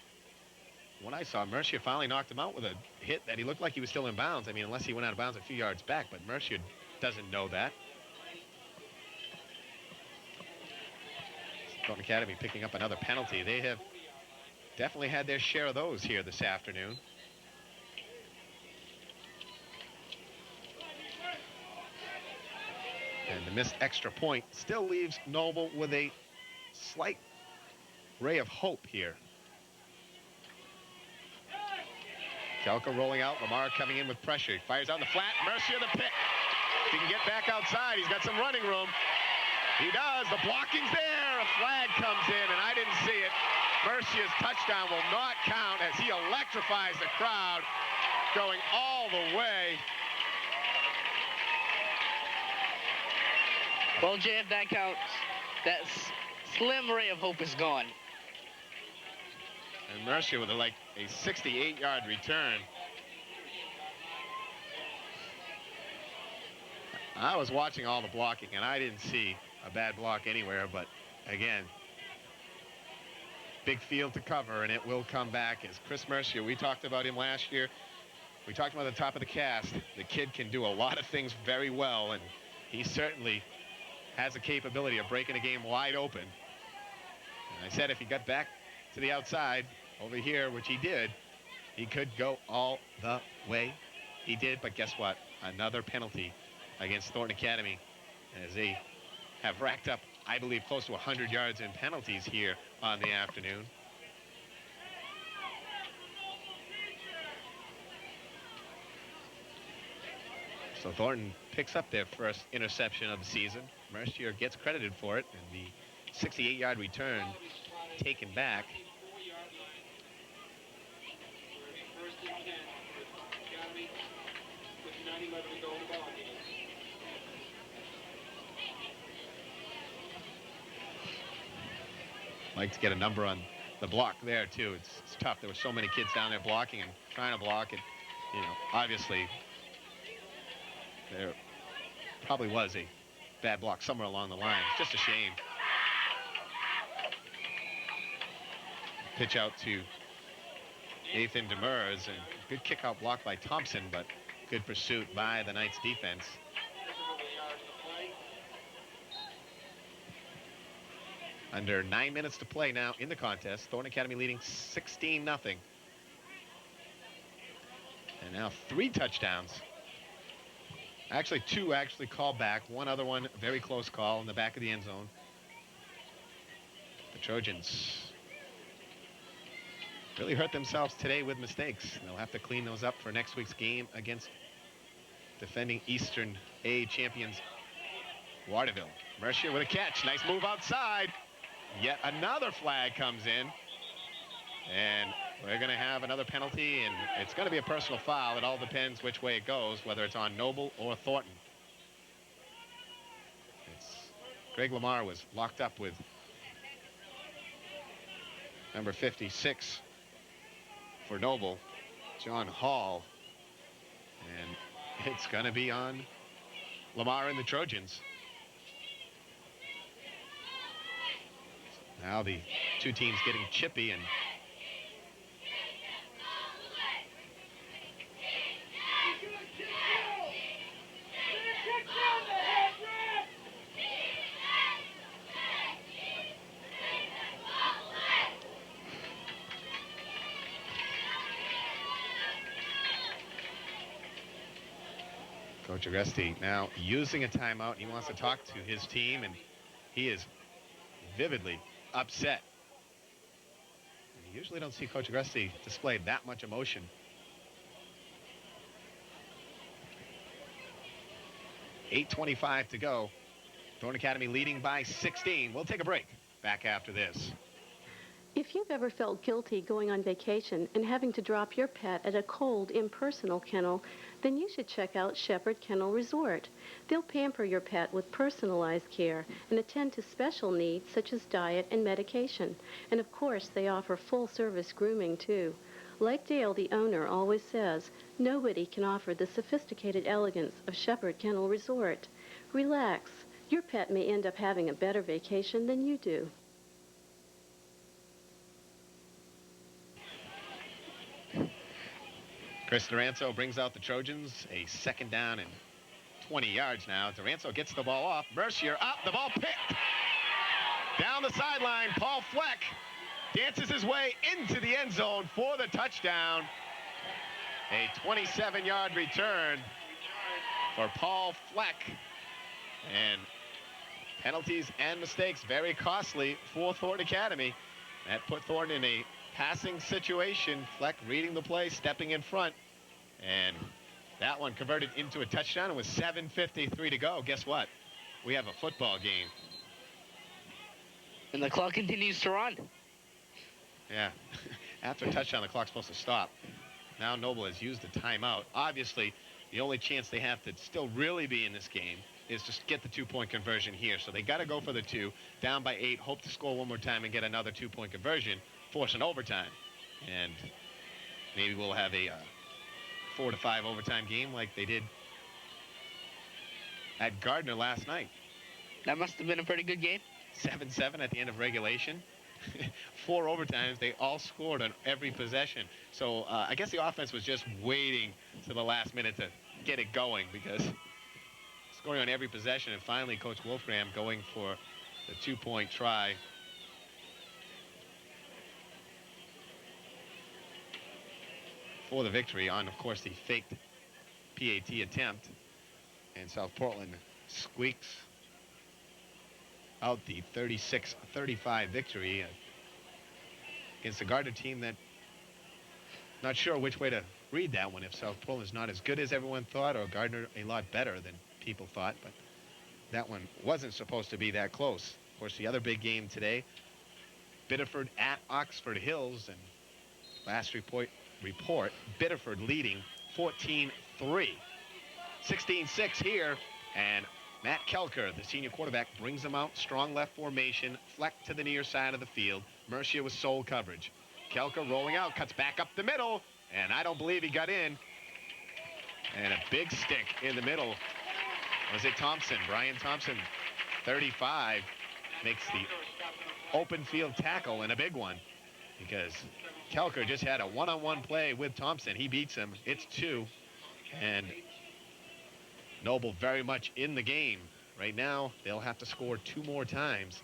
when I saw Mercier finally knocked him out with a hit that he looked like he was still in bounds. I mean, unless he went out of bounds a few yards back, but Mercier doesn't know that. Thornton Academy picking up another penalty. They have definitely had their share of those here this afternoon. And the missed extra point still leaves Noble with a slight ray of hope here. Kelka rolling out. Lamar coming in with pressure. He fires out in the flat. Mercier the pick. If he can get back outside, he's got some running room. He does. The blocking's there. A flag comes in, and I didn't see it. Mercier's touchdown will not count as he electrifies the crowd, going all the way. Well, Jay, if that counts, that slim ray of hope is gone. And Mercier with a 68-yard return. I was watching all the blocking, and I didn't see a bad block anywhere, but again, big field to cover, and it will come back as Chris Mercier. We talked about him last year. We talked about the top of the cast. The kid can do a lot of things very well, and he certainly has a capability of breaking a game wide open. And I said if he got back to the outside over here, which he did, he could go all the way. He did, but guess what? Another penalty against Thornton Academy as they have racked up, I believe, close to 100 yards in penalties here on the afternoon. So Thornton picks up their first interception of the season. Mercier gets credited for it, and the 68-yard return taken back. Like to get a number on the block there too. It's tough. There were so many kids down there blocking and trying to block it. You know, obviously there probably was a bad block somewhere along the line. It's just a shame. Pitch out to Nathan Demers, and good kick out block by Thompson, but good pursuit by the Knights defense. Under 9 minutes to play now in the contest. Thornton Academy leading 16-0. And now 3 touchdowns. Actually, 2 actually called back. One other one, a very close call in the back of the end zone. The Trojans really hurt themselves today with mistakes. They'll have to clean those up for next week's game against defending Eastern A champions Waterville. Mercier with a catch. Nice move outside. Yet another flag comes in, and we're going to have another penalty, and it's going to be a personal foul. It all depends which way it goes, whether it's on Noble or Thornton. Greg Lamar was locked up with number 56 for Noble, John Hall, and it's going to be on Lamar and the Trojans. Now the two teams getting chippy, and Coach Agresti now using a timeout. He wants to talk to his team, and he is vividly upset. You usually don't see Coach Agresti display that much emotion. .8:25 to go. Thornton Academy leading by 16. We'll take a break. Back after this. If you've ever felt guilty going on vacation and having to drop your pet at a cold, impersonal kennel, then you should check out Shepherd Kennel Resort. They'll pamper your pet with personalized care and attend to special needs such as diet and medication. And of course, they offer full-service grooming too. Like Dale, the owner, always says, nobody can offer the sophisticated elegance of Shepherd Kennel Resort. Relax. Your pet may end up having a better vacation than you do. Chris Duranzo brings out the Trojans. A 2nd down and 20 yards now. Duranzo gets the ball off. Mercier up. The ball picked. Down the sideline. Paul Fleck dances his way into the end zone for the touchdown. A 27-yard return for Paul Fleck. And penalties and mistakes very costly for Thornton Academy. That put Thornton in a passing situation. Fleck reading the play, stepping in front. And that one converted into a touchdown. It was 7:53 to go. Guess what? We have a football game. And the clock continues to run. Yeah. After a touchdown, the clock's supposed to stop. Now Noble has used the timeout. Obviously, the only chance they have to still really be in this game is just get the 2-point conversion here. So they got to go for the 2, down by 8, hope to score one more time and get another 2-point conversion, force an overtime. And maybe we'll have a 4-5 overtime game like they did at Gardner last night. That must have been a pretty good game. 7-7 at the end of regulation. 4 overtimes. They all scored on every possession. So I guess the offense was just waiting to the last minute to get it going, because scoring on every possession, and finally Coach Wolfgram going for the 2-point try. For the victory on, of course, the faked PAT attempt. And South Portland squeaks out the 36-35 victory against the Gardner team that, not sure which way to read that one, if South Portland is not as good as everyone thought or Gardner a lot better than people thought, but that one wasn't supposed to be that close. Of course, the other big game today, Biddeford at Oxford Hills, and last report, Biddeford leading 14-3. 16-6 here, and Matt Kelker, the senior quarterback, brings them out. Strong left formation, Fleck to the near side of the field. Mercier with sole coverage. Kelker rolling out, cuts back up the middle, and I don't believe he got in. And a big stick in the middle. Was it Thompson? Brian Thompson, 35, makes the open field tackle, and a big one, because Kelker just had a one-on-one play with Thompson. He beats him. It's 2. And Noble very much in the game. Right now, they'll have to score 2 more times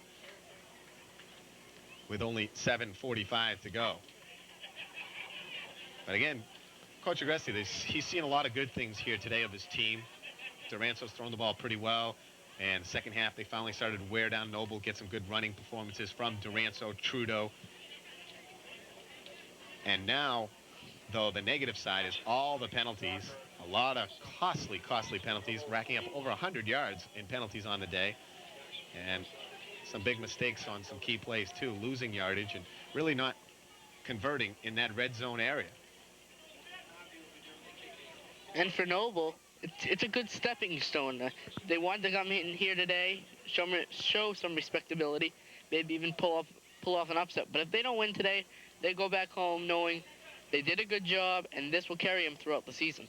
with only 7:45 to go. But again, Coach Agresti, he's seen a lot of good things here today of his team. Duranzo's thrown the ball pretty well. And second half, they finally started to wear down Noble, get some good running performances from Duranzo, Trudeau. And now, though, the negative side is all the penalties. A lot of costly penalties, racking up over 100 yards in penalties on the day. And some big mistakes on some key plays, too, losing yardage and really not converting in that red zone area. And for Noble, it's a good stepping stone. They wanted to come in here today, show some respectability, maybe even pull off an upset. But if they don't win today, they go back home knowing they did a good job, and this will carry them throughout the season.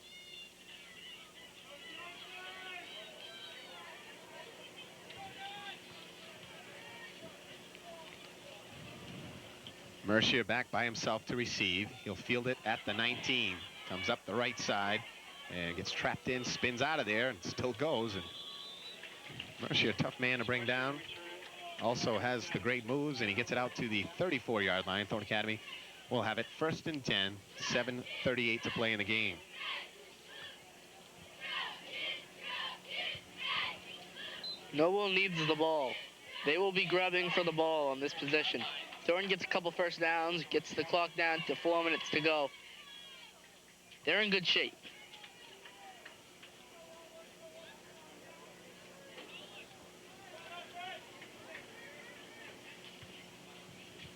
Mercier back by himself to receive. He'll field it at the 19. Comes up the right side and gets trapped in, spins out of there, and still goes. And Mercier, a tough man to bring down. Also has the great moves, and he gets it out to the 34-yard line. Thornton Academy will have it 1st and 10, 7:38 to play in the game. Noble needs the ball. They will be grabbing for the ball on this possession. Thornton gets a couple first downs, gets the clock down to 4 minutes to go. They're in good shape.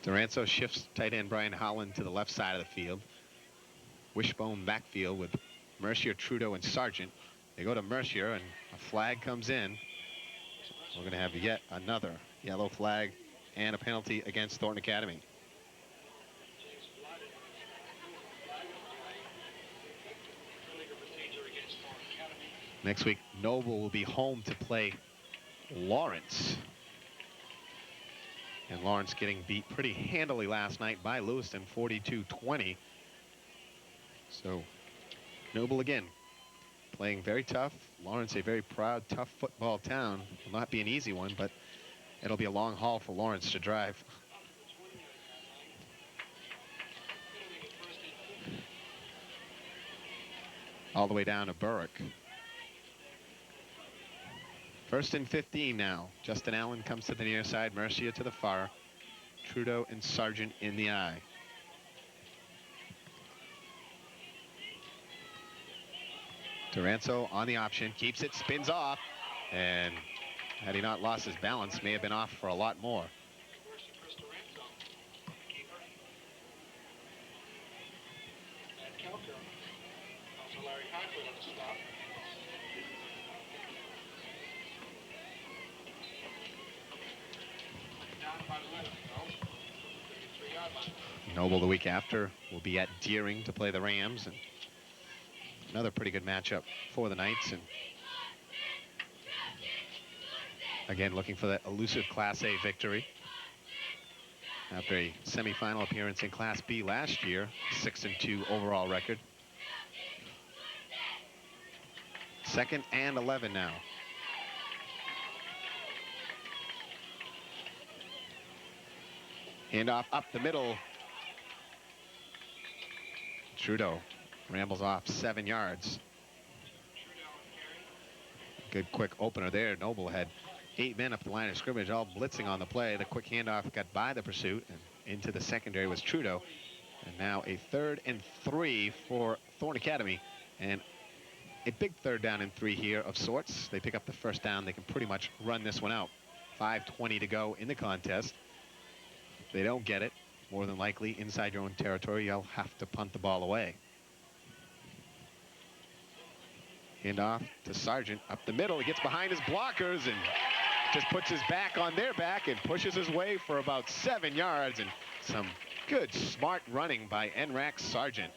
Duranzo shifts tight end Brian Holland to the left side of the field. Wishbone backfield with Mercier, Trudeau, and Sargent. They go to Mercier, and a flag comes in. We're going to have yet another yellow flag and a penalty against Thornton Academy. Next week, Noble will be home to play Lawrence. And Lawrence getting beat pretty handily last night by Lewiston, 42-20. So Noble again playing very tough. Lawrence, a very proud, tough football town. Will not be an easy one, but it'll be a long haul for Lawrence to drive. All the way down to Berwick. 1st and 15 now. Justin Allen comes to the near side. Mercier to the far. Trudeau and Sargent in the eye. Duranzo on the option, keeps it, spins off, and had he not lost his balance, may have been off for a lot more. Noble the week after will be at Deering to play the Rams, and another pretty good matchup for the Knights. And again, looking for that elusive Class A victory after a semifinal appearance in Class B last year. 6-2 overall record. 2nd and 11 now. Handoff up the middle. Trudeau rambles off 7 yards. Good quick opener there. Noble had 8 men up the line of scrimmage, all blitzing on the play. The quick handoff got by the pursuit, and into the secondary was Trudeau. And now a 3rd and 3 for Thornton Academy, and a big 3rd down and 3 here of sorts. They pick up the 1st down. They can pretty much run this one out. 5:20 to go in the contest. If they don't get it, more than likely inside your own territory, you'll have to punt the ball away. Handoff to Sargent up the middle. He gets behind his blockers and just puts his back on their back and pushes his way for about 7 yards, and some good smart running by NRAC Sargent.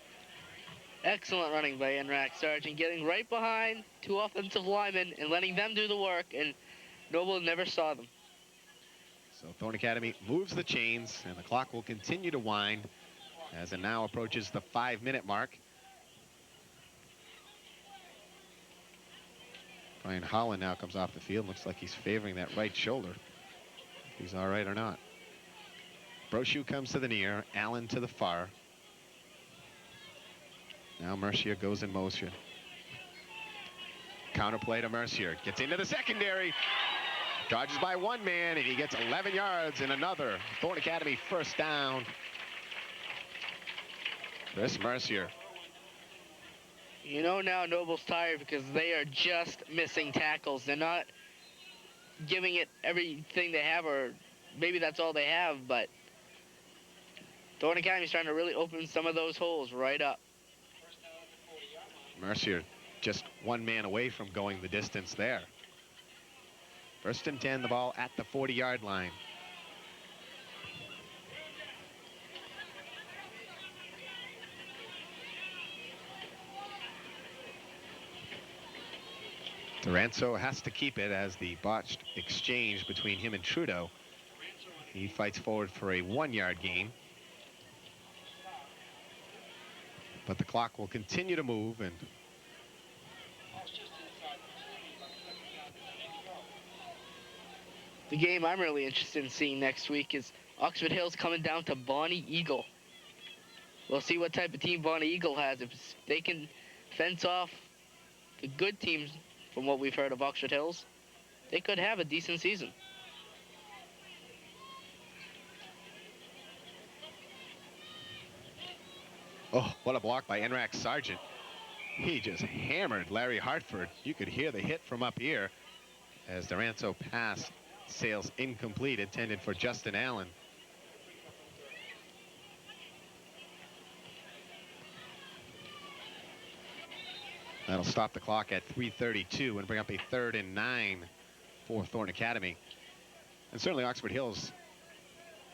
Excellent running by NRAC Sargent, getting right behind 2 offensive linemen and letting them do the work, and Noble never saw them. So Thornton Academy moves the chains, and the clock will continue to wind as it now approaches the 5-minute mark. Brian Holland now comes off the field. Looks like he's favoring that right shoulder. If he's all right or not. Brochu comes to the near, Allen to the far. Now Mercier goes in motion. Counterplay to Mercier. Gets into the secondary. Dodges by 1 man, and he gets 11 yards and another Thornton Academy 1st down. Chris Mercier. You know now Noble's tired because they are just missing tackles. They're not giving it everything they have, or maybe that's all they have, but Thornton Academy's trying to really open some of those holes right up. Mercier just 1 man away from going the distance there. 1st and 10, the ball at the 40-yard line. Duranzo has to keep it as the botched exchange between him and Trudeau. He fights forward for a 1-yard gain. But the clock will continue to move, and the game I'm really interested in seeing next week is Oxford Hills coming down to Bonnie Eagle. We'll see what type of team Bonnie Eagle has. If they can fence off the good teams from what we've heard of Oxford Hills, they could have a decent season. oh, what a block by Enrac Sargent. He just hammered Larry Hartford. You could hear the hit from up here as Duranto pass sails incomplete, intended for Justin Allen. That'll stop the clock at 3:32 and bring up a 3rd and 9 for Thornton Academy. And certainly Oxford Hills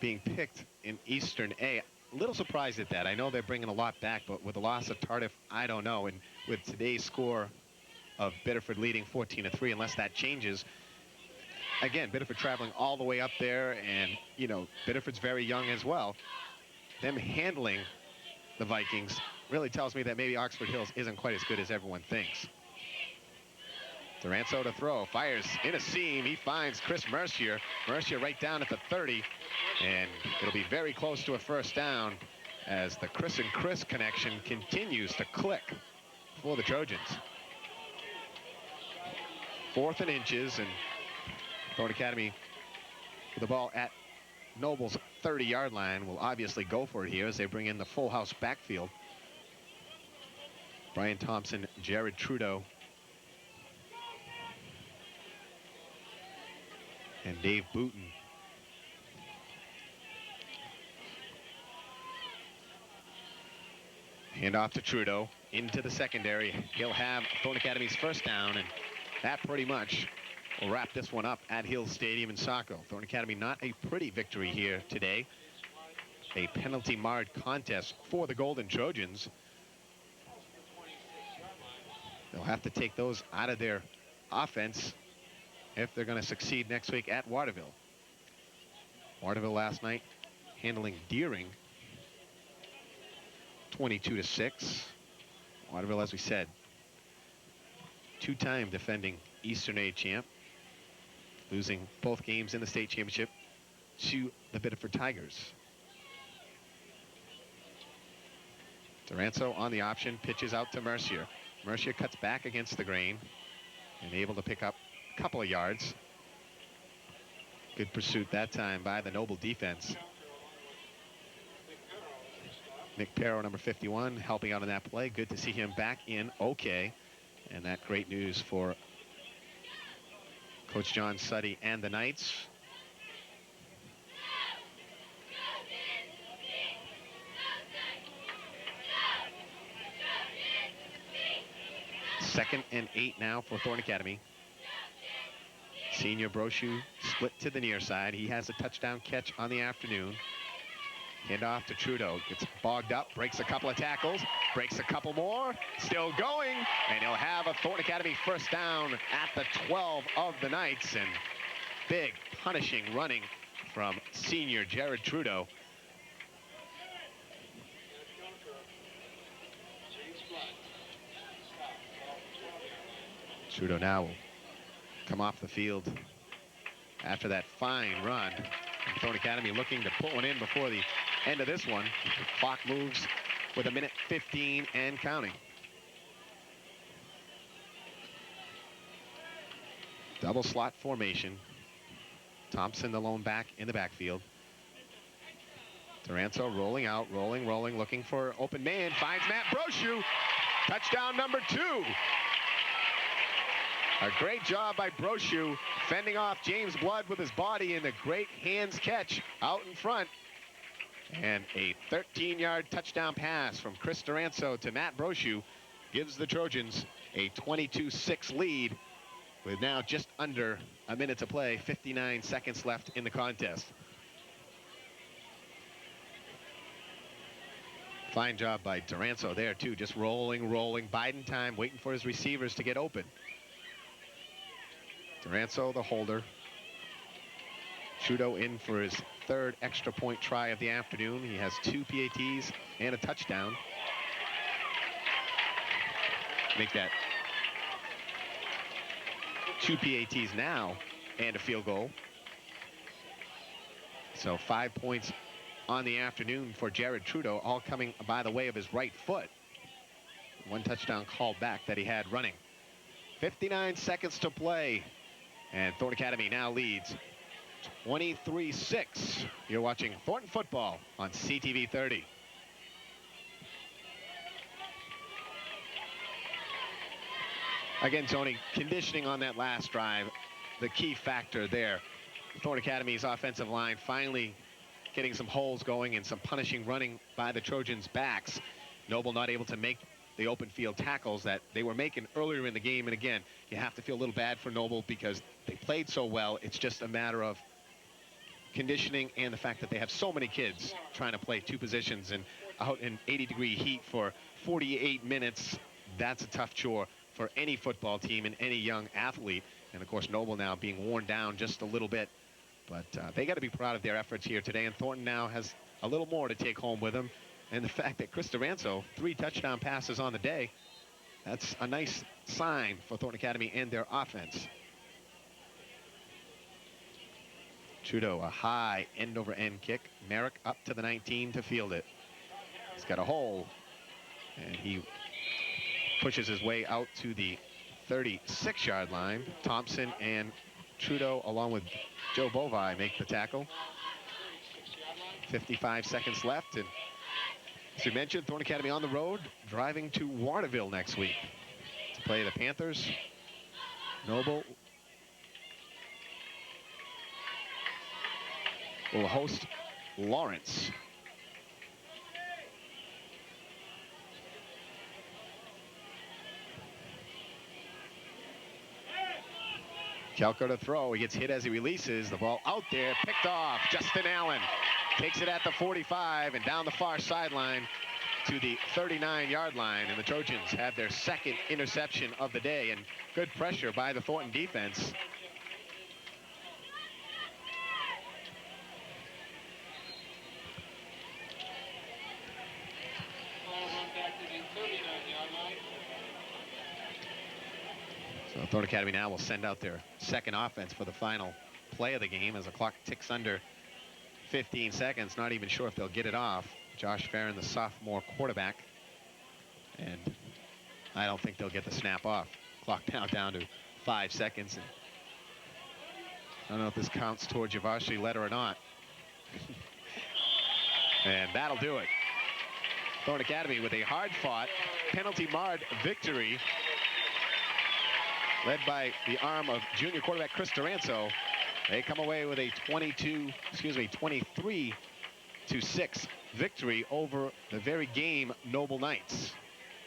being picked in Eastern A. A little surprised at that. I know they're bringing a lot back, but with the loss of Tardif, I don't know. And with today's score of Biddeford leading 14-3, unless that changes. Again, Biddeford traveling all the way up there, and, you know, Biddeford's very young as well. Them handling the Vikings really tells me that maybe Oxford Hills isn't quite as good as everyone thinks. Duranto to throw, fires in a seam. He finds Chris Mercier. Mercier right down at the 30, and it'll be very close to a first down as the Chris and Chris connection continues to click for the Trojans. 4th and inches, and Thornton Academy with the ball at Noble's 30-yard line will obviously go for it here as they bring in the full house backfield. Brian Thompson, Jared Trudeau, and Dave Booton. Hand off to Trudeau into the secondary. He'll have Thornton Academy's first down, and that pretty much will wrap this one up at Hills Stadium in Saco. Thornton Academy not a pretty victory here today. A penalty-marred contest for the Golden Trojans. They'll have to take those out of their offense if they're going to succeed next week at Waterville. Waterville last night handling Deering 22-6. Waterville, as we said, 2-time defending Eastern A champ, losing both games in the state championship to the Biddeford Tigers. Duranto on the option, pitches out to Mercier. Mercier cuts back against the grain and able to pick up a couple of yards. Good pursuit that time by the Noble defense. Nick Perro, number 51, helping out in that play. Good to see him back in okay. And that great news for Coach John Suddy and the Knights. Second and 8 now for Thornton Academy. Senior Brochu split to the near side. He has a touchdown catch on the afternoon. Hand off to Trudeau. Gets bogged up, breaks a couple of tackles, breaks a couple more, still going, and he'll have a Thornton Academy first down at the 12 of the Knights. And big punishing running from senior Jared Trudeau. Trudeau now will come off the field after that fine run. Thornton Academy looking to put one in before the end of this one. The clock moves with 1:15 and counting. Double slot formation. Thompson, the lone back in the backfield. Duranto rolling out, rolling, looking for open man. Finds Matt Brochu. Touchdown number 2. A great job by Brochu fending off James Blood with his body, and a great hands catch out in front. And a 13-yard touchdown pass from Chris Duranto to Matt Brochu gives the Trojans a 22-6 lead with now just under a minute to play, 59 seconds left in the contest. Fine job by Duranto there too, just rolling, biding time, waiting for his receivers to get open. Duranto, the holder. Trudeau in for his 3rd extra point try of the afternoon. He has 2 PATs and a touchdown. make that 2 PATs now and a field goal. So 5 points on the afternoon for Jared Trudeau, all coming by the way of his right foot. One touchdown called back that he had running. 59 seconds to play, and Thornton Academy now leads 23-6. You're watching Thornton football on CTV30. Again, Tony, conditioning on that last drive, the key factor there. Thornton Academy's offensive line finally getting some holes going and some punishing running by the Trojans' backs. Noble not able to make the open field tackles that they were making earlier in the game. And again, you have to feel a little bad for Noble because they played so well. It's just a matter of conditioning and the fact that they have so many kids trying to play two positions and out in 80-degree heat for 48 minutes. That's a tough chore for any football team and any young athlete. And of course, Noble now being worn down just a little bit. But they got to be proud of their efforts here today. And Thornton now has a little more to take home with them. And the fact that Chris Doranzo, 3 touchdown passes on the day, that's a nice sign for Thornton Academy and their offense. Trudeau, a high end-over-end kick. Merrick up to the 19 to field it. He's got a hole, and he pushes his way out to the 36-yard line. Thompson and Trudeau, along with Joe Bovi, make the tackle. 55 seconds left, and as we mentioned, Thornton Academy on the road, driving to Waterville next week to play the Panthers. Noble will host Lawrence. Kelko to throw. He gets hit as he releases. The ball out there, picked off. Justin Allen takes it at the 45 and down the far sideline to the 39-yard line. And the Trojans have their second interception of the day, and good pressure by the Thornton defense. So Thornton Academy now will send out their second offense for the final play of the game as the clock ticks under 15 seconds. Not even sure if they'll get it off. Josh Farron, the sophomore quarterback. And I don't think they'll get the snap off. Clock now down to 5 seconds. And I don't know if this counts towards your varsity letter or not. And that'll do it. Thornton Academy with a hard-fought, penalty-marred victory, led by the arm of junior quarterback Chris Doranzo. They come away with a 23-6 victory over the very game Noble Knights.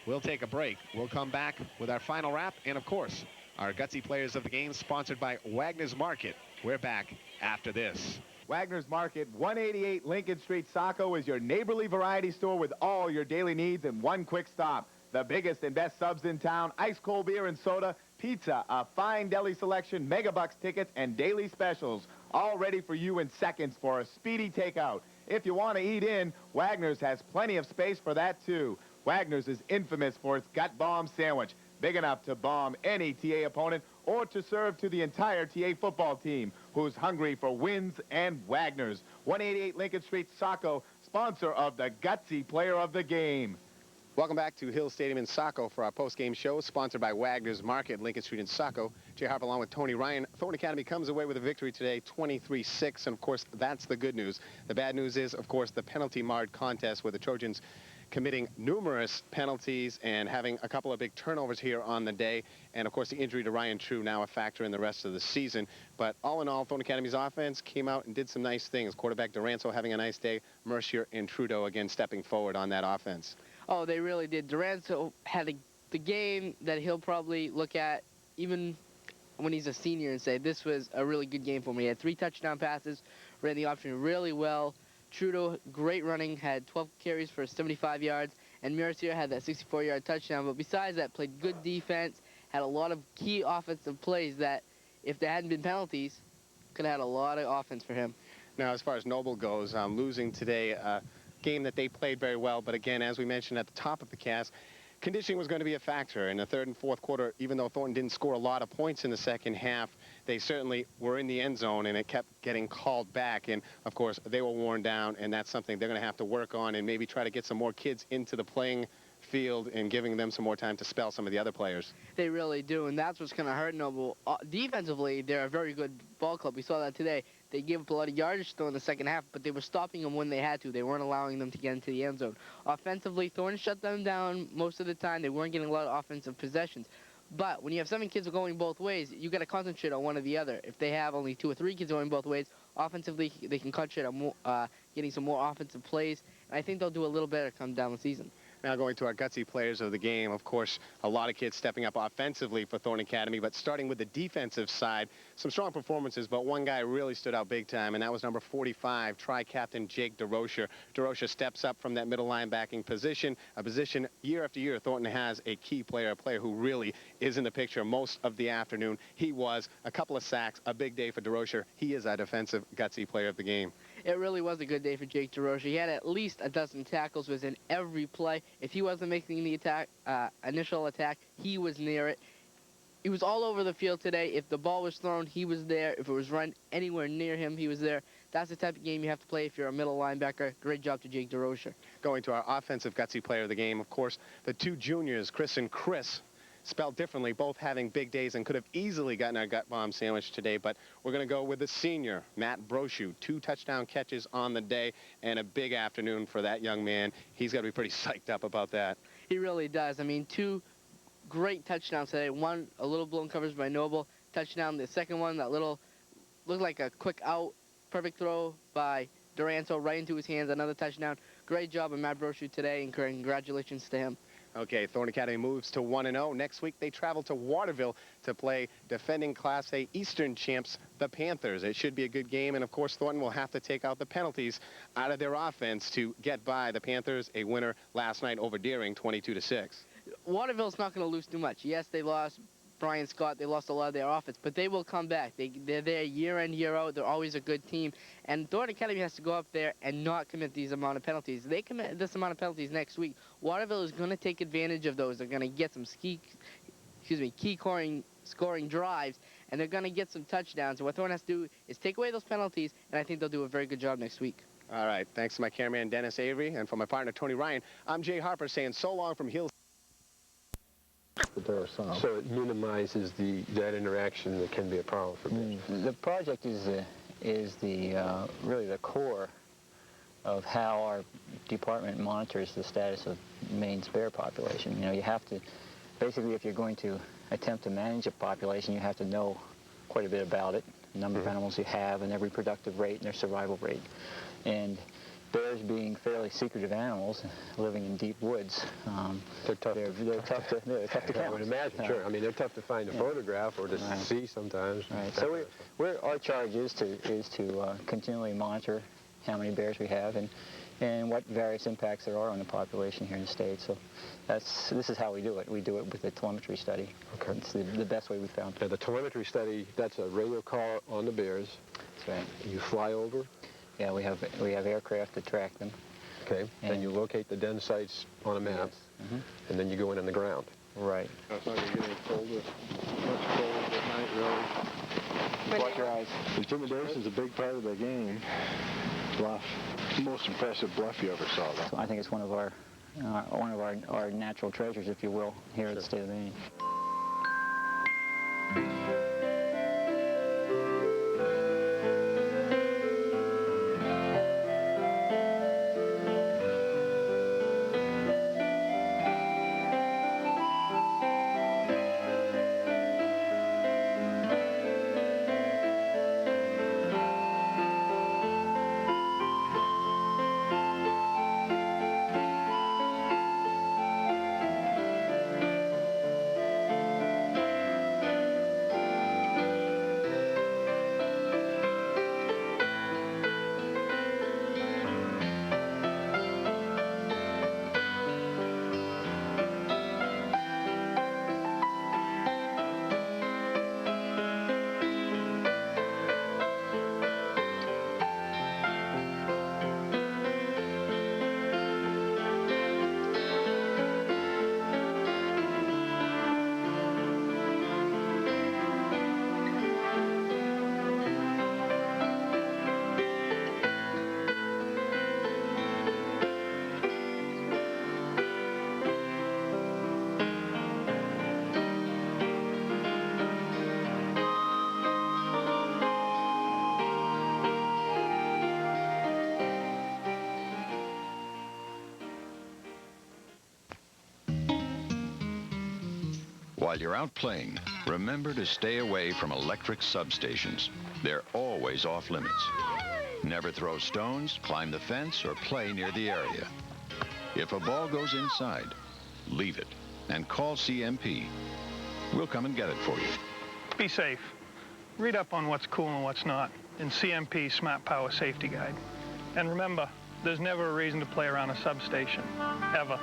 We'll take a break. We'll come back with our final wrap and, of course, our gutsy players of the game, sponsored by Wagner's Market. We're back after this. Wagner's Market, 188 Lincoln Street, Saco, is your neighborly variety store with all your daily needs in one quick stop. The biggest and best subs in town, ice cold beer and soda, pizza, a fine deli selection, megabucks tickets, and daily specials, all ready for you in seconds for a speedy takeout. If you want to eat in, Wagner's has plenty of space for that too. Wagner's is infamous for its gut bomb sandwich, big enough to bomb any TA opponent or to serve to the entire TA football team, who's hungry for wins and Wagner's. 188 Lincoln Street, Saco, sponsor of the gutsy player of the game. Welcome back to Hill Stadium in Saco for our post-game show, sponsored by Wagner's Market, Lincoln Street in Saco. Jay Harper along with Tony Ryan. Thornton Academy comes away with a victory today, 23-6, and of course, that's the good news. The bad news is, of course, the penalty-marred contest where the Trojans committing numerous penalties and having a couple of big turnovers here on the day. And, of course, the injury to Ryan True now a factor in the rest of the season. But all in all, Thornton Academy's offense came out and did some nice things. Quarterback Doranzo having a nice day. Mercier and Trudeau again stepping forward on that offense. Oh, they really did. Doranzo had the game that he'll probably look at even when he's a senior and say, this was a really good game for me. He had 3 touchdown passes, ran the option really well. Trudeau, great running, had 12 carries for 75 yards, and Mercier had that 64-yard touchdown. But besides that, played good defense, had a lot of key offensive plays that, if there hadn't been penalties, could have had a lot of offense for him. Now, as far as Noble goes, losing today, game that they played very well, but again, as we mentioned at the top of the cast, conditioning was going to be a factor in the third and fourth quarter. Even though Thornton didn't score a lot of points in the second half, they certainly were in the end zone, and it kept getting called back. And, of course, they were worn down, and that's something they're going to have to work on and maybe try to get some more kids into the playing field and giving them some more time to spell some of the other players. They really do, and that's what's going to hurt Noble. Defensively, they're a very good ball club. We saw that today. They gave up a lot of yardage still in the second half, but they were stopping them when they had to. They weren't allowing them to get into the end zone. Offensively, Thornton shut them down most of the time. They weren't getting a lot of offensive possessions. But when you have 7 kids going both ways, you got to concentrate on one or the other. If they have only 2 or 3 kids going both ways, offensively they can concentrate on more, getting some more offensive plays. And I think they'll do a little better come down the season. Now going to our gutsy players of the game, of course, a lot of kids stepping up offensively for Thornton Academy, but starting with the defensive side, some strong performances, but one guy really stood out big time, and that was number 45, tri-captain Jake DeRocher. DeRocher steps up from that middle linebacking position, a position year after year Thornton has a key player, a player who really is in the picture most of the afternoon. He was a couple of sacks, a big day for DeRocher. He is our defensive gutsy player of the game. It really was a good day for Jake DeRocher. He had at least a dozen tackles within every play. If he wasn't making the attack, initial attack, he was near it. He was all over the field today. If the ball was thrown, he was there. If it was run anywhere near him, he was there. That's the type of game you have to play if you're a middle linebacker. Great job to Jake DeRocher. Going to our offensive gutsy player of the game, of course, the 2 juniors, Chris and Chris, spelled differently, both having big days and could have easily gotten our gut bomb sandwich today, but we're going to go with the senior, Matt Brochu. 2 touchdown catches on the day and a big afternoon for that young man. He's got to be pretty psyched up about that. He really does. I mean, 2 great touchdowns today. One, a little blown coverage by Noble. Touchdown. The second one, that little, looked like a quick out, perfect throw by Duranto right into his hands. Another touchdown. Great job of Matt Brochu today, and congratulations to him. Okay, Thornton Academy moves to 1-0. Next week, they travel to Waterville to play defending Class A Eastern champs, the Panthers. It should be a good game, and of course, Thornton will have to take out the penalties out of their offense to get by the Panthers, a winner last night over Deering, 22-6. Waterville's not going to lose too much. Yes, they lost Brian Scott. They lost a lot of their offense, but they will come back. They're there year in, year out. They're always a good team, and Thornton Academy has to go up there and not commit these amount of penalties. They commit this amount of penalties next week. Waterville is going to take advantage of those. They're going to get some key scoring drives, and they're going to get some touchdowns. And what Thornton has to do is take away those penalties, and I think they'll do a very good job next week. All right, thanks to my cameraman Dennis Avery, and for my partner Tony Ryan, I'm Jay Harper saying so long from Hills. So it minimizes that interaction that can be a problem for bears. The project is really the core of how our department monitors the status of Maine's bear population. You know, you have to, basically, if you're going to attempt to manage a population, you have to know quite a bit about it, the number of animals you have, and their reproductive rate and their survival rate. And bears being fairly secretive animals, living in deep woods, they're tough to count. I would imagine, sure. I mean, they're tough to find a photograph or to see sometimes. Right. So our charge is to continually monitor how many bears we have and what various impacts there are on the population here in the state. So this is how we do it. We do it with a telemetry study. Okay. It's the best way we found. Now, the telemetry study, that's a radio call on the bears. That's right. You fly over. Yeah, we have aircraft to track them. Okay. Then you locate the den sites on a map, and then you go in on the ground. Right. That's not going to get any colder. Much colder at night, really. Watch your eyes. Intimidation is a big part of the game. Bluff. The most impressive bluff you ever saw, though. So I think it's one of our natural treasures, if you will, here at the state of Maine. While you're out playing, remember to stay away from electric substations. They're always off limits. Never throw stones, climb the fence, or play near the area. If a ball goes inside, leave it and call CMP. We'll come and get it for you. Be safe. Read up on what's cool and what's not in CMP Smart Power Safety Guide. And remember, there's never a reason to play around a substation, ever.